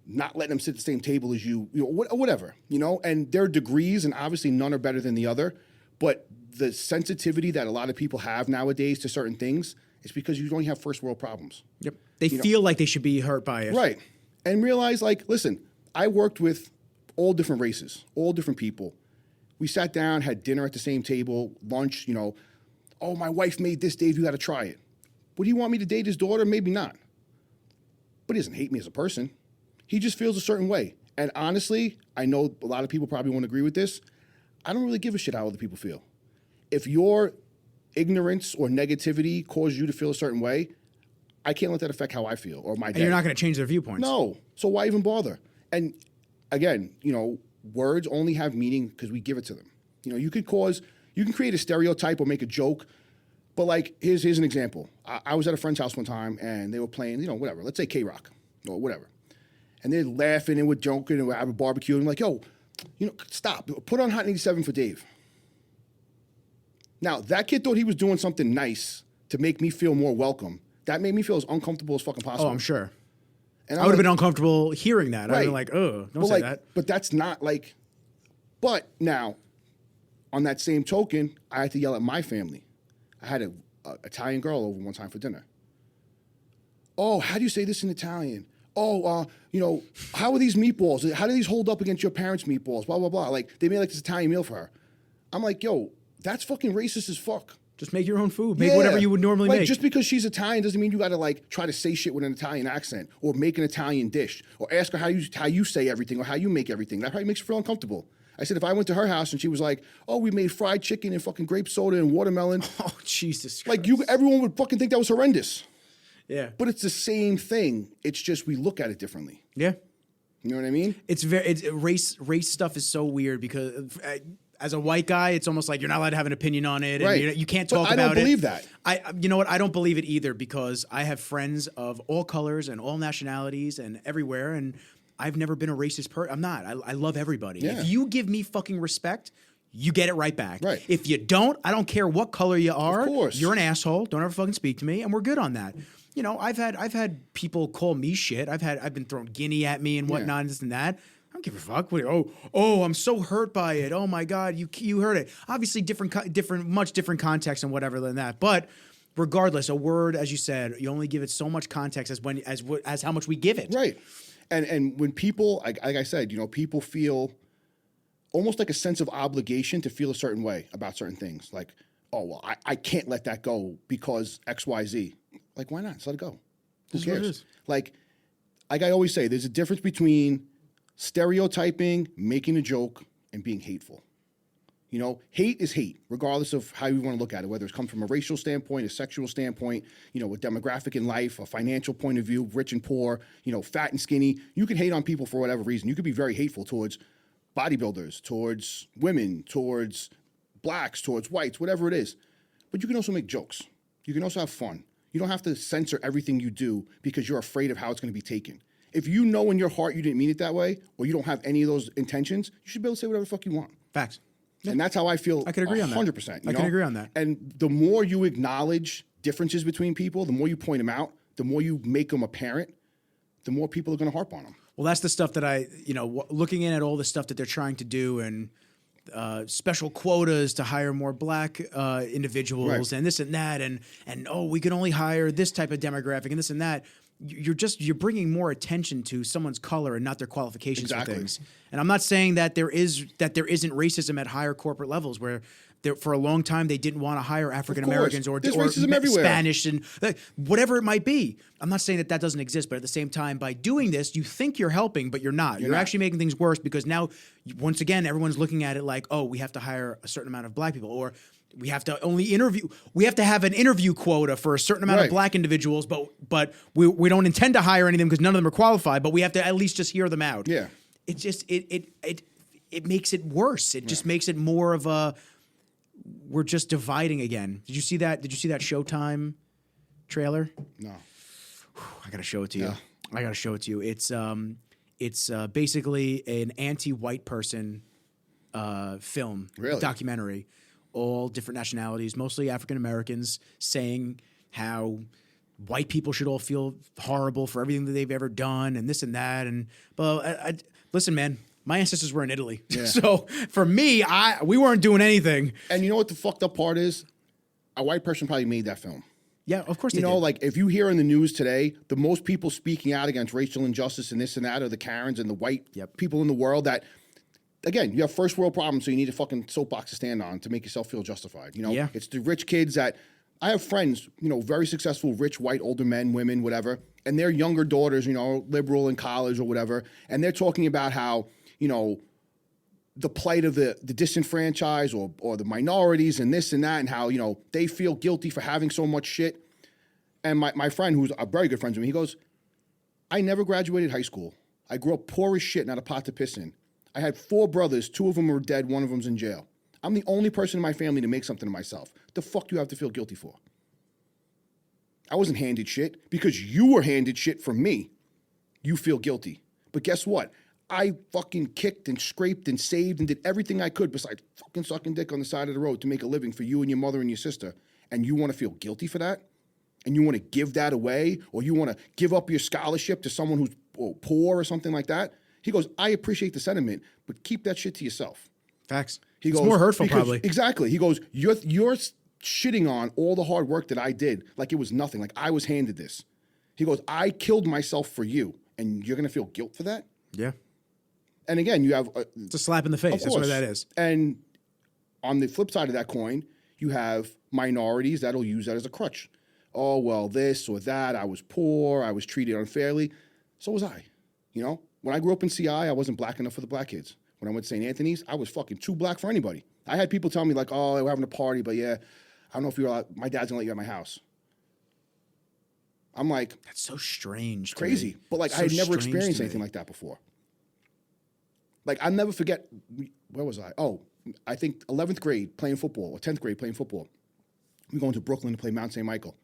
not letting them sit at the same table as you, whatever, and there are degrees, and obviously none are better than the other, but the sensitivity that a lot of people have nowadays to certain things is because you don't have first world problems. Yep. They feel like they should be hurt by it. Right. And realize, like, listen, I worked with all different races, all different people. We sat down, had dinner at the same table, lunch, oh, my wife made this, Dave, you got to try it. Would he want me to date his daughter? Maybe not. But he doesn't hate me as a person. He just feels a certain way. And honestly, I know a lot of people probably won't agree with this. I don't really give a shit how other people feel. If your ignorance or negativity causes you to feel a certain way, I can't let that affect how I feel or my day. And you're not going to change their viewpoints. No. So why even bother? And again, words only have meaning because we give it to them. You can create a stereotype or make a joke, but like, here's an example. I was at a friend's house one time and they were playing, whatever, let's say K-Rock or whatever. And they're laughing and we're joking and we're having a barbecue and I'm like, yo, stop, put on Hot 87 for Dave. Now, that kid thought he was doing something nice to make me feel more welcome. That made me feel as uncomfortable as fucking possible. Oh, I'm sure. And I would have been uncomfortable hearing that. Right. I'd be like, oh, don't say that. But that's not like, but now, on that same token, I had to yell at my family. I had Italian girl over one time for dinner. Oh, how do you say this in Italian? Oh, how are these meatballs? How do these hold up against your parents' meatballs? Blah, blah, blah. Like, they made like this Italian meal for her. I'm like, yo, that's fucking racist as fuck. Just make your own food. Make whatever you would normally make. Just because she's Italian doesn't mean you got to like try to say shit with an Italian accent or make an Italian dish or ask her how you say everything or how you make everything. That probably makes her feel uncomfortable. I said, if I went to her house and she was like, oh, we made fried chicken and fucking grape soda and watermelon. Oh, Jesus Christ. Like, everyone would fucking think that was horrendous. Yeah. But it's the same thing. It's just we look at it differently. Yeah. You know what I mean? Race stuff is so weird because as a white guy, it's almost like you're not allowed to have an opinion on it. Right. And you can't talk about it. I don't believe that. You know what? I don't believe it either because I have friends of all colors and all nationalities and everywhere, and I've never been a racist person. I'm not. I love everybody. Yeah. If you give me fucking respect, you get it right back. Right. If you don't, I don't care what color you are. Of course. You're an asshole. Don't ever fucking speak to me, and we're good on that. You know, I've had people call me shit. I've been thrown guinea at me and whatnot, and this and that. I don't give a fuck. Oh, I'm so hurt by it. Oh my God, you heard it. Obviously, much different context and whatever than that. But regardless, a word, as you said, you only give it so much context as how much we give it. Right. And when people, like I said, people feel almost like a sense of obligation to feel a certain way about certain things. Like, oh, well, I can't let that go because X, Y, Z. Like, why not? Just let it go. Who cares? Like I always say, there's a difference between stereotyping, making a joke, and being hateful. Hate is hate, regardless of how you want to look at it, whether it's come from a racial standpoint, a sexual standpoint, a demographic in life, a financial point of view, rich and poor, fat and skinny. You can hate on people for whatever reason. You could be very hateful towards bodybuilders, towards women, towards blacks, towards whites, whatever it is. But you can also make jokes. You can also have fun. You don't have to censor everything you do because you're afraid of how it's going to be taken. If you know in your heart you didn't mean it that way, or you don't have any of those intentions, you should be able to say whatever the fuck you want. Facts. Yeah. And that's how I feel. I can agree on that. 100%. I can agree on that. And the more you acknowledge differences between people, the more you point them out, the more you make them apparent, the more people are going to harp on them. Well, that's the stuff that looking in at all the stuff that they're trying to do and special quotas to hire more black individuals and this and that and we can only hire this type of demographic and this and that. You're bringing more attention to someone's color and not their qualifications for things. And I'm not saying that there isn't racism at higher corporate levels where for a long time they didn't want to hire African Americans or Spanish and whatever it might be. I'm not saying that doesn't exist, but at the same time, by doing this, you think you're helping, but you're not. You're actually making things worse because now, once again, everyone's looking at it like, oh, we have to hire a certain amount of black people, or we have to only interview. We have to have an interview quota for a certain amount of black individuals, but we don't intend to hire any of them because none of them are qualified. But we have to at least just hear them out. Yeah, it just it makes it worse. It just makes it more of a we're just dividing again. Did you see that? Did you see that Showtime trailer? No. I gotta show it to you. Yeah. I gotta show it to you. It's basically an anti-white person film documentary. All different nationalities, mostly African Americans, saying how white people should all feel horrible for everything that they've ever done and this and that. And listen, man, my ancestors were in Italy, so for me, we weren't doing anything. And you know what the fucked up part is? A white person probably made that film. Yeah, of course they did. Like if you hear in the news today, the most people speaking out against racial injustice and this and that are the Karens and the white people in the world that. Again, you have first world problems, so you need a fucking soapbox to stand on to make yourself feel justified. It's the rich kids that I have friends, very successful, rich, white, older men, women, whatever, and their younger daughters, liberal in college or whatever, and they're talking about how, the plight of the disenfranchised or the minorities and this and that, and how, they feel guilty for having so much shit. And my friend, who's a very good friend to me, he goes, I never graduated high school. I grew up poor as shit, not a pot to piss in. I had 4 brothers, 2 of them are dead, 1 of them's in jail. I'm the only person in my family to make something of myself. The fuck do you have to feel guilty for? I wasn't handed shit. Because you were handed shit from me, you feel guilty. But guess what? I fucking kicked and scraped and saved and did everything I could besides fucking sucking dick on the side of the road to make a living for you and your mother and your sister. And you want to feel guilty for that? And you want to give that away? Or you want to give up your scholarship to someone who's poor or something like that? He goes, I appreciate the sentiment, but keep that shit to yourself. Facts. He goes, it's more hurtful, probably. Exactly. He goes, your shitting on all the hard work that I did like it was nothing. Like I was handed this. He goes, I killed myself for you, and you're going to feel guilt for that? Yeah. And again, you have... It's a slap in the face. That's what that is. And on the flip side of that coin, you have minorities that'll use that as a crutch. Oh, well, this or that. I was poor. I was treated unfairly. So was I. You know? When I grew up in CI, I wasn't black enough for the black kids. When I went to St. Anthony's, I was fucking too black for anybody. I had people tell me like, oh, we're having a party, but yeah, I don't know if you're allowed, my dad's gonna let you at my house. I'm like... That's so strange. Crazy. But like, I had never experienced anything like that before. Like, I'll never forget, where was I? Oh, I think 11th grade playing football, or 10th grade playing football. We're going to Brooklyn to play Mount St. Michael.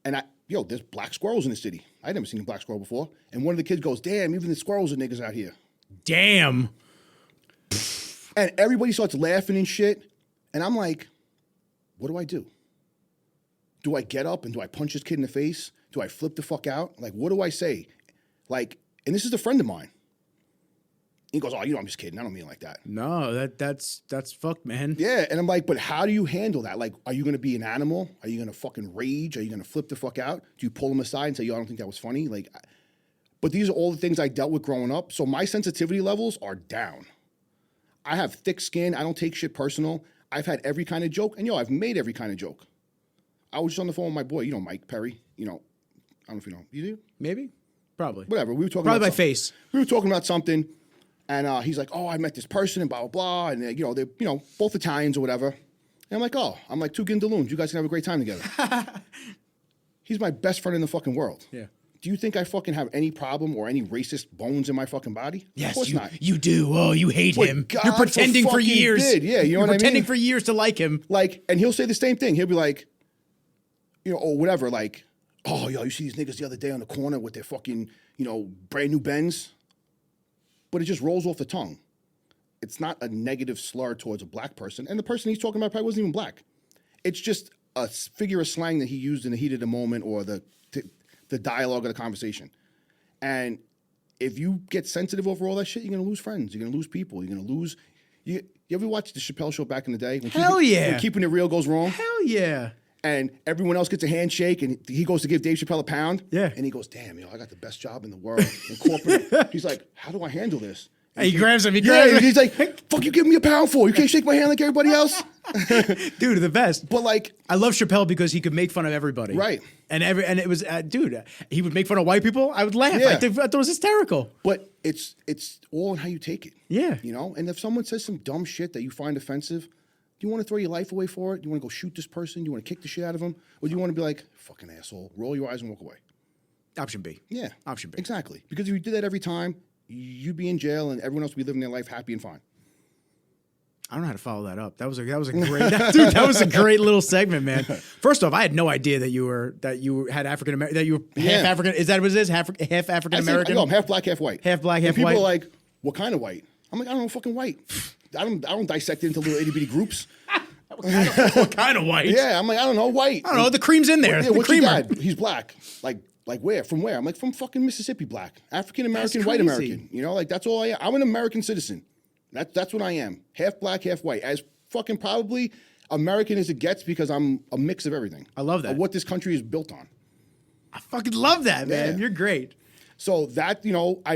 And there's black squirrels in the city. I'd never seen a black squirrel before. And one of the kids goes, damn, even the squirrels are niggas out here. Damn. And everybody starts laughing and shit. And I'm like, what do I do? Do I get up and do I punch this kid in the face? Do I flip the fuck out? Like, what do I say? Like, and this is a friend of mine. He goes, oh, I'm just kidding. I don't mean it like that. No, that's fucked, man. Yeah, and I'm like, but how do you handle that? Like, are you going to be an animal? Are you going to fucking rage? Are you going to flip the fuck out? Do you pull him aside and say, yo, I don't think that was funny? Like, but these are all the things I dealt with growing up. So my sensitivity levels are down. I have thick skin. I don't take shit personal. I've had every kind of joke. And, I've made every kind of joke. I was just on the phone with my boy, Mike Perry. I don't know if you know. You do? Maybe? Probably. Whatever. We were talking Probably about by face. We were talking about something. And he's like, oh, I met this person and blah, blah, blah. And, they're, both Italians or whatever. And I'm like, oh, two Gindaloons. You guys can have a great time together. He's my best friend in the fucking world. Yeah. Do you think I fucking have any problem or any racist bones in my fucking body? Yes, of course not. You do. Oh, you hate him. God You're pretending for years. Did. Yeah, you know what I mean? Pretending for years to like him. Like, and he'll say the same thing. He'll be like, or whatever, like, oh, yo, you see these niggas the other day on the corner with their fucking, brand new Benz? But it just rolls off the tongue. It's not a negative slur towards a black person. And the person he's talking about probably wasn't even black. It's just a figure of slang that he used in the heat of the moment or the dialogue of the conversation. And if you get sensitive over all that shit, you're going to lose friends. You're going to lose people. You're going to lose... You ever watch the Chappelle Show back in the day? When Keeping It Real goes wrong? Hell yeah. And everyone else gets a handshake, and he goes to give Dave Chappelle a pound. Yeah. And he goes, damn, I got the best job in the world in corporate. He's like, how do I handle this? He grabs him. He's like, fuck you giving me a pound for? You can't shake my hand like everybody else? Dude, the best. But like... I love Chappelle because he could make fun of everybody. Right. And it was, dude, he would make fun of white people. I would laugh. Yeah. I thought it was hysterical. But it's all in how you take it. Yeah. And if someone says some dumb shit that you find offensive, do you want to throw your life away for it? Do you want to go shoot this person? Do you want to kick the shit out of them? Or do you want to be like, fucking asshole, roll your eyes and walk away? Option B. Yeah. Option B. Exactly. Because if you did that every time, you'd be in jail and everyone else would be living their life happy and fine. I don't know how to follow that up. That was a great dude. That was a great little segment, man. First off, I had no idea that you had African American, that you were half African. Is that what it is? Half African American. I'm half black, half white. Half black, half and white. People are like, what kind of white? I'm like, I don't know, fucking white. I don't dissect it into little itty bitty groups. What kind of white? Yeah, I'm like, I don't know, white. I don't know. The cream's in there. Yeah, what's your dad? He's black. Like where? From where? I'm like, from fucking Mississippi black. African American, white American. Like, that's all I am. I'm an American citizen. That's what I am. Half black, half white. As fucking probably American as it gets because I'm a mix of everything. I love that. Of what this country is built on. I fucking love that, man. Yeah. You're great. So that,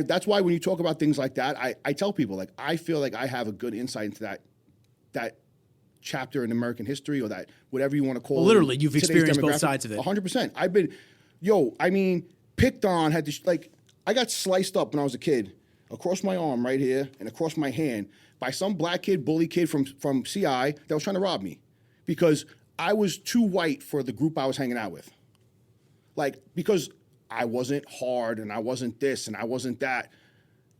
that's why when you talk about things like that, I tell people, like, I feel like I have a good insight into that chapter in American history or that whatever you want to call it. Literally, you've experienced both sides of it. 100%. I've been, picked on, I got sliced up when I was a kid across my arm right here and across my hand by some black kid, bully kid from CI that was trying to rob me because I was too white for the group I was hanging out with. Like, because I wasn't hard and I wasn't this and I wasn't that.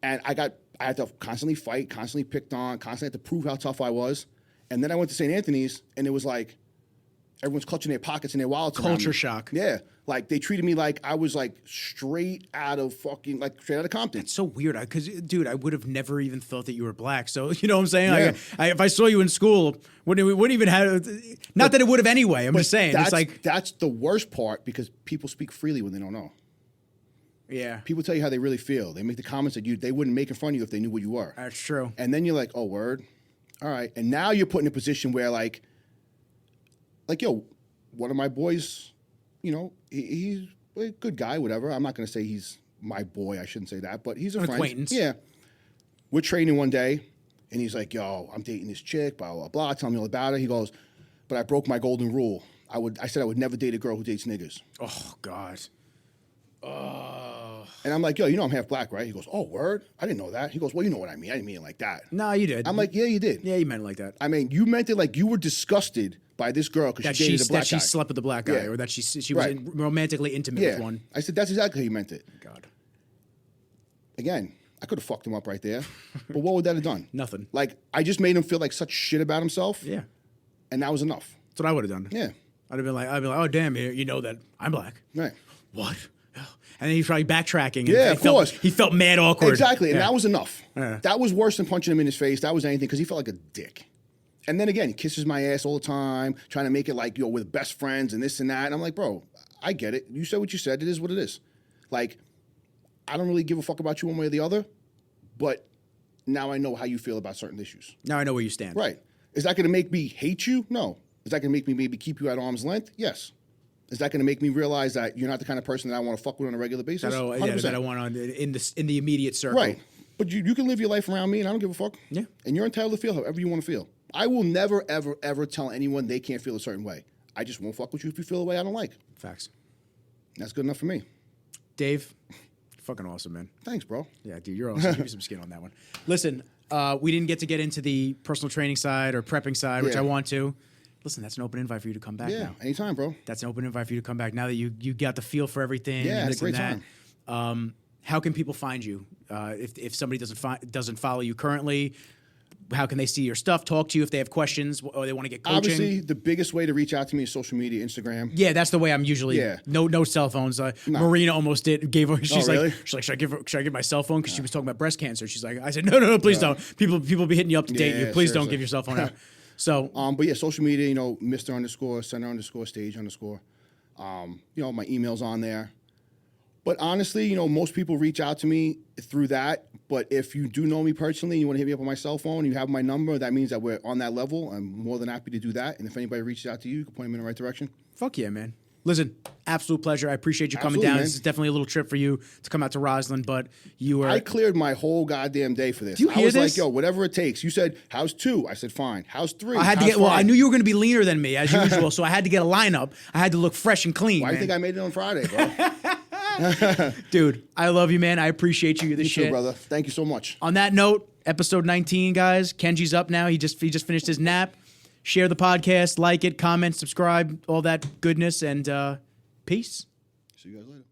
And I had to constantly fight, constantly picked on, constantly had to prove how tough I was. And then I went to St. Anthony's and it was like, everyone's clutching their pockets and their wallets. Culture shock. Yeah. Like, they treated me like I was, like, straight out of Compton. It's so weird. Because, dude, I would have never even thought that you were black. So, you know what I'm saying? Yeah. Like, if I saw you in school, wouldn't even have... Not that it would have anyway. I'm just saying. It's like... That's the worst part because people speak freely when they don't know. Yeah. People tell you how they really feel. They make the comments that they wouldn't make in front of you if they knew what you were. That's true. And then you're like, oh, word? All right. And now you're put in a position where, like like, yo, one of my boys, you know, he's a good guy, whatever. I'm not going to say he's my boy. I shouldn't say that, but he's a friend. Acquaintance. Yeah. We're training one day, and he's like, yo, I'm dating this chick, blah, blah, blah. Tell me all about it. He goes, but I broke my golden rule. I said I would never date a girl who dates niggas. Oh, God. And I'm like, yo, you know I'm half black, right? He goes, oh, word? I didn't know that. He goes, well, you know what I mean. I didn't mean it like that. No, you did. I'm like, yeah, you did. Yeah, you meant it like that. I mean, you meant it like you were disgusted by this girl because she dated a black guy. That she slept with the black guy, Yeah. or that she was Right. romantically intimate with one. I said, that's exactly how you meant it. God. Again, I could have fucked him up right there. But what would that have done? Nothing. Like, I just made him feel like such shit about himself. Yeah. And that was enough. That's what I would have done. Yeah. I'd have been like, oh, damn, you know that I'm black. Right. What? And then he's probably backtracking. And Yeah, of course. He felt mad awkward. Exactly. And Yeah. that was enough. Yeah. That was worse than punching him in his face. That was anything because he felt like a dick. And then again, he kisses my ass all the time, trying to make it like, yo, we're best friends and this and that. And I'm like, bro, I get it. You said what you said. It is what it is. Like, I don't really give a fuck about you one way or the other, but now I know how you feel about certain issues. Now I know where you stand. Right. Is that going to make me hate you? No. Is that going to make me maybe keep you at arm's length? Yes. Is that going to make me realize that you're not the kind of person that I want to fuck with on a regular basis? That I want on in the immediate circle. Right. But you can live your life around me, and I don't give a fuck. Yeah. And you're entitled to feel however you want to feel. I will never, ever, ever tell anyone they can't feel a certain way. I just won't fuck with you if you feel a way I don't like. Facts. That's good enough for me. Dave, fucking awesome, man. Thanks, bro. Yeah, dude, you're awesome. Give me some skin on that one. Listen, we didn't get into the personal training side or prepping side, which Yeah. I want to. Listen, that's an open invite for you to come back Yeah, now. anytime, bro. That's an open invite for you to come back now that you got the feel for everything. Yeah, I and had a this great and that. How can people find you? If somebody doesn't follow you currently, how can they see your stuff, talk to you if they have questions or they want to get coaching? Obviously, the biggest way to reach out to me is social media, Instagram. Yeah, that's the way I'm usually. Yeah. No cell phones. Marina almost gave her. She's really? like, should I give my cell phone because she was talking about breast cancer. She's like, I said, no, please don't. People be hitting you up to date you. Please don't seriously. give your cell phone out. So, But yeah, social media, you know, Mr. _ Center _ Stage _ you know, my email's on there. But honestly, you know, most people reach out to me through that. But if you do know me personally, you want to hit me up on my cell phone, you have my number, that means that we're on that level. I'm more than happy to do that. And if anybody reaches out to you, you can point them in the right direction. fuck yeah, man. Listen, absolute pleasure. I appreciate you coming Absolutely, down. man. This is definitely a little trip for you to come out to Roslyn, but you were. I cleared my whole goddamn day for this. Do you I hear was this? like, yo, whatever it takes. You said, how's 2? I said, fine. How's 3? I had to How's get. Well, 5? I knew you were going to be leaner than me as usual, so I had to get a lineup. I had to look fresh and clean. Why do you man. think I made it on Friday, bro? Dude, I love you, man. I appreciate you. You're the You shit, too, brother. Thank you so much. On that note, episode 19, guys. Kenji's up now. He just finished his nap. Share the podcast, like it, comment, subscribe, all that goodness, and peace. See you guys later.